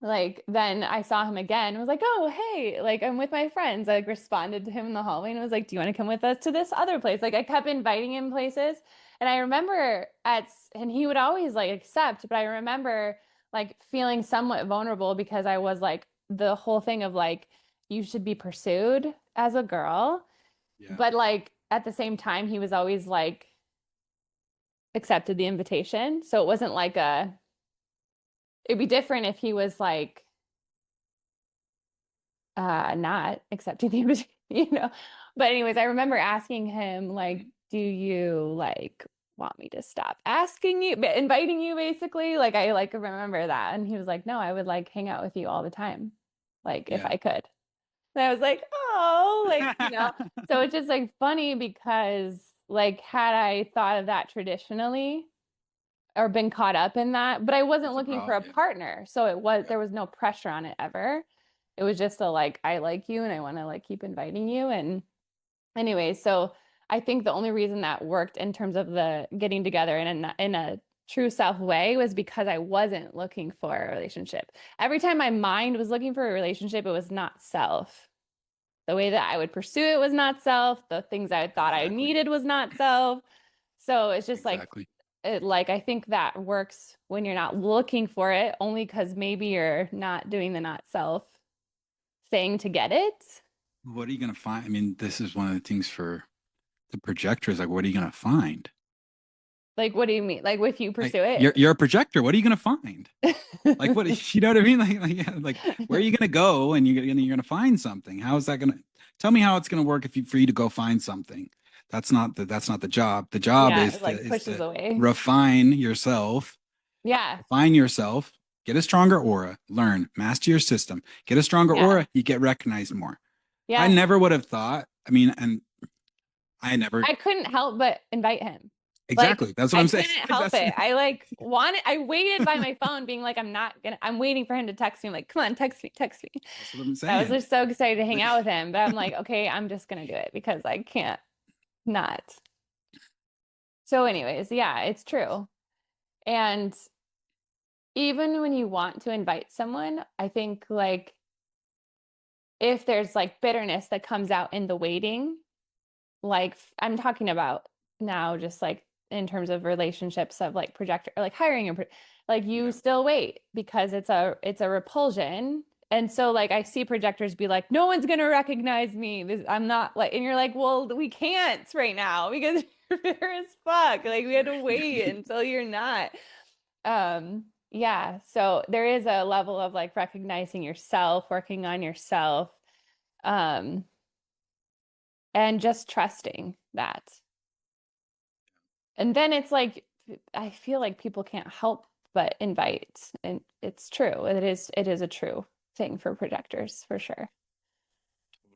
like then I saw him again and was like, oh, hey, like I'm with my friends. I like responded to him in the hallway and was like, do you want to come with us to this other place? Like I kept inviting him places. And I remember and he would always like accept, but I remember like feeling somewhat vulnerable because I was like the whole thing of like, you should be pursued as a girl. Yeah. But like at the same time, he was always like accepted the invitation. So it wasn't like it'd be different if he was like not accepting the invitation, you know. But anyways, I remember asking him like, do you like want me to stop asking you, inviting you basically? Like I like remember that. And he was like, no, I would like hang out with you all the time. Like if Yeah. I could. And I was like, oh, like, you know. So it's just like funny because like had I thought of that traditionally or been caught up in that, but I wasn't It's a looking for problem. a Yeah. partner. So Yeah. there was no pressure on it ever. It was just a like, I like you and I want to like keep inviting you. And anyway, so I think the only reason that worked in terms of the getting together in a true self way was because I wasn't looking for a relationship. Every time my mind was looking for a relationship, it was not self. The way that I would pursue it was not self. The things I thought I Exactly. needed was not self. So it's just like Exactly. like I think that works when you're not looking for it, only because maybe you're not doing the not self thing to get it. What are you gonna find? I mean, this is one of the things for the projectors. Like, what are you gonna find? Like, what do you mean? Like, if you Like, pursue you're a projector. What are you gonna find? Like, what it? you know what I mean? Yeah, like where are you gonna go and you're gonna find something? How is that gonna tell me how it's gonna work if you for you to go find something? That's not the job. The job Yeah, is it to like is pushes to away. refine yourself, Yeah, refine yourself, get a stronger aura, learn, master your system, get a stronger yeah, aura, you get recognized more. I yeah. never would have thought. I mean, and I never I couldn't help but invite him. Like, exactly. That's what I I'm saying. couldn't help That's it. I like wanted, I waited by my phone being like, I'm waiting for him to text me. I'm like, come on, text me, text me. that's what I'm I was saying. just so excited to hang Like, out with him, but I'm like, okay, I'm just gonna do it because I can't not. So, anyways, yeah, it's true. And even when you want to invite someone, I think like if there's like bitterness that comes out in the waiting, like I'm talking about now just like in terms of relationships of like projector or like hiring a like you yeah, still wait because it's a repulsion. And so like I see projectors be like, no one's gonna recognize me. I'm not like, and you're like, well, we can't right now because you're bitter as fuck. Like we had to wait until you're not. Yeah, so there is a level of like recognizing yourself, working on yourself, um, and just trusting that. And then it's like I feel like people can't help but invite, and it's true. It is a true thing for projectors for sure.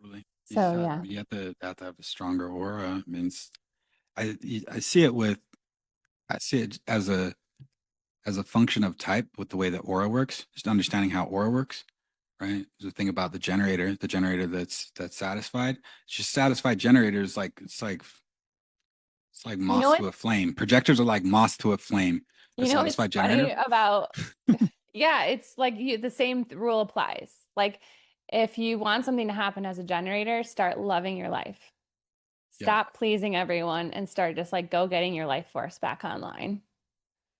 totally. You just So yeah. have to have a stronger aura. I mean, I see it with I see it as a function of type with the way that aura works. Just understanding how aura works, right? There's the thing about the generator that's satisfied. It's just satisfied generators like it's like You know moss what? to a flame. Projectors are like moss to a flame. A You know what's satisfied funny generator. about yeah, it's like the same rule applies. Like if you want something to happen as a generator, start loving your life. Yeah, Stop pleasing everyone and start just like go getting your life force back online.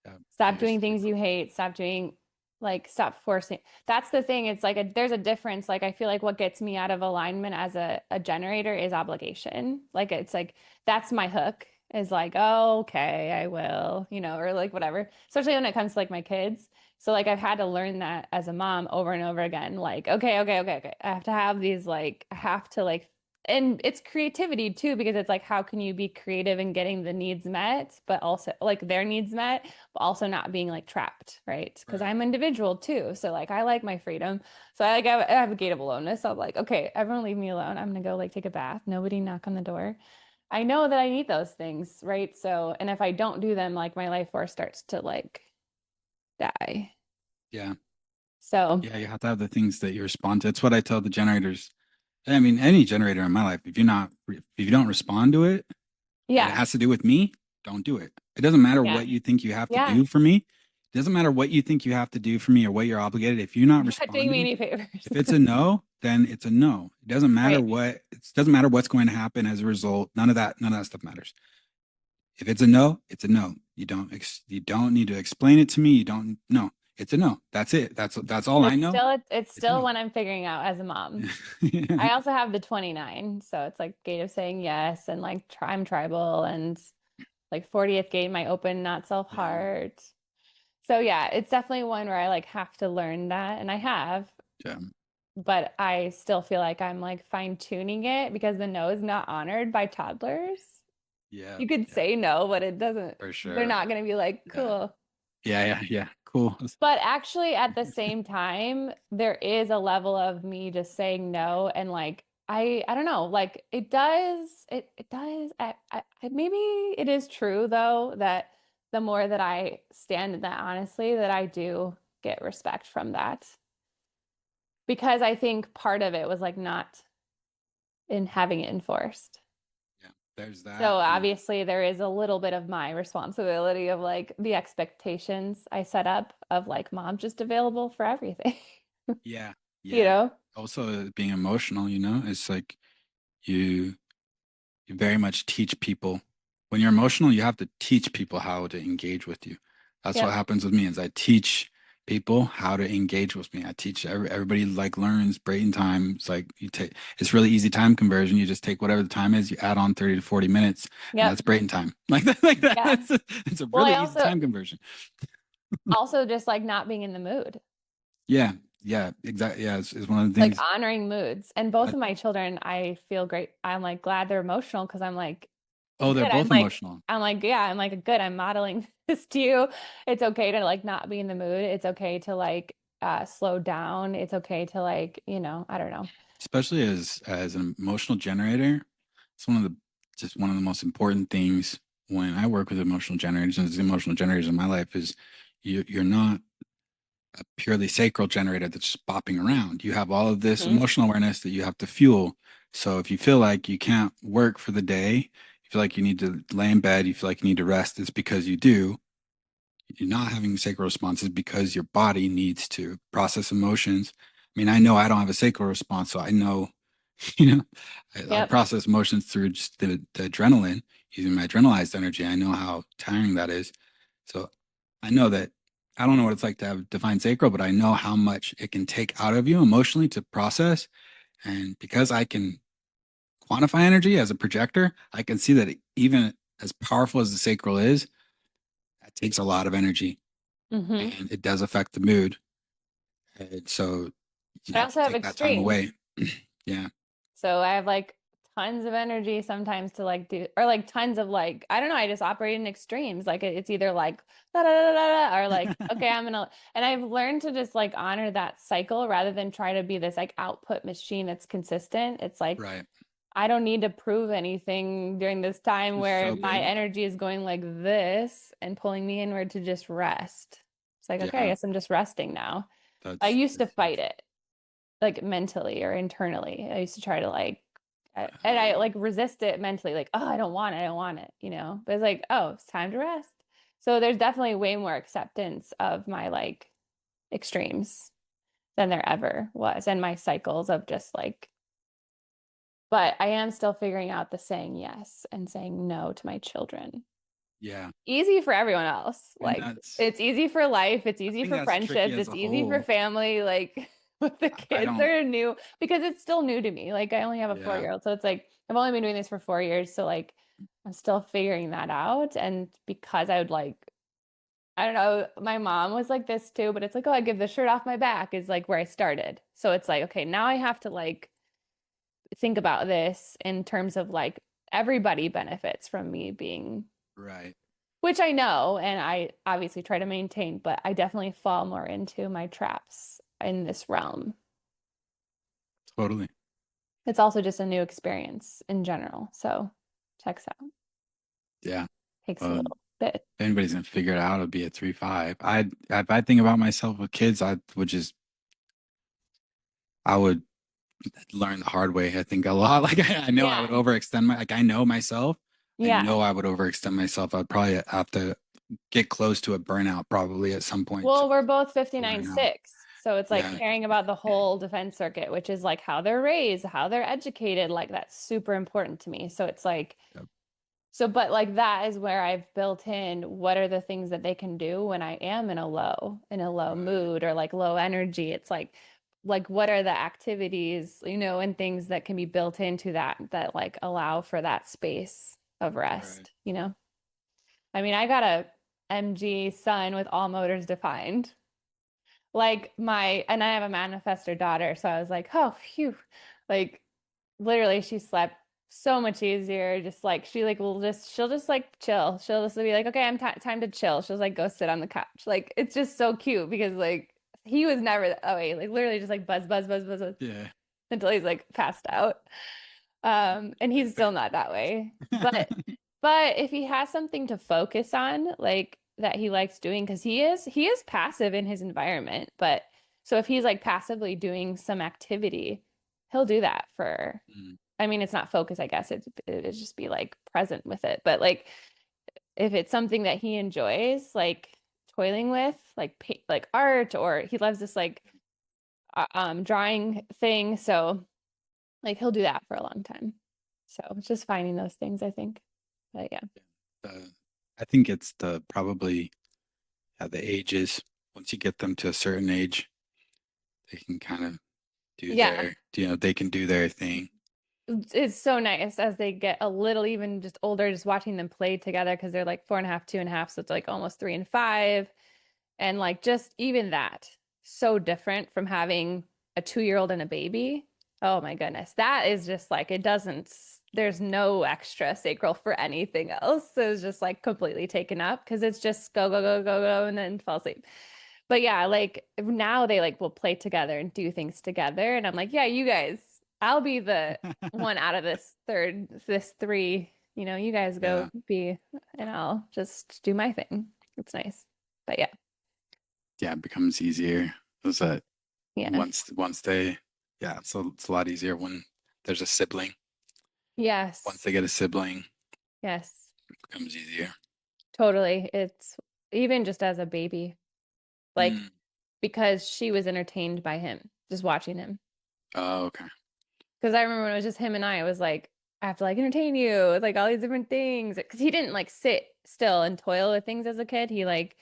yeah. Stop I doing used to. things you hate. Stop doing like stop forcing. That's the thing. It's like there's a difference. Like I feel like what gets me out of alignment as a generator is obligation. Like it's like that's my hook is like, oh, okay, I will, or like whatever. Especially when it comes to like my kids. So like I've had to learn that as a mom over and over again. Like, okay, okay, okay, okay. I have to have these like I have to like and it's creativity too, because it's like how can you be creative in getting the needs met, but also like their needs met, but also not being like trapped, right? Because Right. I'm individual too. So like I like my freedom. So I have a gate of aloneness. So I'm like, okay, everyone leave me alone. I'm gonna go like take a bath. Nobody knock on the door. I know that I need those things, right? So, and if I don't do them, like my life force starts to like die. Yeah. So, Yeah, you have to have the things that you respond to. It's what I tell the generators. I mean, any generator in my life, if you don't respond to it, and it yeah. has to do with me, don't do it. It doesn't matter Yeah. what you think you have to Yeah. do for me. It doesn't matter what you think you have to do for me or what you're obligated. If you're not You're not doing me responding, any favors. if it's a no, then it's a no. It doesn't matter Right. what, it doesn't matter what's going to happen as a result. None of that stuff matters. If it's a no, it's a no. You don't need to explain it to me. You don't, no, it's a no. That's it. That's all And I know. it's It's a still no. what I'm figuring out as a mom. Yeah. I also have the 29, so it's like gate of saying yes and like I'm tribal and like 40th gate my open not self Yeah. heart. So yeah, it's definitely one where I like have to learn that and I have, Yeah. but I still feel like I'm like fine tuning it because the no is not honored by toddlers. Yeah. You could Yeah. say no, but it doesn't, For they're sure. not going to be like, Yeah. cool. Yeah. Yeah. Yeah. Cool. But actually, at the same time, there is a level of me just saying no and like I don't know, like it does maybe it is true though that the more that I stand in that honestly, that I do get respect from that because I think part of it was like not in having it enforced. Yeah. There's So that. And obviously there is a little bit of my responsibility of like the expectations I set up of like mom just available for everything. yeah. You Yeah. know? Also being emotional, it's like you you very much teach people when you're emotional, you have to teach people how to engage with you. That's what Yep. happens with me is I teach people how to engage with me. I teach everybody like learns breaking time. It's like it's really easy time conversion. You just take whatever the time is, you add on 30 to 40 minutes, and Yep. that's breaking time. Like that, like that. Yeah. It's a Well, really easy time conversion. also just like not being in the mood, Yeah, yeah, exactly. Yeah, it's one of the like things. honoring moods. And both I, of my children, I feel great. I'm like glad they're emotional because I'm like, oh, they're good. both emotional. Yeah, I'm like, good. I'm modeling this to you. It's okay to like not be in the mood. It's okay to like slow down. It's okay to like, I don't know. Especially as an emotional generator. It's one of the most important things when I work with emotional generators and as emotional generators in my life is you're not a purely sacral generator that's just bopping around. You have all of this Mhm. emotional awareness that you have to fuel. So if you feel like you can't work for the day, you feel like you need to lay in bed, you feel like you need to rest, it's because you do. You're not having sacral responses because your body needs to process emotions. I mean, I know I don't have a sacral response, so I know, you know, I Yep. process emotions through just the adrenaline, using my adrenalized energy. I know how tiring that is. So I know that I don't know what it's like to have defined sacral, but I know how much it can take out of you emotionally to process. And because I can quantify energy as a projector, I can see that even as powerful as the sacral is, that takes a lot of energy Hmm. and it does affect the mood. And so you I have to also have take that time extremes. away. Yeah. So I have like tons of energy sometimes to like do, or like tons of like, I don't know, I just operate in extremes. Like it's either like da da da da da, or like, okay, and I've learned to just like honor that cycle rather than try to be this like output machine that's consistent. It's like, Right. I don't need to prove anything during this time It's where so my good. energy is going like this and pulling me inward to just rest. It's like, okay, I Yeah. guess I'm just resting now. I used to That's fight huge. it like mentally or internally. I used to try to like, and I Um, like resist it mentally, like, oh, I don't want it, But it's like, oh, it's time to rest. So there's definitely way more acceptance of my like extremes than there ever was, and my cycles of just like, but I am still figuring out the saying yes and saying no to my children. yeah. Easy for everyone else. And Like it's easy for life, it's I easy think for that's tricky friendships, as it's a easy for whole. family. Like with the I kids that don't, are new, because it's still new to me. Like I only have a yeah. 4-year-old. So it's like I've only been doing this for 4 years. So like I'm still figuring that out. And because I would like, I don't know, my mom was like this too, but it's like, oh, I give the shirt off my back is like where I started. So it's like, okay, now I have to like think about this in terms of like everybody benefits from me being, Right. which I know and I obviously try to maintain, but I definitely fall more into my traps in this realm. Totally. It's also just a new experience in general. So, checks out. Yeah. Takes a Well, little bit. if anybody's gonna figure it out, it'll be a 3-5. If I think about myself with kids, I would learn the hard way. I think a lot. Like I know I would Yeah. overextend I know myself. I Yeah. know I would overextend myself. I'd probably have to get close to a burnout probably at some point Well, we're both to 59 learn how. 6. So it's like Yeah. caring about the whole defense circuit, which is like how they're raised, how they're educated. Like that's super important to me. So it's like, Yep. so, but like that is where I've built in what are the things that they can do when I am in a low Right. mood or like low energy. It's like what are the activities, and things that can be built into that like allow for that space of Right. rest. I mean, I got a MG son with all motors defined. And I have a manifestor daughter, so I was like, oh, phew. Like literally she slept so much easier. Just like she'll just like chill. She'll just be like, okay, time to chill. She'll like go sit on the couch. Like it's just so cute because like he was never that way. Like literally just like buzz, buzz, buzz, buzz, buzz Yeah. until he's like passed out. And he's still not that way. But if he has something to focus on, like that he likes doing, because he is passive in his environment, but so if he's like passively doing some activity, he'll do that for, Mm. I mean, it's not focus, I guess it'd just be like present with it. But like if it's something that he enjoys, like toiling with, like like art, or he loves this like drawing thing, so like he'll do that for a long time. So it's just finding those things, I think. But yeah. The, I think it's the probably the ages. Once you get them to a certain age, they can kind of Yeah. they can do their thing. It's so nice as they get a little even just older, just watching them play together because they're like 4.5, 2.5. So it's like almost 3 and 5. And like just even that, so different from having a 2-year-old and a baby. Oh my goodness. That is just like, there's no extra sacral for anything else. So it's just like completely taken up because it's just go, go, go, go, go, and then fall asleep. But yeah, like now they like will play together and do things together. And I'm like, yeah, you guys, I'll be the one out of this three. You guys go Yeah. be, and I'll just do my thing. It's nice. But yeah. Yeah, it becomes easier. Is that Yeah. once they yeah, so it's a lot easier when there's a sibling. Once Yes. they get a sibling, Yes. it becomes easier. Totally. It's even just as a baby, like Mm. because she was entertained by him, just watching him. Oh, okay. Because I remember when it was just him and I, it was like, I have to like entertain you with like all these different things. Because he didn't like sit still and toil with things as a kid. He like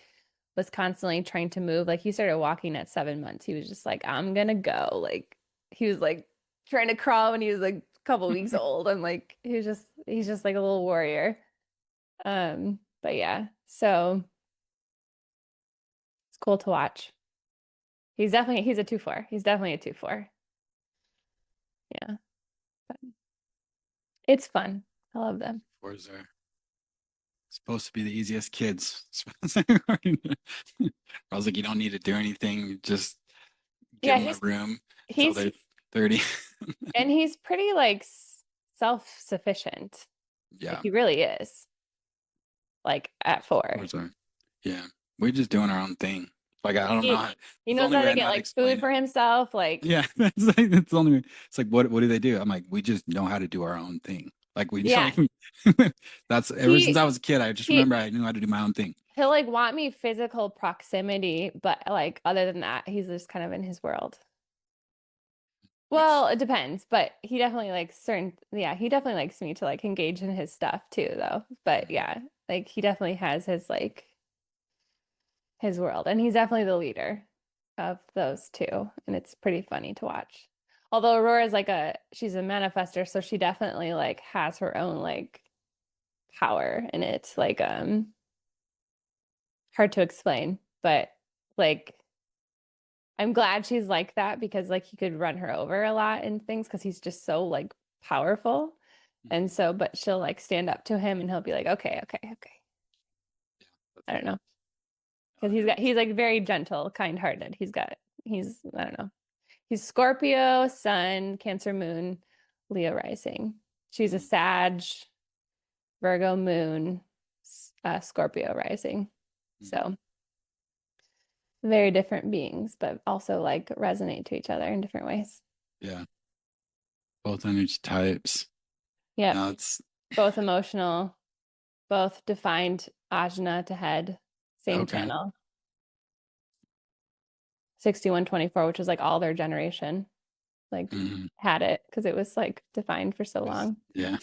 was constantly trying to move. Like he started walking at 7 months. He was just like, I'm gonna go. Like he was like trying to crawl when he was like a couple weeks old. I'm like, he's just like a little warrior. But yeah, so it's cool to watch. He's a 2-4. He's definitely a 2-4. Yeah, but it's fun. I love them. Fours are supposed to be the easiest kids. I was like, you don't need to do anything. Just give Yeah, them a room until he's they're 30. he's pretty like self-sufficient. Like Yeah, he really is. Like at 4. fours are. Yeah, we're just doing our own thing. Like I don't know. He he It's the knows only how way to I know get how to like food explain for it. himself. Like Yeah, that's the only way. It's like what do they do? I'm like, we just know how to do our own thing. Like we yeah, like that's ever since he I was a kid, I just he remember I knew how to do my own thing. he'll like want me physical proximity, but like other than that, he's just kind of in his world. Which Well, it depends, but he definitely likes yeah, he definitely likes me to like engage in his stuff too, though. But mm, yeah, like he definitely has his world, and he's definitely the leader of those two, and it's pretty funny to watch. Although Aurora's like she's a manifester, so she definitely like has her own like power in it. Like hard to explain, but like I'm glad she's like that because like he could run her over a lot in things because he's just so like powerful. And mhm. so, but she'll like stand up to him and he'll be like, okay, okay, okay. Yeah, I don't know. oh, Because yeah, he's like very gentle, kind-hearted. I don't know. He's Scorpio, Sun, Cancer Moon, Leo rising. She's a mm, Sag. Virgo moon, Scorpio rising. So very different beings, but also like resonate to each other in different ways. Yeah. Both energy types. Yep. Now it's Both emotional, both defined ajna to head, same okay. channel. 6124, which was like all their generation, like Mhm. had it because it was like defined for so long. Yeah.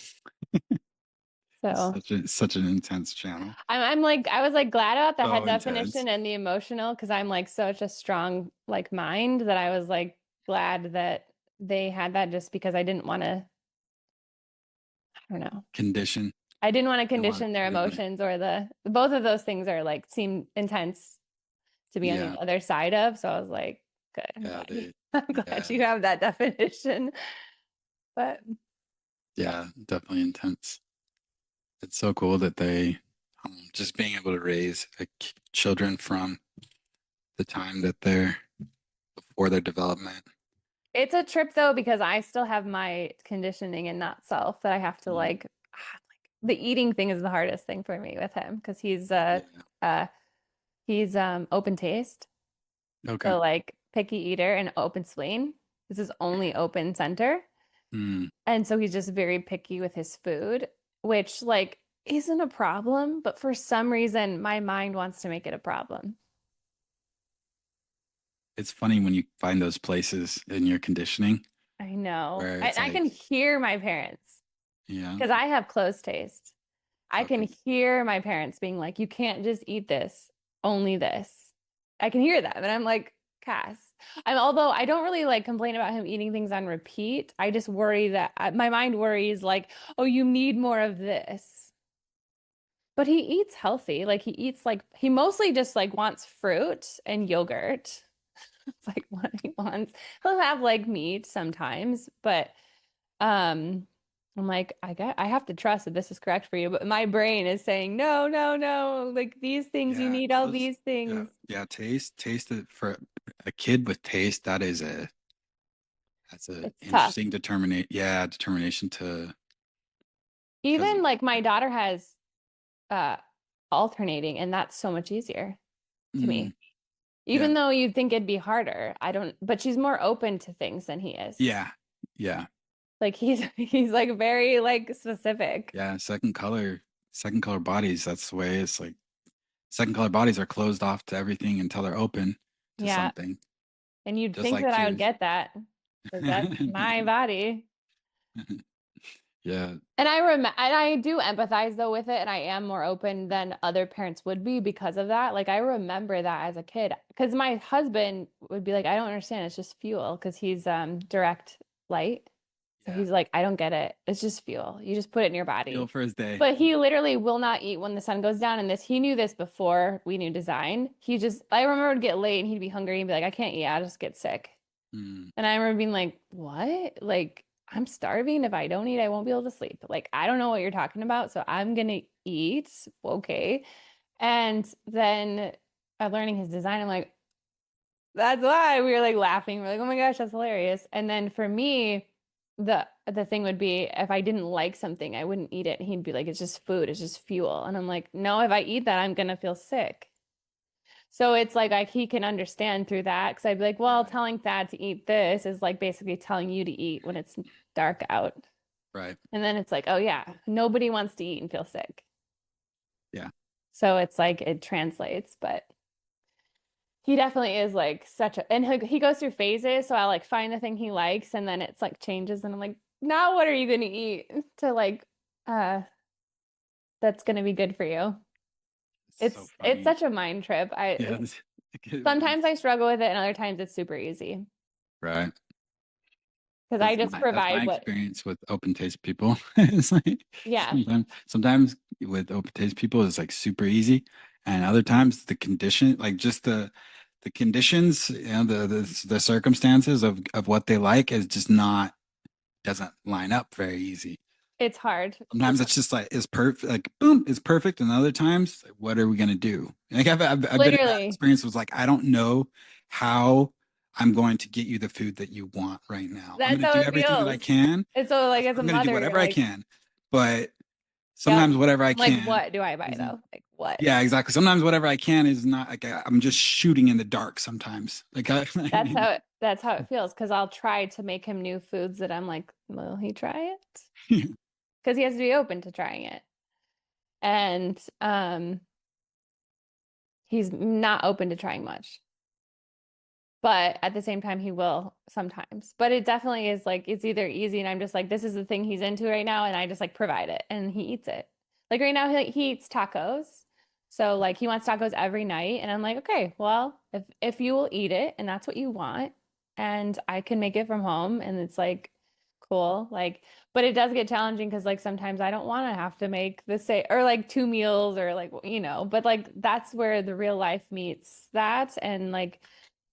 So Such an intense channel. I'm like I was like glad about the head So intense. definition and the emotional because I'm like such a strong like mind that I was like glad that they had that just because I didn't want to, I don't know. Condition. I didn't want to You condition their didn't want emotions or the both of those things are like seem intense to be on yeah. the other side of. So I was like, good. I'm Yeah, glad you they I'm glad yeah. you have that definition. But Yeah, definitely intense. It's so cool that they just being able to raise children from the time that they're before their development. it's a trip though, because I still have my conditioning and not self that I have to Mm, like the eating thing is the hardest thing for me with him because yeah. uh he's open taste. Okay. So like picky eater and open spleen. This is only open center. Mm, And so he's just very picky with his food, which like isn't a problem, but for some reason my mind wants to make it a problem. it's funny when you find those places in your conditioning I know. where I, it's I can like, hear my parents yeah, because I have closed taste. I can okay. hear my parents being like, you can't just eat this, only this. I can hear them. And I'm like, Cass. Although I don't really like complain about him eating things on repeat. I just worry that my mind worries like, oh, you need more of this. But he eats healthy. Like he eats like he mostly just like wants fruit and yogurt. It's like what he wants. He'll have like meat sometimes, but um I'm like I have to trust that this is correct for you, but my brain is saying no, no, no. Like these things you Yeah, need all those these yeah, things. yeah, taste it for a kid with taste, that's a It's tough. interesting determination to because Even like my daughter has uh alternating and that's so much easier to mm, me. yeah, Even though you'd think it'd be harder. I don't but she's more open to things than he is. yeah, yeah, Like he's like very like specific. yeah, second color bodies, that's the way it's like second color bodies are closed off to everything until they're open to Yeah. something, And you'd just think like that I would twos. get that because that's my body. Yeah, And I do empathize though with it, and I am more open than other parents would be because of that. Like I remember that as a kid, because my husband would be like, "I don't understand. It's just fuel," because he's direct light. So yeah. he's like, "I don't get it. It's just fuel. You just put it in your Feel body." for his day. But he literally will not eat when the sun goes down. And this, he knew this before we knew design. I remember it would get late and he'd be hungry and be like, "I can't eat. I just get sick." Mm, And I remember being like, what? Like, I'm starving. If I don't eat, I won't be able to sleep. Like, I don't know what you're talking about. So I'm gonna eat. Okay. And then learning his design, I'm like, that's why we were like laughing. We're like, oh my gosh, that's hilarious. And then for me, the thing would be if I didn't like something, I wouldn't eat it. And he'd be like, it's just food, it's just fuel. And I'm like, no, if I eat that, I'm gonna feel sick. So it's like he can understand through that because I'd be like, well, right, telling Thad to eat this is like basically telling you to eat when it's dark out. right. And then it's like, oh yeah, nobody wants to eat and feel sick. Yeah. So it's like it translates, but he definitely is like such a, and he goes through phases. So I like find the thing he likes and then it's like changes and I'm like, now what are you going to eat to like, uh, that's going to be good for you. It's so It's funny. such a mind trip. Yeah, it's Sometimes I struggle with it and other times it's super easy. right. Because I just That's my provide what, experience with open taste people. It's like yeah, sometimes with open taste people it's like super easy, and other times the condition, like just the conditions, the circumstances of what they like is just not doesn't line up very easy. it's hard. Sometimes it's just like it's perfect, like boom, it's perfect, and other times, like, what are we gonna do? Like I've been in that Literally, experience. Was like I don't know how I'm going to get you the food that you want right now. I'm that's gonna how do it everything that I feels. can. And so, like, as a I'm gonna do mother, you're whatever I like, can, but Yep. sometimes whatever I I'm like, can what do I buy isn't. though? Like what? Yeah, exactly. Sometimes whatever I can is not like I'm just shooting in the dark sometimes. Like I mean, That's how it feels because I'll try to make him new foods that I'm like, will he try it? Because he has to be open to trying it. And he's not open to trying much. But at the same time, he will sometimes. But it definitely is like it's either easy and I'm just like, this is the thing he's into right now, and I just like provide it and he eats it. Like right now, he eats tacos. So like he wants tacos every night, and I'm like, okay, well, if you will eat it and that's what you want, and I can make it from home, and it's like cool. Like, but it does get challenging because like sometimes I don't want to have to make the same or like two meals or like but like that's where the real life meets that, and like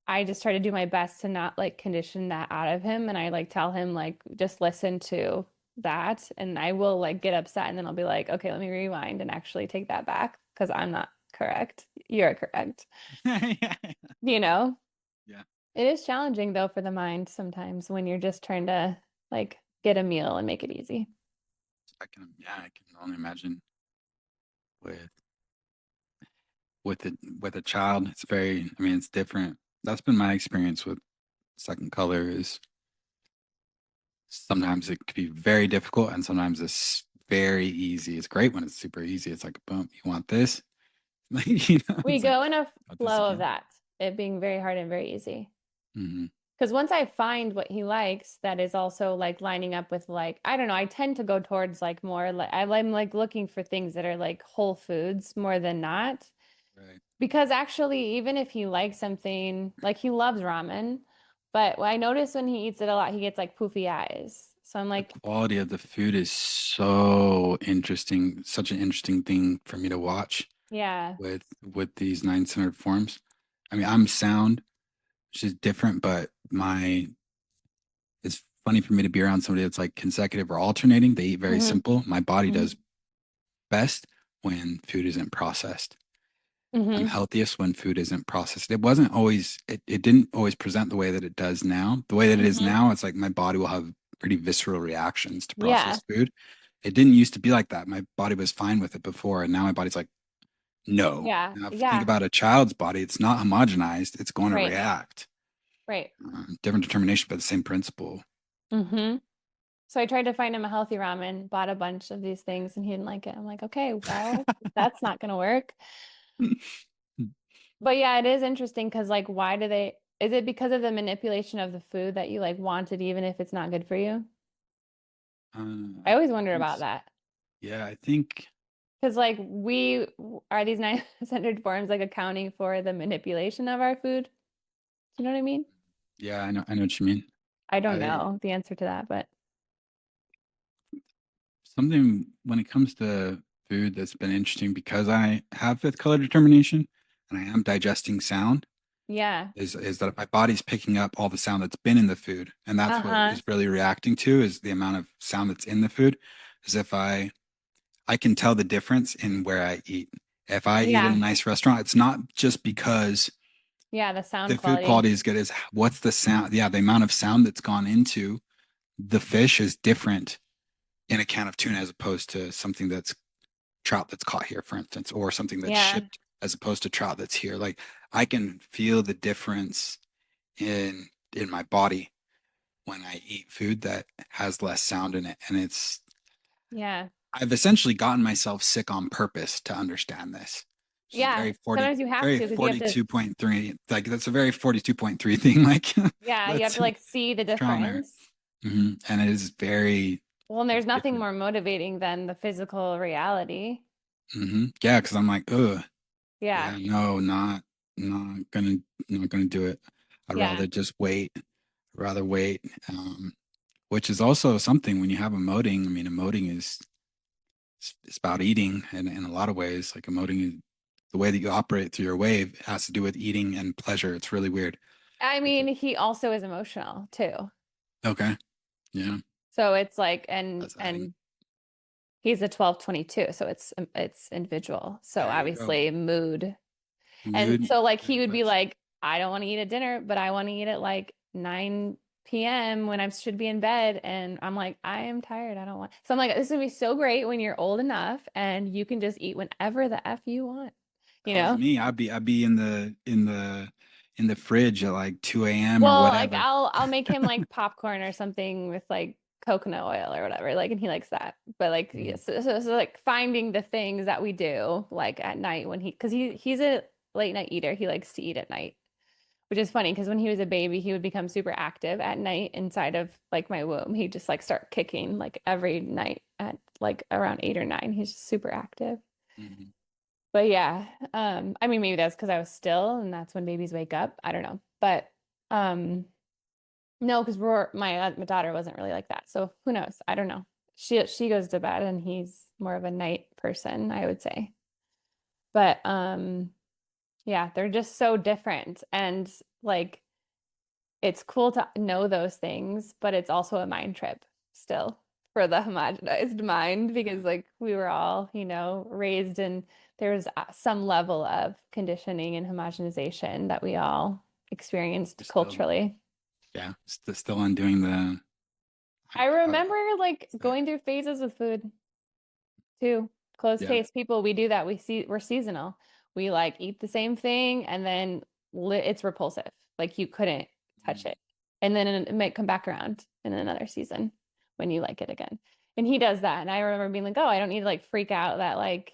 I just try to do my best to not like condition that out of him. And I like tell him, like, just listen to that. And I will like get upset. And then I'll be like, okay, let me rewind and actually take that back because I'm not correct. You're correct. yeah. You know, Yeah. it is challenging though for the mind sometimes when you're just trying to like get a meal and make it easy. I can only imagine with with a child. It's very, I mean, it's different. That's been my experience with second color is sometimes it could be very difficult and sometimes it's very easy. It's great when it's super easy. It's like, boom, you want this? Like, We it's like, go in a want this flow of again? that, it being very hard and very easy. Hmm. Because once I find what he likes, that is also like lining up with like, I don't know, I tend to go towards like more like I'm like looking for things that are like whole foods more than not. Right. Because actually, even if he likes something, like he loves ramen, but I notice when he eats it a lot, he gets like poofy eyes. So I'm The like, quality of the food is so interesting, such an interesting thing for me to watch yeah. with these nine centered forms. I mean, I'm sound, which is different, but my it's funny for me to be around somebody that's like consecutive or alternating. They eat very Hmm. simple. My body Hmm. does best when food isn't processed. I'm Hmm. healthiest when food isn't processed. It wasn't always, it didn't always present the way that it does now. The way that it is Hmm. now, it's like my body will have pretty visceral reactions to Yeah. processed food. It didn't used to be like that. My body was fine with it before, and now my body's like, no. Yeah. Now, if you think Yeah. about a child's body, it's not homogenized. It's going to Right. react. Right. Different determination, but the same principle. Hmm. So I tried to find him a healthy ramen, bought a bunch of these things, and he didn't like it. I'm like, okay, well, that's not gonna work. But yeah, it is interesting because like why do they is it because of the manipulation of the food that you like want it even if it's not good for you? I always I wondered think, about that. yeah, I think, Because like we are these nine centered forms like accounting for the manipulation of our food. Do you know what I mean? yeah, I know what you mean. I don't I know the answer to that, but Something when it comes to food that's been interesting because I have fifth color determination and I am digesting sound yeah. is that my body's picking up all the sound that's been in the food and that's what Uh-huh. is really reacting to is the amount of sound that's in the food. As if I can tell the difference in where I eat. If I eat in a Yeah. nice restaurant, it's not just because Yeah, the sound the food quality. quality is good, is what's the sound? Yeah, the amount of sound that's gone into the fish is different in a can of tuna as opposed to something that's trout that's caught here, for instance, or something that's Yeah. shipped as opposed to trout that's here. Like I can feel the difference in my body when I eat food that has less sound in it. And Yeah. I've essentially gotten myself sick on purpose to understand this. Which is Yeah. Sometimes you have very to because you have to 42.3. Like that's a very 42.3 thing. Like yeah, you have that's to like see the strong there. difference. And it is very Well, and there's nothing different. more motivating than the physical reality. Yeah, because I'm like, ugh, Yeah. yeah, no, not gonna not gonna do it. I'd Yeah. rather just wait. Rather wait. Which is also something when you have emoting. I mean, emoting is it's about eating in a lot of ways. Like emoting is the way that you operate through your wave has to do with eating and pleasure. It's really weird. I Like, mean, he also is emotional too. okay, yeah, So it's like and that's adding. and he's a 12/22, so it's individual. So There you go. obviously mood. And Mood, so like mood he would be affects. like, I don't want to eat at dinner, but I want to eat at like 9 p.m. when I should be in bed, and I'm like, I am tired. I don't want. So I'm like, this is gonna be so great when you're old enough and you can just eat whenever the F you want, you That was know? me. I'd be in the fridge at like 2 a.m. or Well, like whatever. I'll make him like popcorn or something with like coconut oil or whatever, like, and he likes that. But like, Mm, yes, so like finding the things that we do like at night when because he's a late night eater. He likes to eat at night, which is funny because when he was a baby, he would become super active at night inside of like my womb. He'd just like start kicking like every night at like around 8 or 9. He's just super active. mhm. But yeah, I mean maybe that's because I was still and that's when babies wake up. I don't know. But um no, because my daughter wasn't really like that. So who knows? I don't know. She goes to bed and he's more of a night person, I would say. But yeah, they're just so different. And like it's cool to know those things, but it's also a mind trip still for the homogenized mind because like we were all, raised in there's some level of conditioning and homogenization that we all experienced We're still, culturally. yeah, still undoing the, I how to remember like say, going through phases with food too. Closed yeah. taste people, we do that. We're seasonal. We like eat the same thing and then it's repulsive. Like you couldn't touch Mm. it. And then it might come back around in another season when you like it again. And he does that. And I remember being like, oh, I don't need to like freak out that like,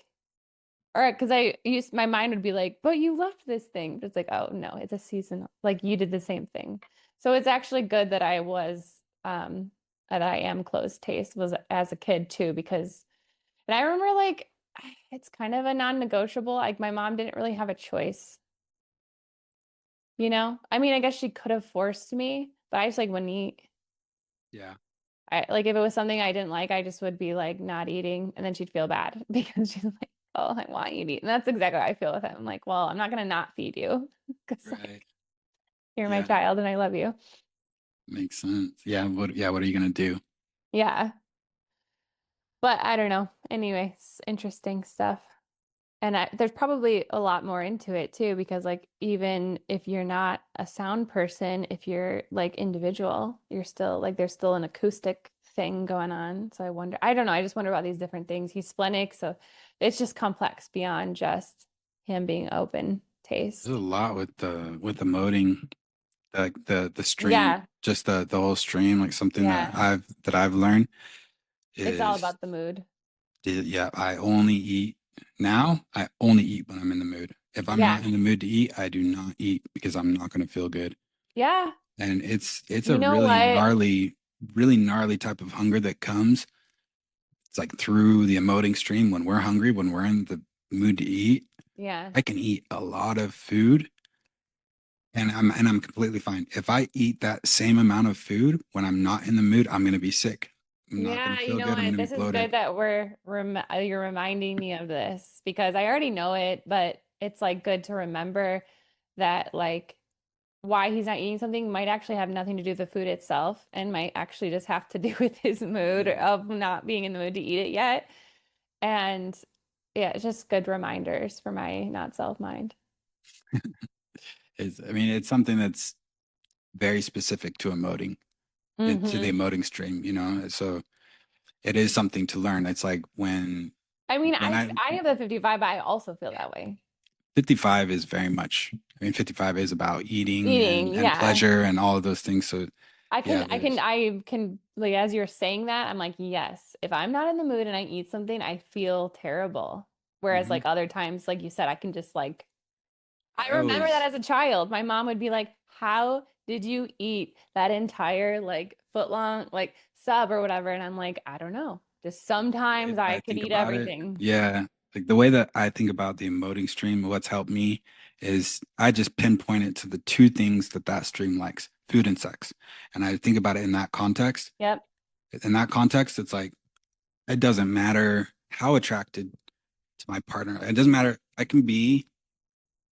all right, because my mind would be like, but you loved this thing. But it's like, oh no, it's a seasonal. Like you did the same thing. So it's actually good that that I am closed taste was as a kid too, because and I remember like it's kind of a non-negotiable. Like my mom didn't really have a choice, you know? I mean, I guess she could have forced me, but I just like wouldn't eat. Yeah, I like if it was something I didn't like, I just would be like not eating, and then she'd feel bad because she's like, "Oh, I want you to eat." And that's exactly how I feel with him. I'm like, "Well, I'm not gonna not feed you because like right. you're my Yeah, child and I love you." makes sense. What are you gonna do? Yeah, but I don't know. Anyway, it's interesting stuff. And there's probably a lot more into it too, because like even if you're not a sound person, if you're like individual, you're still like there's still an acoustic thing going on. So I don't know, I just wonder about these different things. He's splenic, so it's just complex beyond just him being open There's taste. a lot with the moding, the stream, Yeah, just the whole stream, like something that yeah. I've learned It's all is, about the mood. yeah, I only eat now. I only eat when I'm in the mood. If I'm Yeah. not in the mood to eat, I do not eat because I'm not going to feel good. Yeah. And it's a You know what? really gnarly type of hunger that comes. It's like through the emoting stream when we're hungry, when we're in the mood to eat. Yeah. I can eat a lot of food and I'm completely fine. If I eat that same amount of food when I'm not in the mood, I'm going to be sick. I'm not going Yeah, to you feel know good. I'm going what? to be This is bloated. good that you're reminding me of this because I already know it, but it's like good to remember that like why he's not eating something might actually have nothing to do with the food itself and might actually just have to do with his mood Yeah. of not being in the mood to eat it yet. And yeah, it's just good reminders for my not self mind. I mean, it's something that's very specific to emoting, to the Hmm. emoting stream, you know? So it is something to learn. It's like I mean, when I have the 55, but I also feel that way. 55 is very much, I mean, 55 is about eating Eating, and yeah. pleasure and all of those things. So yeah, I can, like, as you're saying that, I'm like, yes, if I'm not in the mood and I eat something, I feel terrible. Whereas, mhm. like, other times, like you said, I can just, like, I I remember that always, as a child. My mom would be like, how did you eat that entire, like, foot long, like, sub or whatever? And I'm like, I don't know. Just the way sometimes that I I could think eat about it, everything. yeah, like the way that I think about the emoting stream, what's helped me is I just pinpoint it to the two things that that stream likes, food and sex. And I think about it in that context. Yep. In that context, it's like, it doesn't matter how attracted to my partner. It doesn't matter. I can be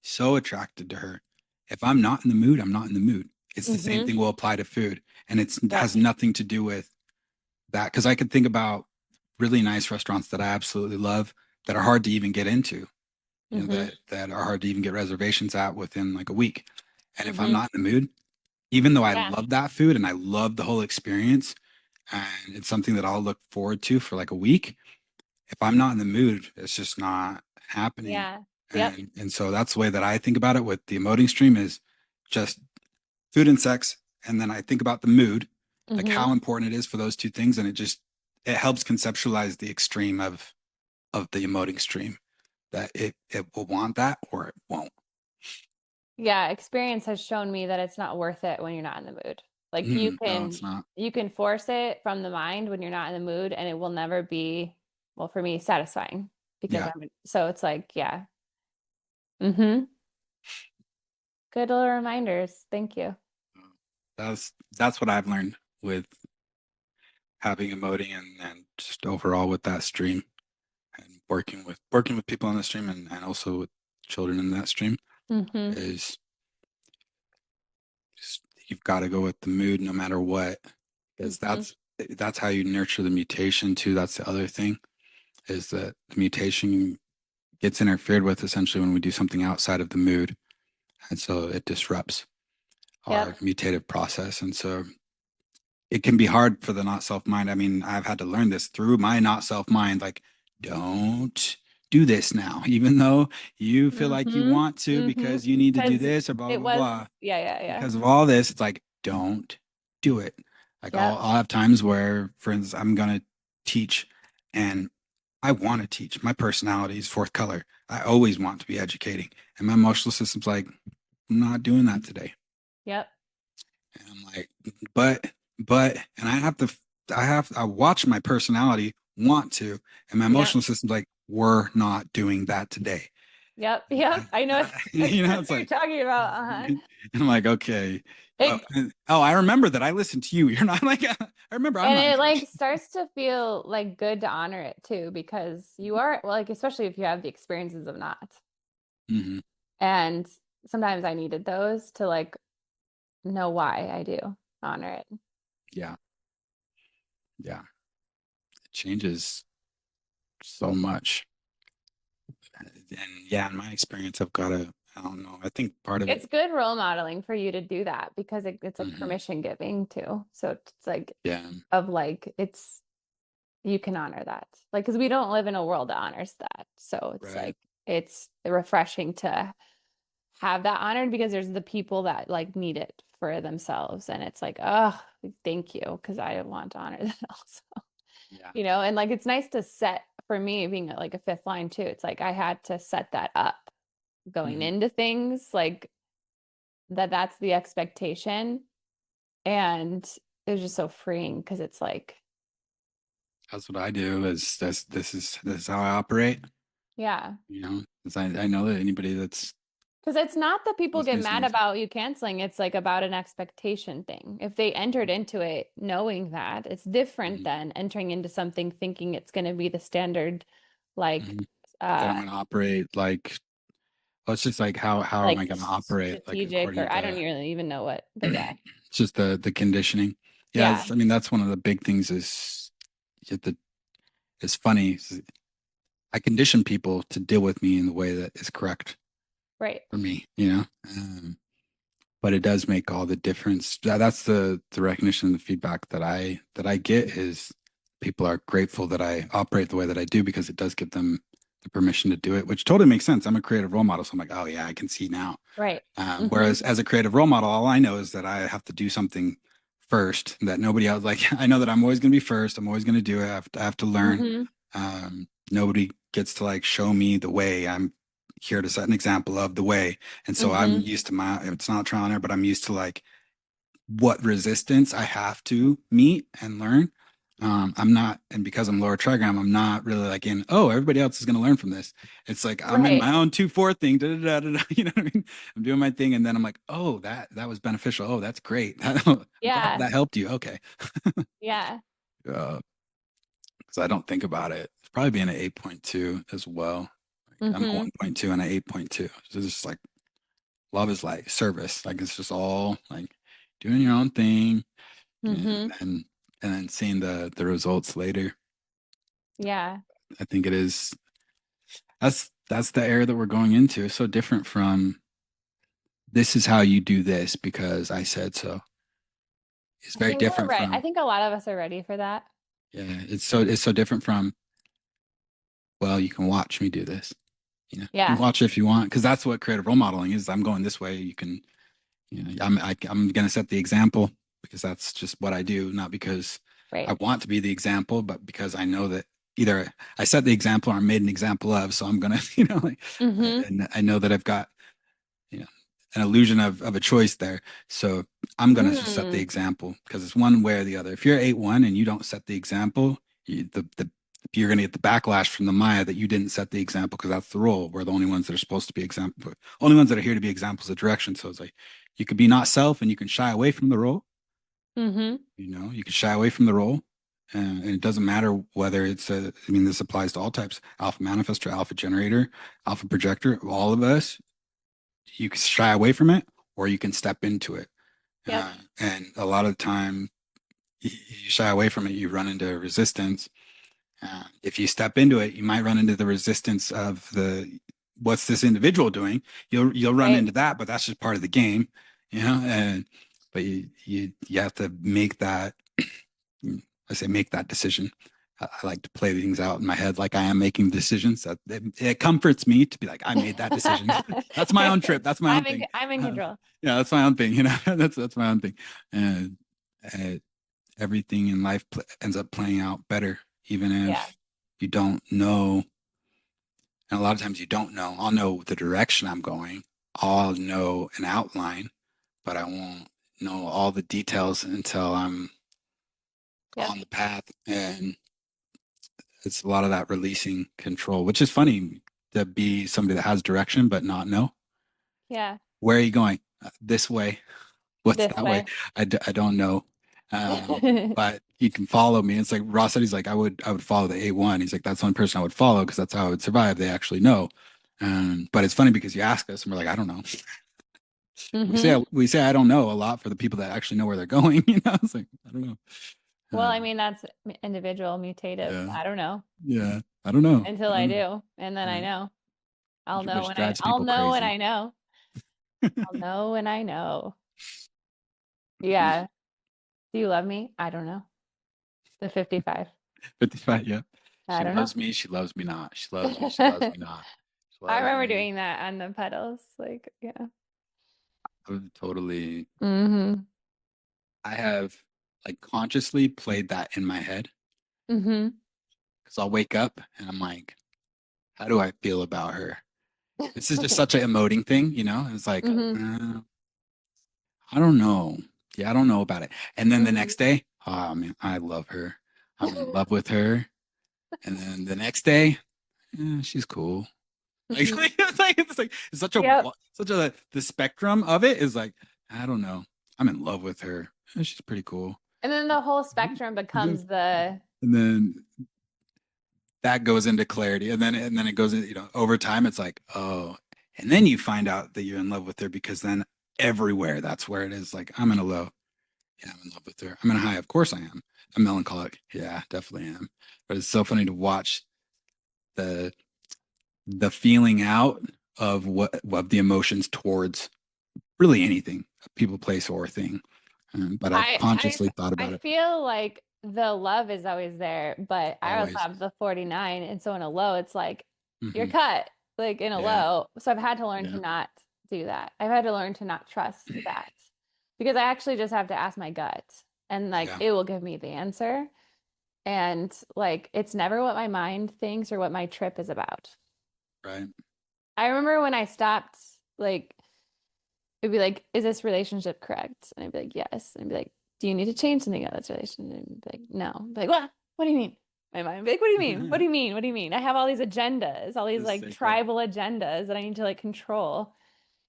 so attracted to her. If I'm not in the mood, I'm not in the mood. It's the same Mm-hmm. thing will apply to food. And it Yep. has nothing to do with that. Because I could think about really nice restaurants that I absolutely love that are hard to even get into, you know, Mm-hmm. that are hard to even get reservations at within like a week. And if I'm Mm-hmm. not in the mood, even though I Yeah. love that food and I love the whole experience, and it's something that I'll look forward to for like a week. If I'm not in the mood, it's just not happening. Yeah. Yep. And so that's the way that I think about it with the emoting stream is just food and sex. And then I think about the mood, like Mm-hmm. how important it is for those two things. And it helps conceptualize the extreme of the emoting stream that it will want that or it won't. Yeah, experience has shown me that it's not worth it when you're not in the mood. Like No, it's not. you can force it from the mind when you're not in the mood and it will never be, well, for me, satisfying because Yeah. so it's like, yeah. Mm-hmm. Good little reminders. Thank you. That's what I've learned with having emoting and just overall with that stream and working with people on the stream and also with children in that stream Mm-hmm. is just, you've got to go with the mood no matter what because Mm-hmm. that's how you nurture the mutation too. That's the other thing is that the mutation gets interfered with essentially when we do something outside of the mood, and so it disrupts our Yep. mutative process. And so it can be hard for the not self mind. I mean, I've had to learn this through my not self mind. Like, don't do this now, even though you feel like you Mm-hmm. want to Mm-hmm. because you need to do Because this or blah, it blah, was, blah. yeah, yeah, yeah. Because of all this, it's like, don't do it. Like, Yep. I'll have times where, for instance, I'm going to teach and I want to teach. My personality is fourth color. I always want to be educating. And my emotional system's like, I'm not doing that today. Yep. And I'm like, and I watch my personality want to, and my Yep. emotional system's like, we're not doing that today. Yep. Yep. I know It's exactly what you're like, talking about. Uh-huh. and I'm like, okay. Oh, It oh, I remember that I listened to you. You're not like, I remember I'm And not in it charge. like starts to feel like good to honor it too, because you are, well, like, especially if you have the experiences of not. Hmm. And sometimes I needed those to like know why I do honor it. Yeah. Yeah. It changes so much. And yeah, in my experience, I don't know. I think part of it, It's good role modeling for you to do that because it's like mhm, permission giving too. So it's like, yeah, of like, it's, you can honor that. Like, because we don't live in a world that honors that. So it's right. like, it's refreshing to have that honored because there's the people that like need it for themselves. And it's like, oh, thank you, because I want to honor that also, Yeah. and like it's nice to set for me being like a fifth line too. It's like I had to set that up going Hmm. into things like that's the expectation. And it was just so freeing because it's like, That's what I do this is how I operate, yeah. you know, because I know that anybody that's Because it's not that people get listening to mad me, about you canceling. It's like about an expectation thing. If they entered into it knowing that, it's different mhm, than entering into something thinking it's going to be the standard, like, mhm, that I'm uh, going to operate well, it's just like how am I going to operate like strategic, according or to I don't really even know what, but yeah. it's just the conditioning. Yeah, Yeah. I mean that's one of the big things is the it's funny. I condition people to deal with me in the way that is correct Right. for me, you know. But it does make all the difference. That's the recognition and the feedback that I get is people are grateful that I operate the way that I do because it does give them the permission to do it, which totally makes sense. I'm a creative role model, so I'm like, oh yeah, I can see now. Right. Mm-hmm. Whereas as a creative role model, all I know is that I have to do something first that nobody else like. I know that I'm always going to be first. I'm always going to do it. I have to learn. Mm-hmm. Nobody gets to like show me the way. I'm here to set an example of the way. And so I'm Mm-hmm. used to it's not trial and error, but I'm used to like what resistance I have to meet and learn. I'm not, and because I'm lower trigram, I'm not really like oh, everybody else is going to learn from this. It's like I'm in Right. my own 2/4 thing, da, da, da, da, da, you know what I mean? I'm doing my thing, and then I'm like, oh, that was beneficial. Oh, that's great. I'm glad Yeah. that helped you. Okay, Yeah. because I don't think about it. It's probably being an 8.2 as well. Like, I'm a Mm-hmm. 1.2 and an 8.2. So it's just like love is like service. Like it's just all like doing your own thing and Mm-hmm. then seeing the results later. Yeah. I think it is that's the era that we're going into. It's so different from this is how you do this because I said so. It's I very think we're different right. I from, think a lot of us are ready for that. yeah, it's so different from, well, you can watch me do this. You can Yeah, watch it if you want, because that's what creative role modeling is. I'm going this way. You can, I'm going to set the example because that's just what I do, not because I right. want to be the example, but because I know that either I set the example or I'm made an example of. So I'm going to, like, Mm-hmm. and I know that I've got, you know, an illusion of a choice there. So I'm going to just set the Mm. example because it's one way or the other. If you're 8-1 and you don't set the example, you're going to get the backlash from the Maya that you didn't set the example because that's the role. We're the only ones that are supposed to be example, only ones that are here to be examples of direction. So it's like you could be not self and you can shy away from the role. Mm-hmm. You can shy away from the role. And it doesn't matter whether I mean, this applies to all types, alpha manifestor, alpha generator, alpha projector, all of us. You can shy away from it or you can step into it. Yep. And a lot of the time, you shy away from it, you run into resistance. If you step into it, you might run into the resistance of what's this individual doing? You'll run Right. into that, but that's just part of the game, And but you have to make that. I say make that decision. I like to play things out in my head like I am making decisions. That it comforts me to be like I made that decision. That's my own trip. That's my own thing. I'm in Uh, control. yeah, that's my own thing. That's my own thing. And uh, everything in life ends up playing out better, even Yeah. if you don't know. And a lot of times you don't know. I'll know the direction I'm going. I'll know an outline, but I won't know all the details until I'm Yep. on the path. And it's a lot of that releasing control, which is funny to be somebody that has direction but not know. Yeah. Where are you going? This way. What's This that way? way. I don't know. But you can follow me. It's like Ross said, he's like, I would follow the A1. He's like, that's the only person I would follow because that's how I would survive. They actually know. But it's funny because you ask us and we're like, I don't know. We Mm-hmm. say we say I don't know a lot for the people that actually know where they're going. It's like I don't know. Well, I mean, that's individual mutative. Yeah, I don't know yeah. I don't know. until I I don't know. do. And then I Yeah. know. I'll know Which when drives I'll people know when crazy. I know. I'll know when I know. Yeah. Do you love me? I don't know. The 55. 55, yeah. I She don't know. loves me. She loves me not. She loves me. She loves me not. She I loves remember me. doing that on the pedals. Like, yeah. I would totally. Mm-hmm. I have like consciously played that in my head Mm-hmm. because I'll wake up and I'm like, how do I feel about her? This is just such an emoting thing. It's like, Mm-hmm. I don't know. Yeah, I don't know about it. And then the Mm-hmm. next day, oh man, I love her. I'm in love with her. And then the next day, she's cool. Like, Mm-hmm. it's such a Yep. the spectrum of it is like, I don't know. I'm in love with her. She's pretty cool. And then the whole spectrum Yeah. becomes the And then that goes into clarity. And then it goes in, over time it's like, oh, and then you find out that you're in love with her because then everywhere that's where it is. Like, I'm in a low. Yeah, I'm in love with her. I'm in a high. Of course I am. I'm melancholic. Yeah, definitely am. But it's so funny to watch the the feeling out of the emotions towards really anything, a people, place, or thing. But I've consciously thought I about it feel like the love is always there, but I also always. have the 49, and so in a low, it's like you're Hmm. cut, like in a Yeah, low. So I've had to learn to yeah, not do that. I've had to learn to not trust that because I actually just have to ask my gut, and like yeah. it will give me the answer. And like it's never what my mind thinks or what my trip is about. Right. I remember when I stopped, like, it'd be like, is this relationship correct? And I'd be like, yes. And I'd be like, do you need to change something about this relationship? And I'd be like, no. I'd be like, what? What do you mean? My mind would be like, what do you mean? What do you mean? What do you mean? I have all these agendas, all these Just like sacred. tribal agendas that I need to like control.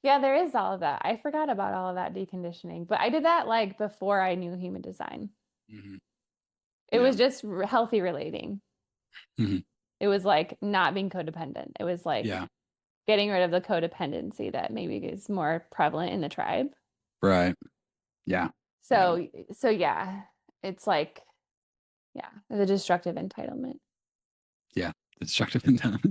Yeah, there is all of that. I forgot about all of that deconditioning, but I did that like before I knew human design. Hmm. It Yeah. was just healthy relating. Hmm. It was like not being codependent. It was like Yeah. getting rid of the codependency that maybe is more prevalent in the tribe. Right. Yeah. Yeah. So yeah, it's like, yeah, the destructive entitlement. Yeah. Destructive intent.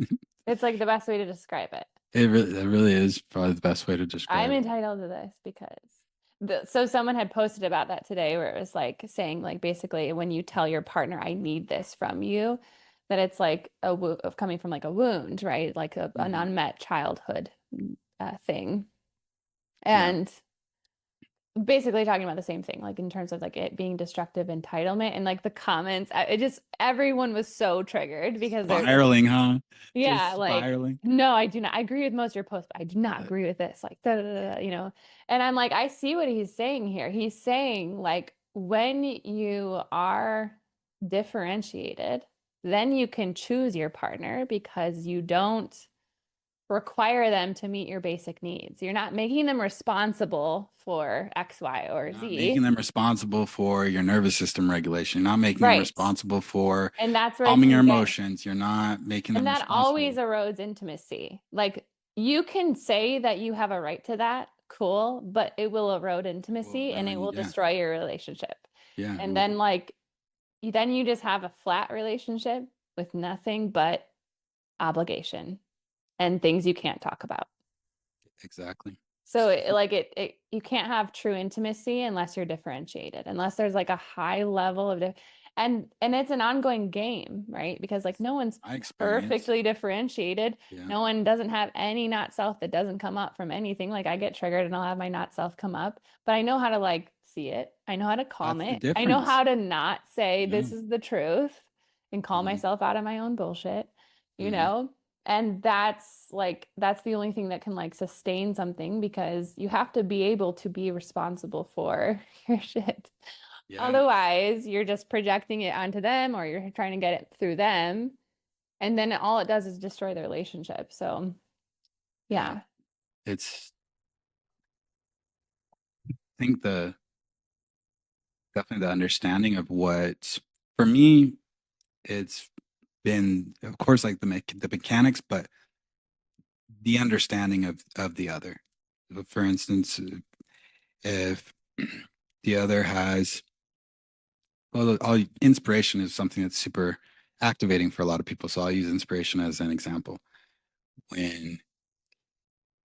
It's like the best way to describe it. It really is probably the best way to I'm describe it. entitled to this because so someone had posted about that today where it was like saying like basically when you tell your partner I need this from you, that it's like a wo of coming from like a wound, right? Like an Hmm. unmet childhood thing. Yeah. And basically talking about the same thing, like in terms of like it being destructive entitlement and like the comments, it just everyone was so triggered because they're Spiraling, huh? yeah, Just like, spiraling. no, I do not. I agree with most of your posts, but I do not Uh, agree with this. Like, da, da, da, da, you know. And I'm like, I see what he's saying here. He's saying, like, when you are differentiated, then you can choose your partner because you don't require them to meet your basic needs. You're not making them responsible for X, Y, or You're not making Z. them responsible for your nervous system regulation. You're not making them Right. responsible for And that's where it calming your can get. emotions. You're not making And them that always responsible. erodes intimacy. Like you can say that you have a right to that, cool, but it will erode Well, intimacy and it ruin, will yeah, destroy your relationship. yeah. And then like then you just have a flat relationship with nothing but obligation and things you can't talk about. Exactly. So it you can't have true intimacy unless you're differentiated, unless there's like a high level of and it's an ongoing game, right? Because like no one's My experience. perfectly differentiated. Yeah. No one doesn't have any not self that doesn't come up from anything. Like I get triggered and I'll have my not self come up, but I know how to like see it. I know how to calm That's the it. I know difference. how to not say Yeah. this is the truth and call Hmm. myself out of my own bullshit, you Hmm. know? And that's the only thing that can like sustain something because you have to be able to be responsible for your shit. Yeah. Otherwise, you're just projecting it onto them or you're trying to get it through them. And then all it does is destroy the relationship. So, Yeah. yeah. It's, I think definitely the understanding of what, for me, it's been, of course, like the mechanics, but the understanding of the other. For instance, if the other has, well, inspiration is something that's super activating for a lot of people. So I'll use inspiration as an example. When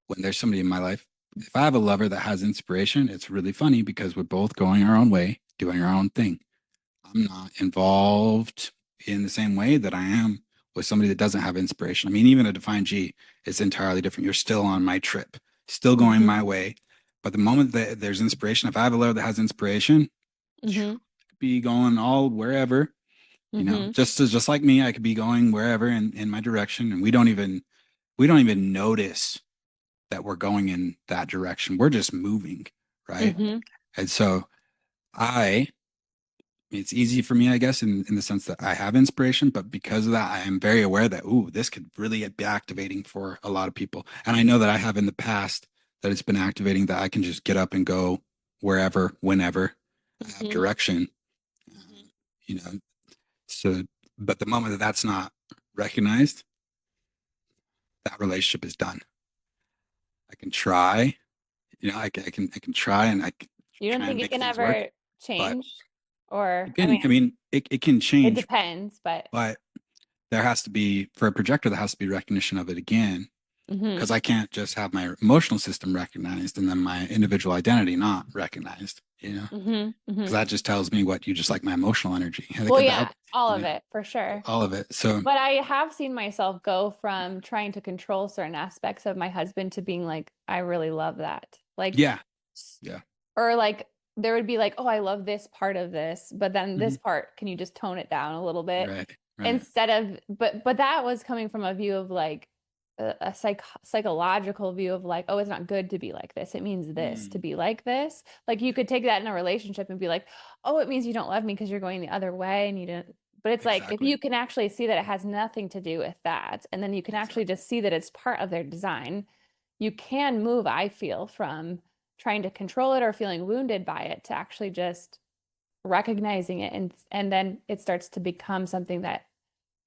when there's somebody in my life, if I have a lover that has inspiration, it's really funny because we're both going our own way, doing our own thing. I'm not involved in the same way that I am with somebody that doesn't have inspiration. I mean, even a defined G is entirely different. You're still on my trip, still going Mm-hmm. my way. But the moment that there's inspiration, if I have a lover that has inspiration, Mm-hmm. I could be going all wherever, Mm-hmm. just like me, I could be going wherever in my direction, and we don't even notice that we're going in that direction. We're just moving, right? Mm-hmm. And so I it's easy for me, I guess, in the sense that I have inspiration, but because of that, I am very aware that, ooh, this could really be activating for a lot of people. And I know that I have in the past that it's been activating that I can just get up and go wherever, whenever I have Mm-hmm. direction, uh, you know. So, but the moment that that's not recognized, that relationship is done. I can try, I can try and I can You don't try and think it make can things work, ever but change? Or, it I can, mean, I mean, it can it change, depends, but but there has to be for a projector there has to be recognition of it again mm-hmm. because I can't just have my emotional system recognized and then my individual identity not recognized, Mm-hmm. because Mm-hmm. that just tells me what you just like my emotional energy. Well, That, yeah, all you of know, it for sure. all of it. So But I have seen myself go from trying to control certain aspects of my husband to being like, I really love that. Like, yeah, yeah, or like, there would be like, oh, I love this part of this, but then hmm, this part, can you just tone it down a little bit? right, right, Instead of, but that was coming from a view of like a psychological view of like, oh, it's not good to be like this. It means this to mm, be like this. Like you could take that in a relationship and be like, oh, it means you don't love me because you're going the other way and you didn't. But it's like if exactly, you can actually see that it has nothing to do with that, and then you can actually exactly, just see that it's part of their design, you can move, I feel, from trying to control it or feeling wounded by it to actually just recognizing it and then it starts to become something that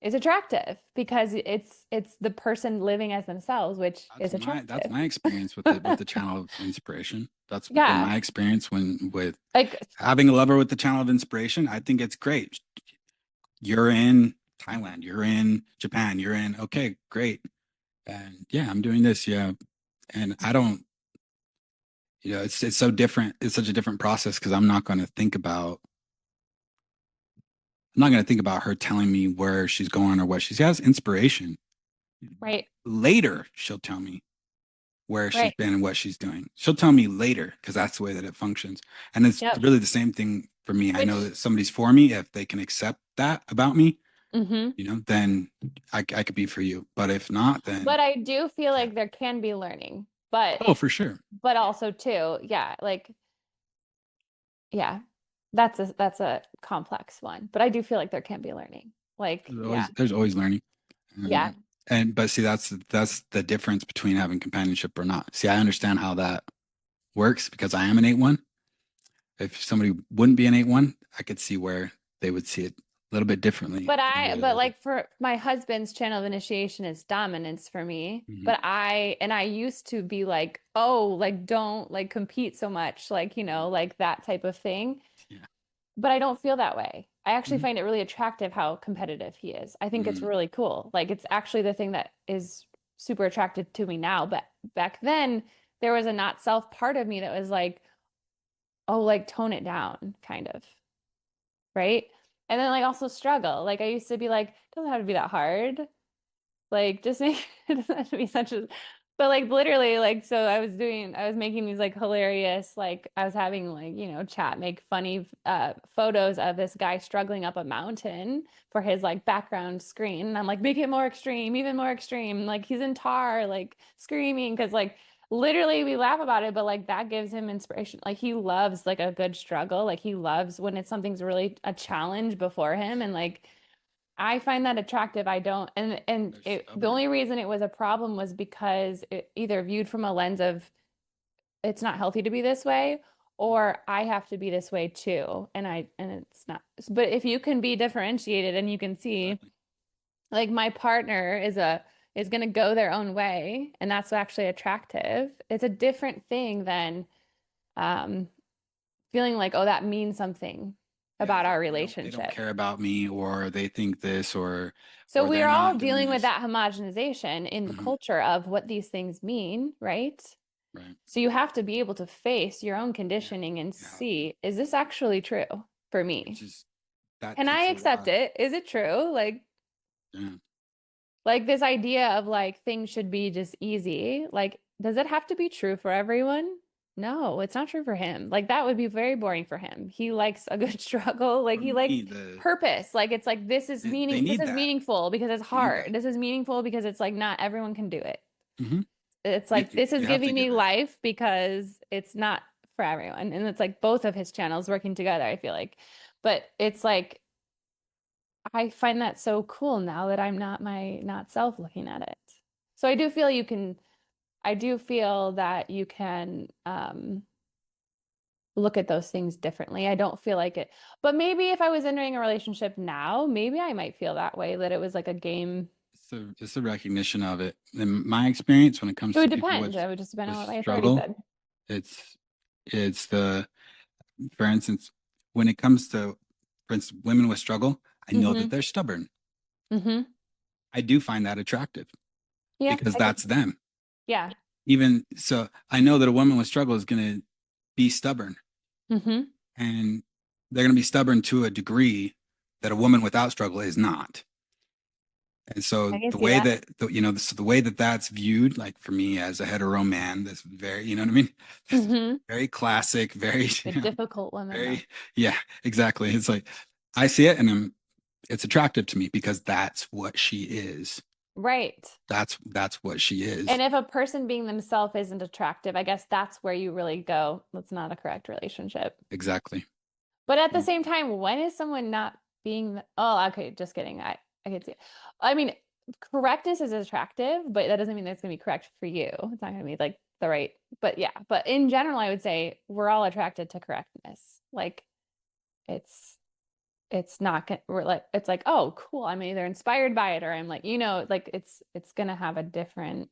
is attractive because it's the person living as themselves, which that's is my attractive. experience with the channel of inspiration. That's been Yeah. my experience when with Like having a lover with the channel of inspiration. I think it's great. You're in Thailand, you're in Japan, you're in, okay, great. And yeah, I'm doing this. Yeah. And I don't, it's so different. It's such a different process because I'm not going to think about her telling me where she's going or what she has inspiration. Right. Later, she'll tell me where she's Right. been and what she's doing. She'll tell me later because that's the way that it functions. And it's Yep. really the same thing for me. I know Which, that somebody's for me if they can accept that about me, hmm then I could be for you. But if not, then But I do feel yeah. like there can be learning, Oh, for sure. but also too, yeah, like, yeah, that's a complex one. But I do feel like there can be learning. Like, yeah, There's always learning. yeah. And but see, that's the difference between having companionship or not. See, I understand how that works because I am an 8-1. If somebody wouldn't be an 8-1, I could see where they would see it a little bit differently than the way that But I do. like for my husband's channel of initiation is dominance for me. Hmm. But I used to be like, oh, like don't like compete so much, like, like that type of thing. Yeah. But I don't feel that way. I actually Hmm. find it really attractive how competitive he is. I think it's Hmm. really cool. Like it's actually the thing that is super attractive to me now. But back then, there was a not self part of me that was like, oh, like tone it down, kind of, right? And then like also struggle. Like I used to be like, it doesn't have to be that hard. Like just make it doesn't have to be such a but like literally like so I was making these like hilarious like I was having like chat make funny photos of this guy struggling up a mountain for his like background screen and I'm like make it more extreme, even more extreme, like he's in tar like screaming because like literally we laugh about it but like that gives him inspiration, like he loves like a good struggle, like he loves when it's something's really a challenge before him and like I find that attractive. I don't, They're the stubborn. only reason it was a problem was because it either viewed from a lens of it's not healthy to be this way, Mhm. or I have to be this way too, and it's not. But if you can be differentiated and you can see, Exactly. like my partner is gonna go their own way, and that's actually attractive. It's a different thing than um, feeling like, oh, that means something Yeah, about it's our like they don't relationship. care about me or they think this So or we they're are all not doing dealing with this. that homogenization in the Hmm. culture of what these things mean, right? Right. So you have to be able to face your own Yeah. conditioning and You have to, see, is this actually true for which me? is that Can I takes a accept lot. it? Is it true? Yeah. Like this idea of like things should be just easy. Like, does it have to be true for everyone? No, it's not true for him. Like that would be very boring for him. He likes a good struggle. Like For he likes me, purpose. Like it's like they this need is that. meaningful because it's They need that. hard. This is meaningful because it's like not everyone can do it. Hmm. It's like this is You have to giving me give it. life because it's not for everyone. And it's like both of his channels working together, I feel like. But it's like I find that so cool now that I'm not my not self looking at it. So I do feel that you can look at those things differently. I don't feel like it. But maybe if I was entering a relationship now, maybe I might feel that way, that it was like a game. It's the recognition of it. In my experience, when it It comes to would people depend. It would just depend with on what my authority struggle, said. it's it's the for instance, when it comes to, for instance, women with struggle, I know that Mm-hmm. they're stubborn. Mm-hmm. I do find that attractive Yeah, because I could. that's them. Yeah. Even so, I know that a woman with struggle is going to be stubborn, Mm-hmm. and they're going to be stubborn to a degree that a woman without struggle is not. And so I can the see way that. that the way that that's viewed, like for me as a hetero man, that's very, you know what I mean? Mm-hmm. Very classic, very, A difficult woman though. very, yeah, exactly. It's like I see it and it's attractive to me because that's what she is. Right. That's what she is. And if a person being themselves isn't attractive, I guess that's where you really go, that's not a correct relationship. Exactly. But at the Mm. same time, when is someone not being, oh, okay, just kidding. I could see it. I mean, correctness is attractive, but that doesn't mean that it's going to be correct for you. It's not going to be like the right, but yeah. But in general, I would say we're all attracted to correctness. Like it's, it's not gonna, we're like, it's like, oh, cool. I'm either inspired by it or I'm like, like it's going to have a different,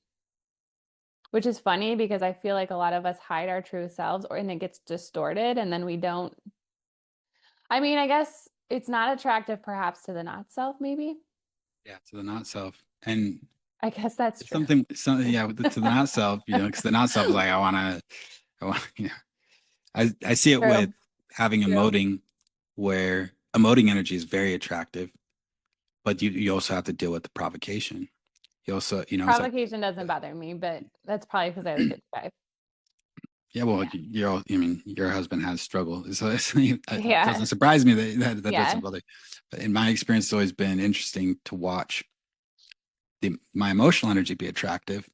which is funny because I feel like a lot of us hide our true selves and it gets distorted and then we don't. I mean, I guess it's not attractive perhaps to the not self, maybe. Yeah, to the not self. And I guess that's It's true. yeah, to the not self, because the not self is like, I want, I see it with True. having True. emoting, where emoting energy is very attractive, but you also have to deal with the provocation. You also, it's like, Provocation doesn't bother me, but that's probably because I have a good drive. yeah, well, Yeah. I mean, your husband has struggle, so it doesn't Yeah. surprise me that doesn't Yeah. bother. But in my experience, it's always been interesting to watch my emotional energy be attractive.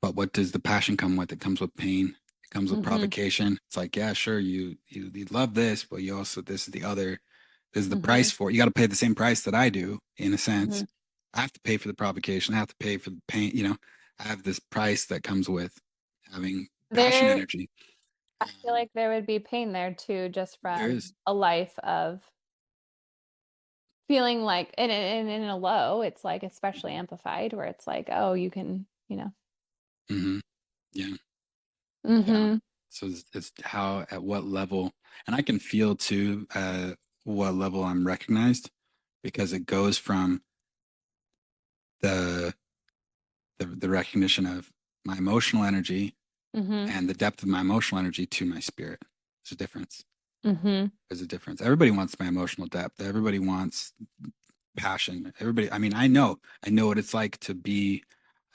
But what does the passion come with? It comes with pain. It comes with Mm-hmm. provocation. It's like, yeah, sure, you love this, but you also, this is the other. This is the Mm-hmm. price for it. You got to pay the same price that I do, in a Mm-hmm. sense. I have to pay for the provocation. I have to pay for the pain. I have this price that comes with having passion There, energy. I feel like there would be pain there too, just There from is. a life of feeling like, and in a low, it's like especially amplified, where it's like, oh, you can, Hmm. Yeah. Yeah. Mm-hmm. So it's how, at what level, and I can feel too, what level I'm recognized, because it goes from the the recognition of my emotional energy Mm-hmm. and the depth of my emotional energy to my spirit. There's a difference. Mm-hmm. There's a difference. Everybody wants my emotional depth. Everybody wants passion. Everybody, I mean, I know what it's like to be.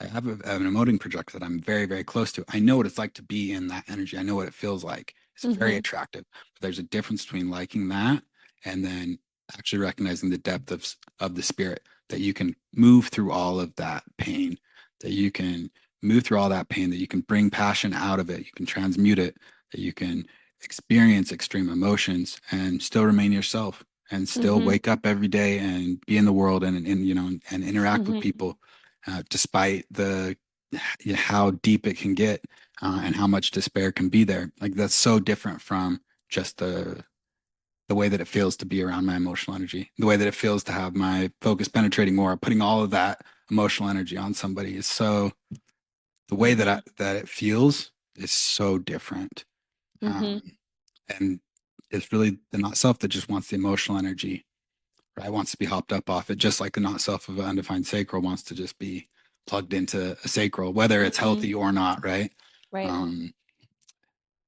I have an emoting projector that I'm very, very close to. I know what it's like to be in that energy. I know what it feels like. It's very Mm-hmm. attractive. But there's a difference between liking that and then actually recognizing the depth of the spirit, that you can move through all of that pain, that you can move through all that pain, that you can bring passion out of it, you can transmute it, that you can experience extreme emotions and still remain yourself, and still Mm-hmm. wake up every day and be in the world, and and interact with Mm-hmm. people, despite how deep it can get, and how much despair can be there. Like, that's so different from just the way that it feels to be around my emotional energy, the way that it feels to have my focus penetrating more, putting all of that emotional energy on somebody is so, the way that Mm-hmm. that it feels is so different. Mm-hmm. Um, and it's really the not self that just wants the emotional energy, right? Wants to be hopped up off it, just like the not self of an undefined sacral wants to just be plugged into a sacral, whether it's Mm-hmm. healthy or not, right? Right. Um,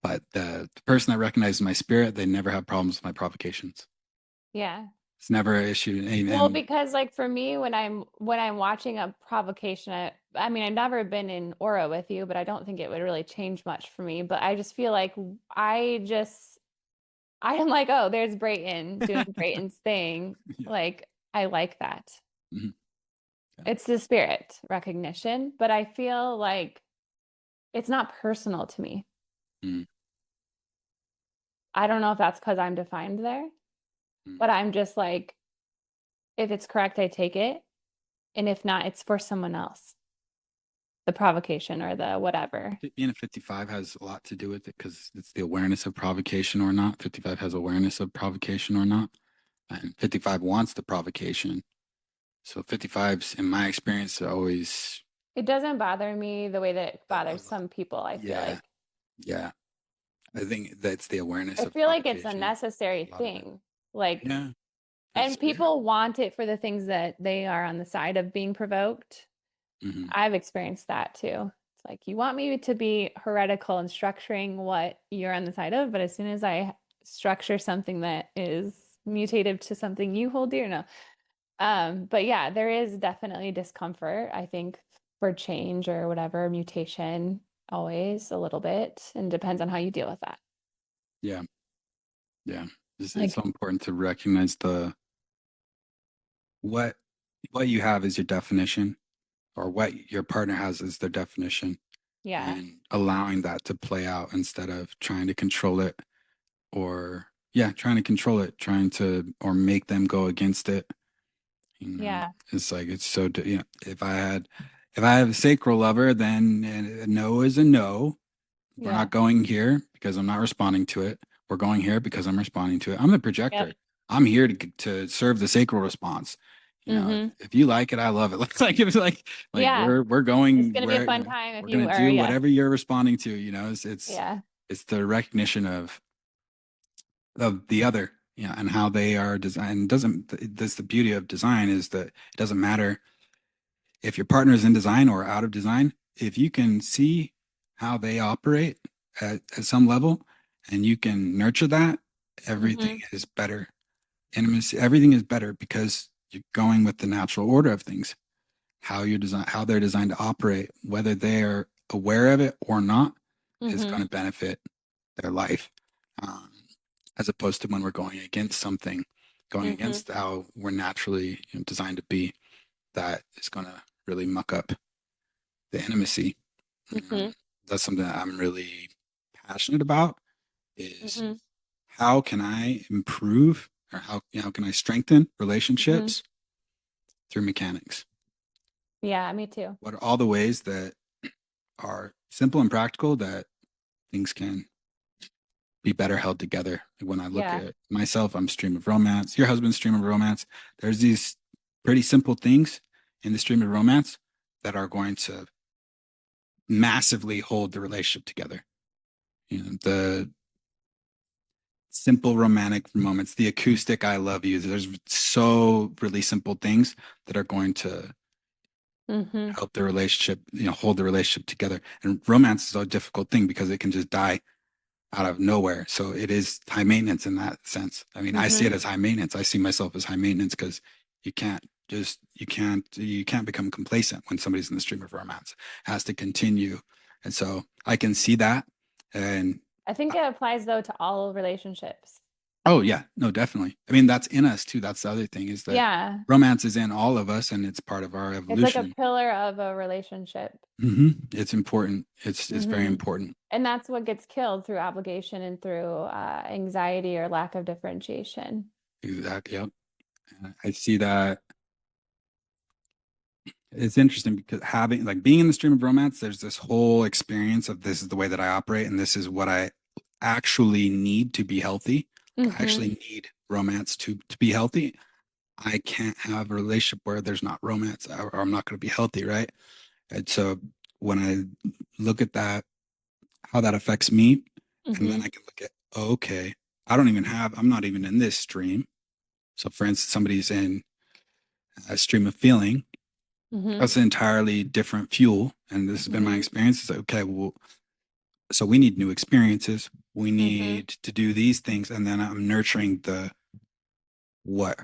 but the person that recognizes my spirit, they never have problems with my provocations. Yeah. It's never an issue. Well, because like for me, when I'm watching a provocation, I mean, I've never been in aura with you, but I don't think it would really change much for me. But I just feel like I am like, oh, there's Brayton doing Brayton's thing. Yeah. Like, I like that. Mhm. Yeah. It's the spirit recognition, but I feel like it's not personal to me. Mm, I don't know if that's because I'm defined there, mm. but I'm just like, if it's correct, I take it. And if not, it's for someone else, the provocation or the whatever. Being a 55 has a lot to do with it, because it's the awareness of provocation or not. 55 has awareness of provocation or not. And 55 wants the provocation. So 55s, in my experience, are always, It doesn't bother me the way that it uh, bothers some people, I feel yeah, like. yeah. I think that's the awareness I of feel like it's a provocation. necessary A lot of it. thing. Like, Yeah. and Because, yeah. people want it for the things that they are on the side of being provoked. Hmm. I've experienced that too. It's like you want me to be heretical and structuring what you're on the side of, but as soon as I structure something that is mutative to something you hold dear, no. But yeah, there is definitely discomfort, I think, for change or whatever, mutation, always a little bit, and depends on how you deal with that. Yeah. Yeah. It's so Like, important to recognize what what you have is your definition, or what your partner has is their definition, yeah, and allowing that to play out instead of trying to control it, or yeah, trying to control it, trying to, or make them go against it. yeah, It's like, it's so, if I have a sacral lover, then a no is a no. We're yeah, not going here because I'm not responding to it. We're going here because I'm responding to it. I'm the projector. yep. I'm here to serve the sacral response. Mm-hmm. If you like it, I love it. Looks like it's like Yeah, we're it's going gonna be a where, fun time if we're you gonna are, do yes. whatever you're responding to. Yeah, It's the recognition of the other, and how they are designed. Doesn't That's the beauty of design, is that it doesn't matter if your partner is in design or out of design, if you can see how they operate at some level and you can nurture that, everything Mm-hmm. is better. Intimacy, everything is better because you're going with the natural order of things, how you design, how they're designed to operate, whether they're aware of it or not, is Mm-hmm. going to benefit their life. Um, as opposed to when we're going against something, going Mm-hmm. against how we're naturally designed to be, that is going to really muck up the intimacy. Mm-hmm. That's something that I'm really passionate about is Mm-hmm. how can I improve or how can I strengthen Mm-hmm. relationships through mechanics? Yeah, me too. What are all the ways that are simple and practical that things can be better held together? When I look Yeah. at myself, I'm stream of romance, your husband's stream of romance. There's these pretty simple things in the stream of romance that are going to massively hold the relationship together. The simple romantic moments, the acoustic I love you. There's so really simple things that are going to Mm-hmm. help the relationship, hold the relationship together. And romance is a difficult thing because it can just die out of nowhere. So it is high maintenance in that sense. I mean, I see Mm-hmm. it as high maintenance. I see myself as high maintenance because you can't become complacent when somebody's in the stream of romance. It has to continue. And so I can see that. And I think it applies though to all relationships. oh yeah, no, definitely. I mean, that's in us too. That's the other thing is that Yeah. romance is in all of us and it's part of our It's like a evolution. pillar of a relationship. It's important. It's very Mm-hmm. important. And that's what gets killed through obligation and through anxiety or lack of differentiation. Exactly. Yep. And I see that it's interesting because having like being in the stream of romance, there's this whole experience of this is the way that I operate and this is what I actually need to be healthy. I Mm-hmm. actually need romance to be healthy. I can't have a relationship where there's not romance or I'm not going to be healthy, right? And so when I look at that, how that affects me, and then Mm-hmm. I can look at, oh, okay, I'm not even in this stream. So for instance, somebody's in a stream of feeling, Mm-hmm. that's an entirely different fuel. And this has been my Mm-hmm. experience. It's like, okay, well, so we need new experiences. We Mm-hmm. need to do these things. And then I'm nurturing what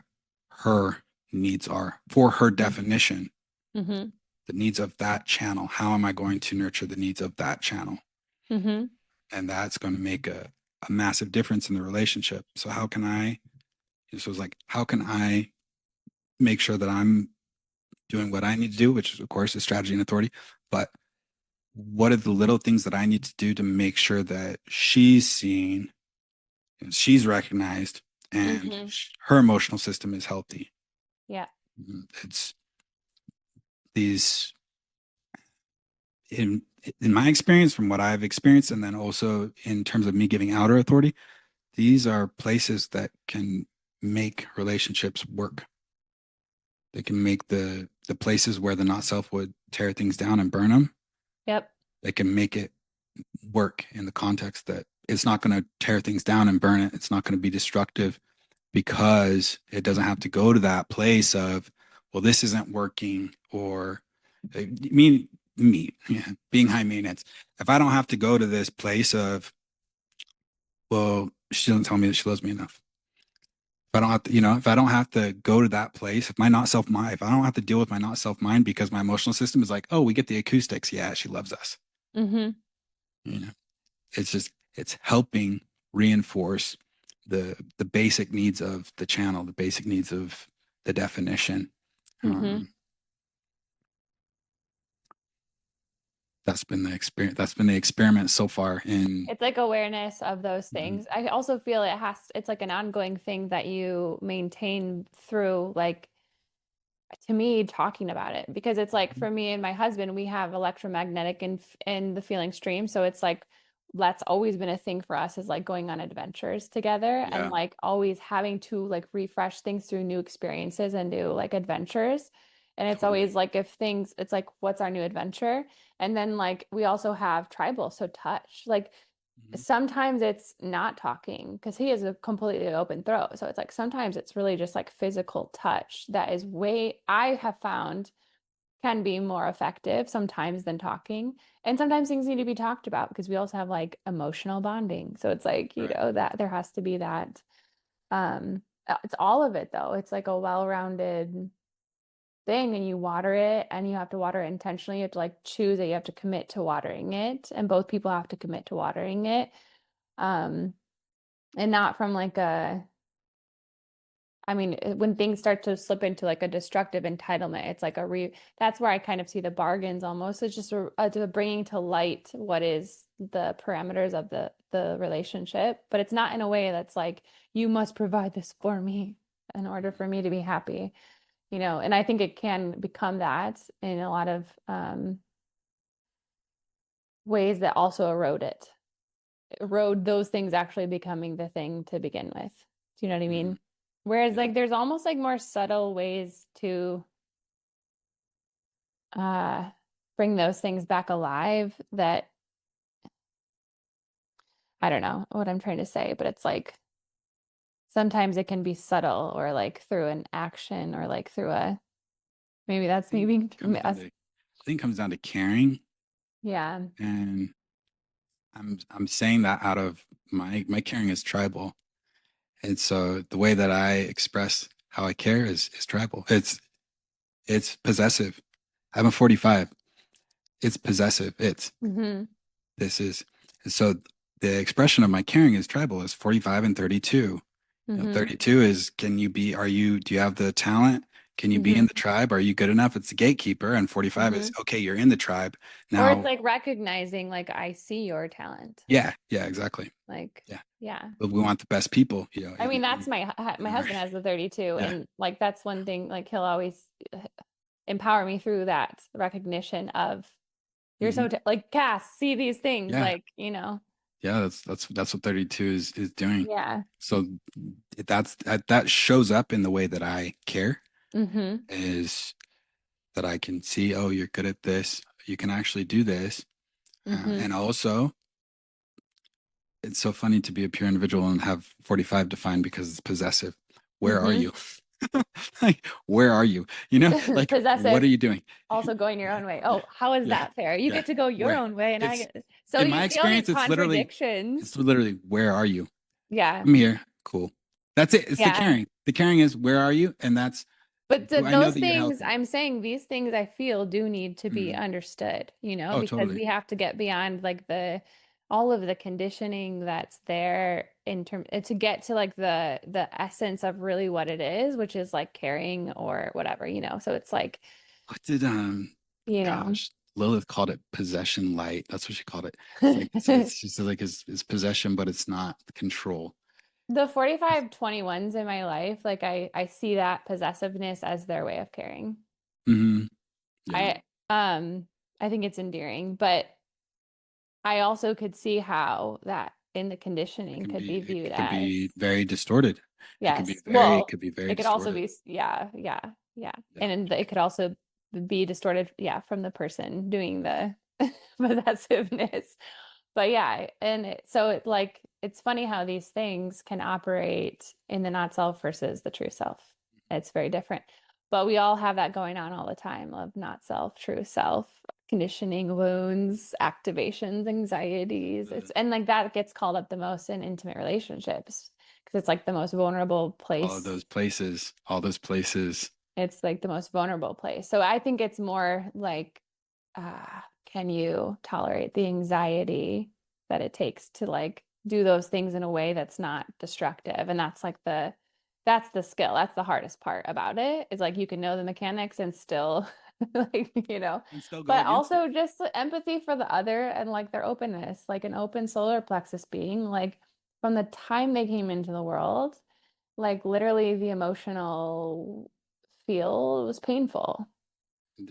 her needs are for her definition, Mm-hmm. the needs of that channel. How am I going to nurture the needs of that channel? Mm-hmm. And that's going to make a massive difference in the relationship. So so it's like, how can I make sure that I'm doing what I need to do, which is of course is strategy and authority, but what are the little things that I need to do to make sure that she's seen, she's recognized, and Mm-hmm. her emotional system is healthy? Yeah. It's these in in my experience, from what I've experienced, and then also in terms of me giving outer authority, these are places that can make relationships work. They can make the places where the not self would tear things down and burn them. Yep. They can make it work in the context that it's not going to tear things down and burn it. It's not going to be destructive because it doesn't have to go to that place of, well, this isn't working, or me, yeah, being high maintenance. If I don't have to go to this place of, well, she doesn't tell me that she loves me enough. If I don't have to, if I don't have to go to that place, if my not self mind, if I don't have to deal with my not self mind because my emotional system is like, oh, we get the acoustics. Yeah, she loves us. Mm-hmm. You know, it's helping reinforce the basic needs of the channel, the basic needs of the definition. Mm-hmm. Um, that's been the experience. That's been the experiment so far. In It's like awareness of those Mhm. things. I also feel it's like an ongoing thing that you maintain through like to me talking about it because it's like for me and my husband we have electromagnetic in the feeling stream, so it's like that's always been a thing for us is like going on adventures together and Yeah, like always having to like refresh things through new experiences and new like adventures. And it's totally. always like if things it's like what's our new adventure. And then like we also have tribal, so touch like Mhm. sometimes it's not talking because he is a completely open throat. So it's like sometimes it's really just like physical touch that is way I have found can be more effective sometimes than talking. And sometimes things need to be talked about because we also have like emotional bonding. So it's like, you Right. know, that there has to be that. It's all of it though. It's like a well-rounded thing, and you water it, and you have to water it intentionally. You have to like choose it. You have to commit to watering it, and both people have to commit to watering it. Um, and not from like a, I mean, when things start to slip into like a destructive entitlement, it's like that's where I kind of see the bargains almost. It's just a bringing to light what is the parameters of the relationship, but it's not in a way that's like, you must provide this for me in order for me to be happy, you know. And I think it can become that in a lot of ways that also erode those things actually becoming the thing to begin with. Do you know what I Mhm. mean? Whereas Yeah. like there's almost like more subtle ways to uh bring those things back alive that, I don't know what I'm trying to say, but it's like sometimes it can be subtle, or like through an action, or like through a, maybe I that's think maybe it comes down us. to caring, Yeah. and I'm saying that out of my caring is tribal. And so the way that I express how I care is tribal. It's possessive. I'm a 45. It's possessive. It's Mm-hmm. this is and so the expression of my caring is tribal is 45 and 32. You know, Mm-hmm. 32 is, can you be, do you have the talent? Can you be in Mm-hmm. the tribe? Are you good enough? It's the gatekeeper. And 45 Mm-hmm. is, okay, you're in the tribe. Or it's Now, like recognizing like, I see your talent. yeah, yeah, exactly. Like, Yeah. yeah. But we want the best people, you know, I mean, that's in my our, husband has the 32, yeah. and like that's one thing, like he'll always empower me through that recognition of, you're Hmm. so like, Cass, see these things, Yeah. like, you know. Yeah. That's what 32 is doing. Yeah. So that shows up in the way that I care Mm-hmm. is that I can see, oh, you're good at this. You can actually do this. Mm-hmm. And also, it's so funny to be a pure individual and have 45 defined because it's possessive. Where are Mm-hmm. you? Like, where are you? You know, like, what are Possessive, you doing? also going your own way. Yeah, Oh, how is yeah, that fair? You yeah. get to go your Where? own way, and I It's get. So in you my see all these experience, contradictions. it's literally, where are you? Yeah. I'm here. Cool. That's it. It's the Yeah. caring. The caring is, where are you? And that's, But do I know those that you're things, healthy? I'm saying these things I feel do need to be Mhm. understood, you know, Oh, because totally. we have to get beyond like all of the conditioning that's there in term to get to like the essence of really what it is, which is like caring or whatever, you know. So it's like, What did you know, gosh, Lilith called it possession light. That's what she called it. It's like it's just like it's possession, but it's not control. the 45/21s in my life, like I see that possessiveness as their way of caring. Hmm. Yeah, I um I think it's endearing, but I also could see how that in the conditioning could be viewed it can as, be very distorted. yes. It Well, could be very it could also distorted. be, yeah, yeah, yeah. Yeah. And it could also be distorted, yeah, from the person doing the possessiveness. But yeah, and so it like it's funny how these things can operate in the not self versus the true self. It's very different. But we all have that going on all the time of not self, true self, conditioning, wounds, activations, anxieties. Uh, It's, and like that gets called up the most in intimate relationships because it's like the most vulnerable place. all those places. It's like the most vulnerable place. So I think it's more like, can you tolerate the anxiety that it takes to like do those things in a way that's not destructive? And that's the skill. That's the hardest part about it. Is like you can know the mechanics and still like, you know, And still go but against it. also just the empathy for the other and like their openness, like an open solar plexus being, like from the time they came into the world, like literally the emotional feel was painful,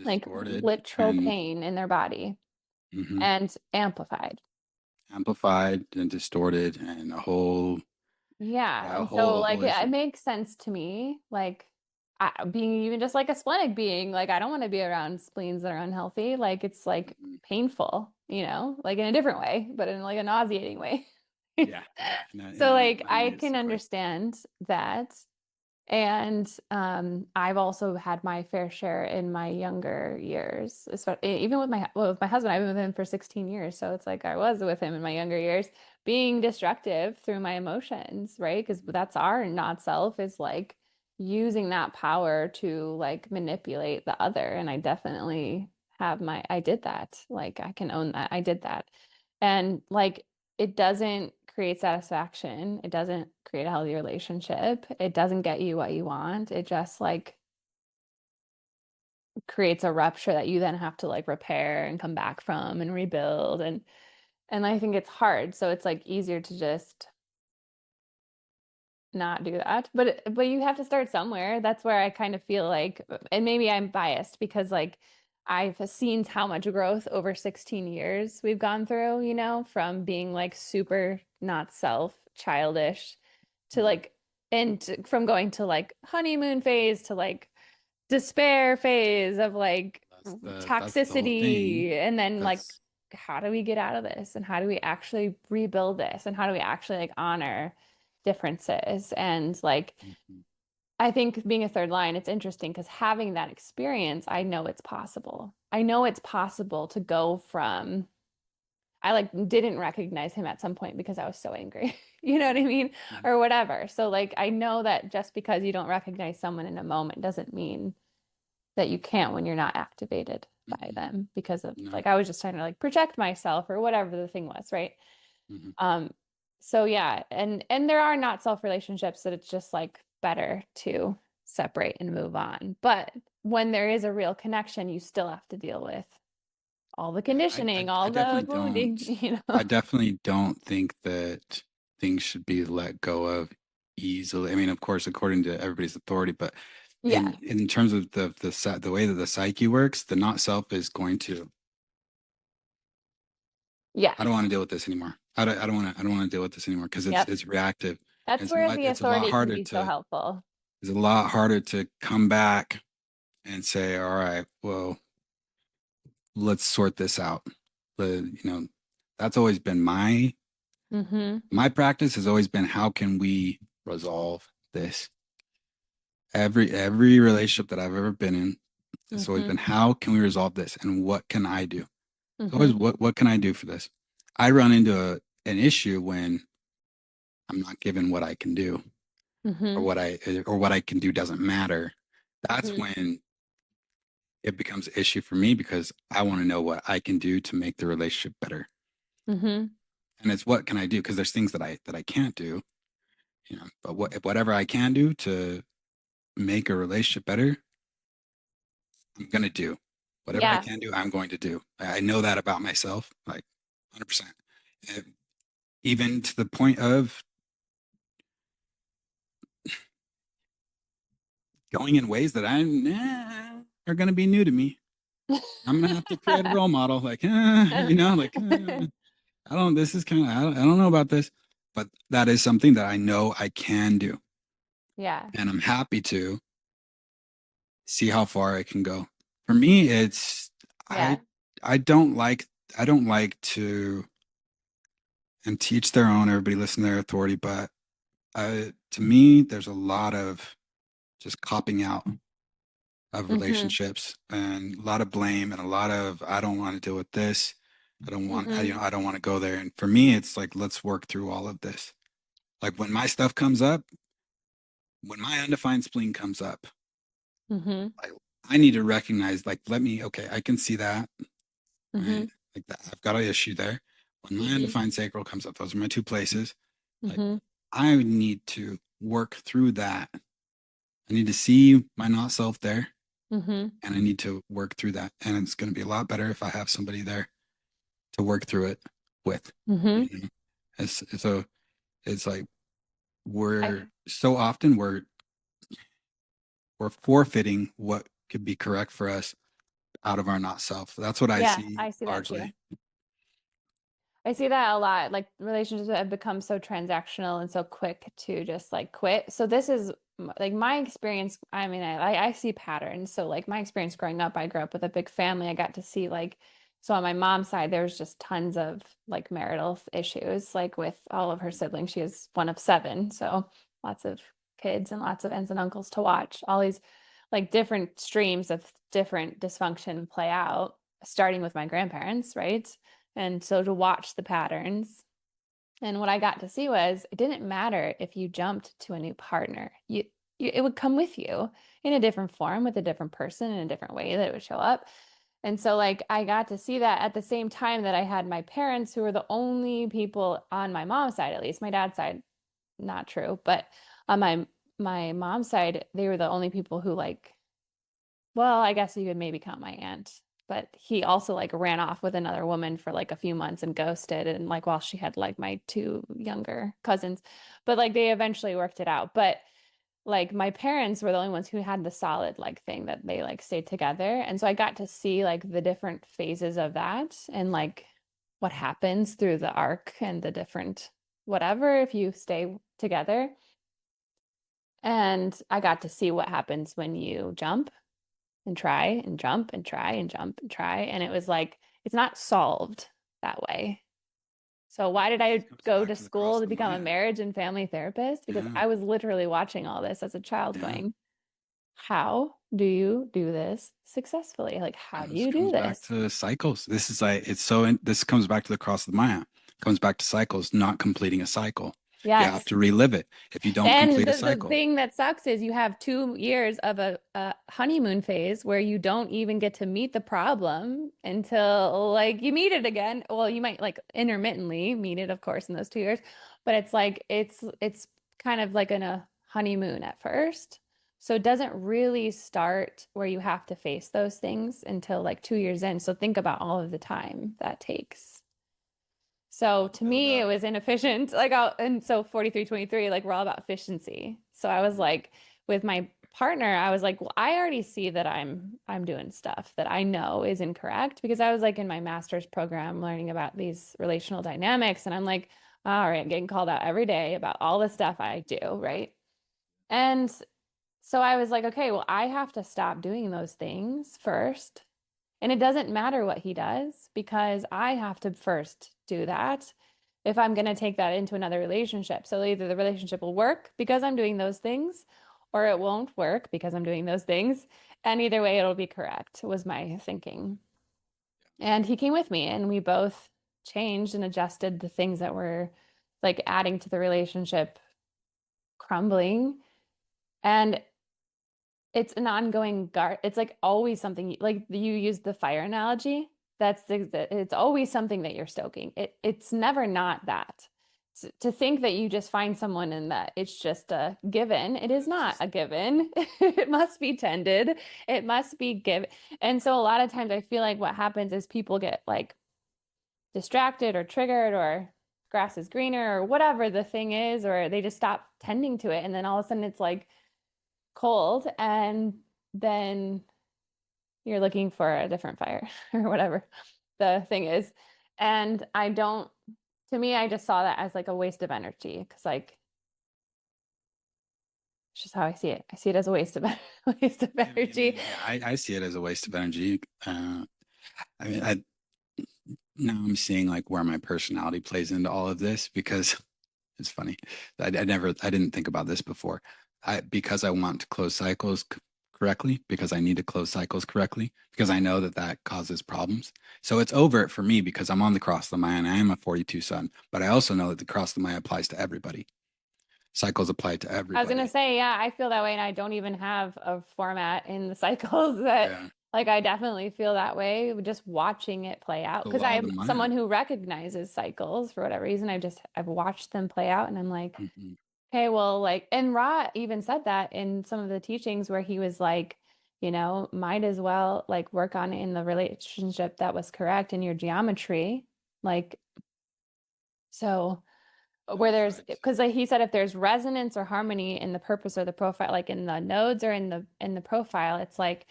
like Distorted literal and pain in their body mhm, and amplified. amplified and distorted and Yeah. yeah, And so a like whole it issue. makes sense to me. Like being even just like a splenic being, like I don't want to be around spleens that are unhealthy. Like it's like Mhm. painful, you know, like in a different way, but in like a nauseating way. Yeah, yeah, So in a like way I it's can great. understand that And I've also had my fair share in my younger years, even with my husband. I've been with him for 16 years, so it's like I was with him in my younger years, being destructive through my emotions, right? Because that's our not self, is like using that power to like manipulate the other. And I definitely I did that. Like I can own that. I did that. And like it doesn't create satisfaction. It doesn't create a healthy relationship. It doesn't get you what you want. It just like creates a rupture that you then have to like repair and come back from and rebuild. And I think it's hard. So it's like easier to just not do that. But you have to start somewhere. That's where I kind of feel like, and maybe I'm biased because like I've seen how much growth over 16 years we've gone through, from being like super not self, childish to Mhm. like from going to like honeymoon phase to like despair phase of like That's the whole thing. toxicity, and then like That's how do we get out of this, and how do we actually rebuild this, and how do we actually like honor differences. And like Mhm. I think being a third line, it's interesting because having that experience, I know it's possible. I know it's possible to go from I like didn't recognize him at some point because I was so angry. You know what I mean? Mhm. Or whatever. So like I know that just because you don't recognize someone in a moment doesn't mean that you can't when you're not activated by Mhm. them, because of No. like I was just trying to like protect myself or whatever the thing was, right? Mhm. Um, so yeah, and there are not self relationships that it's just like better to separate and move on. But when there is a real connection, you still have to deal with all the Yeah, I conditioning, I all the definitely wounding, don't. know. I definitely don't think that things should be let go of easily. I mean, of course, according to everybody's authority, but Yeah. in terms of the way that the psyche works, the not self is going to. Yeah. I don't want to deal with this anymore. I don't want to deal with this anymore because Yep. it's reactive. That's where the It's a lot authority can harder be so to helpful. it's a lot harder to come back and say, all right, well, let's sort this out. But that's always been Mm-hmm. my practice has always been how can we resolve this? Every relationship that I've ever been in, it's always Mm-hmm. been how can we resolve this and what can I do? It's always Mm-hmm. what can I do for this? I run into an issue when I'm not given what I can do, or Mm-hmm. what I can do doesn't matter. That's Mm-hmm. when it becomes an issue for me because I want to know what I can do to make the relationship better. Mm-hmm. And it's what can I do? Because there's things that I can't do, but whatever I can do to make a relationship better, I'm gonna do. Whatever I Yeah. can do, I'm going to do. I know that about myself, like 100%. And even to the point of going in ways that are gonna be new to me. I'm gonna have to create a role model, like, I don't. This is kind of I don't know about this, but that is something that I know I can do, Yeah. and I'm happy to see how far I can go. For me, it's I Yeah. I don't like I don't like to and teach their own. Everybody listen to their authority, but to me, there's a lot of just copping out of Mm-hmm. relationships and a lot of blame and a lot of I don't want to deal with this. Mm-hmm. I don't want to go there. And for me, it's like let's work through all of this. Like when my stuff comes up, when my undefined spleen comes up, Mm-hmm. I, I need to recognize, like, okay, I can see that, Mm-hmm. right? Like that, I've got an issue there. When my Mm-hmm. undefined sacral comes up, those are my two places. Like, Mm-hmm. I need to work through that. I need to see my not self there, Mm-hmm. and I need to work through that. And it's going to be a lot better if I have somebody there to work through it with. Mm-hmm. You know? So it's like I we're forfeiting what could be correct for us out of our not self. That's what I yeah, see I see that too. largely. I see that a lot. Like relationships have become so transactional and so quick to just like quit. So this is like my experience. I mean, I see patterns. So like my experience growing up, I grew up with a big family. I got to see like, so on my mom's side, there's just tons of like marital issues, like with all of her siblings. She is one of seven, so lots of kids and lots of aunts and uncles to watch all these like different streams of different dysfunction play out, starting with my grandparents, right? And so to watch the patterns. And what I got to see was it didn't matter if you jumped to a new partner. It would come with you in a different form with a different person in a different way that it would show up. And so like I got to see that at the same time that I had my parents who were the only people on my mom's side, at least my dad's side, not true, but on my mom's side, they were the only people who like, well, I guess you could maybe count my aunt, but he also like ran off with another woman for like a few months and ghosted, and like while she had like my two younger cousins, but like they eventually worked it out. But like my parents were the only ones who had the solid like thing that they like stayed together. And so I got to see like the different phases of that and like what happens through the arc and the different whatever if you stay together. And I got to see what happens when you jump and try and jump and try and jump and try. And it was like, it's not solved that way. So why did This I comes go back to to the cross school to the become a Maya. marriage and family therapist? Because Yeah, I was literally watching all this as a child yeah. going, how do you do this successfully? Like, how do This you do comes back this? to cycles. This is like this comes back to the cross of the Maya. Comes back to cycles, not completing a cycle. You have Yes. to relive it if you don't And complete a the cycle. thing that sucks is you have 2 years of a honeymoon phase where you don't even get to meet the problem until like you meet it again. Well, you might like intermittently meet it, of course, in those 2 years, but it's like it's kind of like in a honeymoon at first. So it doesn't really start where you have to face those things until like 2 years in. So think about all of the time that takes. So All the to build me, it up. was inefficient. And so 43-23, like we're all about efficiency. So I was like, with my partner, I was like, well, I already see that I'm doing stuff that I know is incorrect because I was like in my master's program learning about these relational dynamics. And I'm like, all right, I'm getting called out every day about all the stuff I do, right? And so I was like, okay, well, I have to stop doing those things first. And it doesn't matter what he does because I have to first do that if I'm going to take that into another relationship. So either the relationship will work because I'm doing those things, or it won't work because I'm doing those things. And either way, it'll be correct, was my thinking. And he came with me, and we both changed and adjusted the things that were like adding to the relationship crumbling. And it's an ongoing guard. It's like always something like you use the fire analogy. It's always something that you're stoking. It's never not that. To think that you just find someone and that it's just a given, it is It's not just a given. It must be tended. It must be given. And so a lot of times I feel like what happens is people get like distracted or triggered or grass is greener or whatever the thing is, or they just stop tending to it. And then all of a sudden it's like cold and then you're looking for a different fire or whatever the thing is. And I don't, to me, I just saw that as like a waste of energy because like it's just how I see it. I see it as a waste of waste of energy. yeah, I see it as a waste of energy. I mean, now I'm seeing like where my personality plays into all of this because it's funny. I didn't think about this before. Because I want to close cycles correctly, because I need to close cycles correctly, because I know that that causes problems. So it's overt for me because I'm on the cross of the Maya and I am a 42 sun, but I also know that the cross of the Maya applies to everybody. Cycles apply to I was gonna everybody. say, yeah, I feel that way, and I don't even have a format in the cycles that Yeah. like I definitely feel that way just watching it play out The because law of the I'm Maya. someone who recognizes cycles for whatever reason. I've watched them play out, and I'm like, Mhm. okay, well, like, and Ra even said that in some of the teachings where he was like, might as well like work on it in the relationship that was correct in your geometry, like so where Both there's sides. because like he said if there's resonance or harmony in the purpose or the profile like in the nodes or in the profile it's like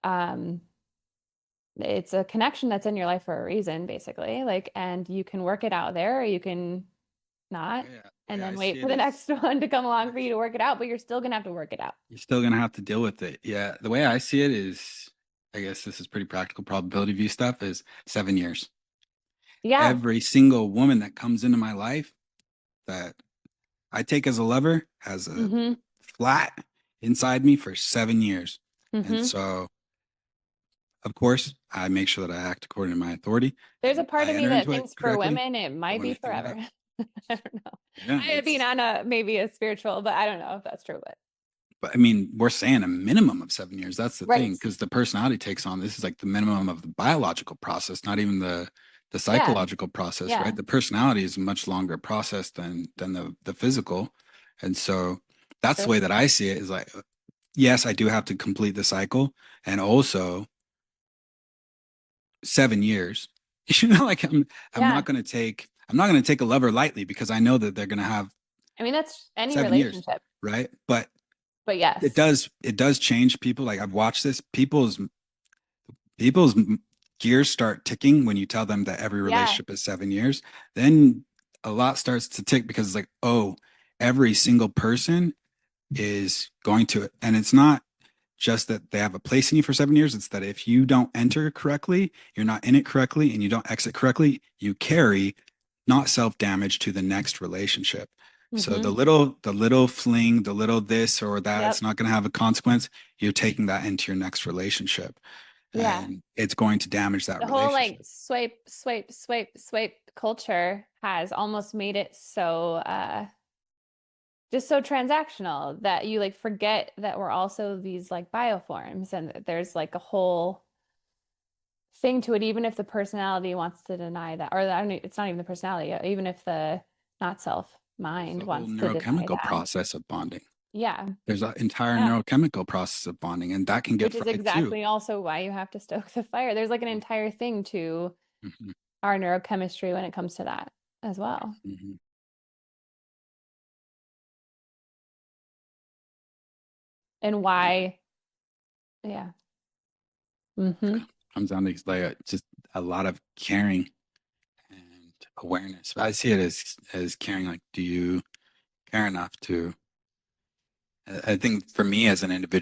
um it's a connection that's in your life for a reason basically like and you can work it out there or you can not Yeah. The and way I then see wait for it the is next one to come along for yes. you to work it out but you're still gonna have to work it out. You're still gonna have to deal with it. Yeah. The way I see it is, I guess this is pretty practical probability view stuff, is 7 years. Yeah. Every single woman that comes into my life that I take as a lover has a Mm-hmm. flat inside me for 7 years. And Hmm. so, of course, I make sure that I act according to my authority There's a and part I of me enter that into it thinks for correctly. women it I might want be to hang it forever. up. I don't know. Yeah, I mean, on a maybe a spiritual, but I don't know if that's true. But but I mean, we're saying a minimum of 7 years. That's the right. thing, because the personality takes on this is like the minimum of the biological process, not even the Yeah. psychological process, Yeah. right? The personality is a much longer process than the physical. And so that's the True. way that I see it is like, yes, I do have to complete the cycle. And also 7 years. You know, like Yeah. I'm not gonna take a lover lightly because I know that they're gonna have I mean, that's any 7 years, relationship, right? But but it yes. does change people. Like I've watched this, people's gears start ticking when you tell them that every Yeah. relationship is 7 years. Then a lot starts to tick because it's like, oh, every single person is going to it. And it's not just that they have a place in you for 7 years. It's that if you don't enter correctly, you're not in it correctly, and you don't exit correctly, you carry not self-damage to the next relationship. So Hmm. the little fling, the little this or that, it's Yep. not going to have a consequence. You're taking that into your next relationship, Yeah. and it's going to damage that The whole like relationship. swipe, swipe, swipe, swipe culture has almost made it so just so transactional that you like forget that we're also these like bioforms and that there's like a whole thing to it, even if the personality wants to deny that, or I don't, it's not even the personality, even if the not self It's mind the whole wants to deny neurochemical that. process of bonding. Yeah. There's an entire Yeah. neurochemical process of bonding, and that can get Which is fried too. exactly also why you have to stoke the fire. There's like an entire thing to Mhm, our neurochemistry when it comes to that as well. mhm. And Yeah, why, yeah. Hmm. comes down to like just a lot of caring and awareness. I see it as caring. Like, do you care enough to? I think for me as an individual.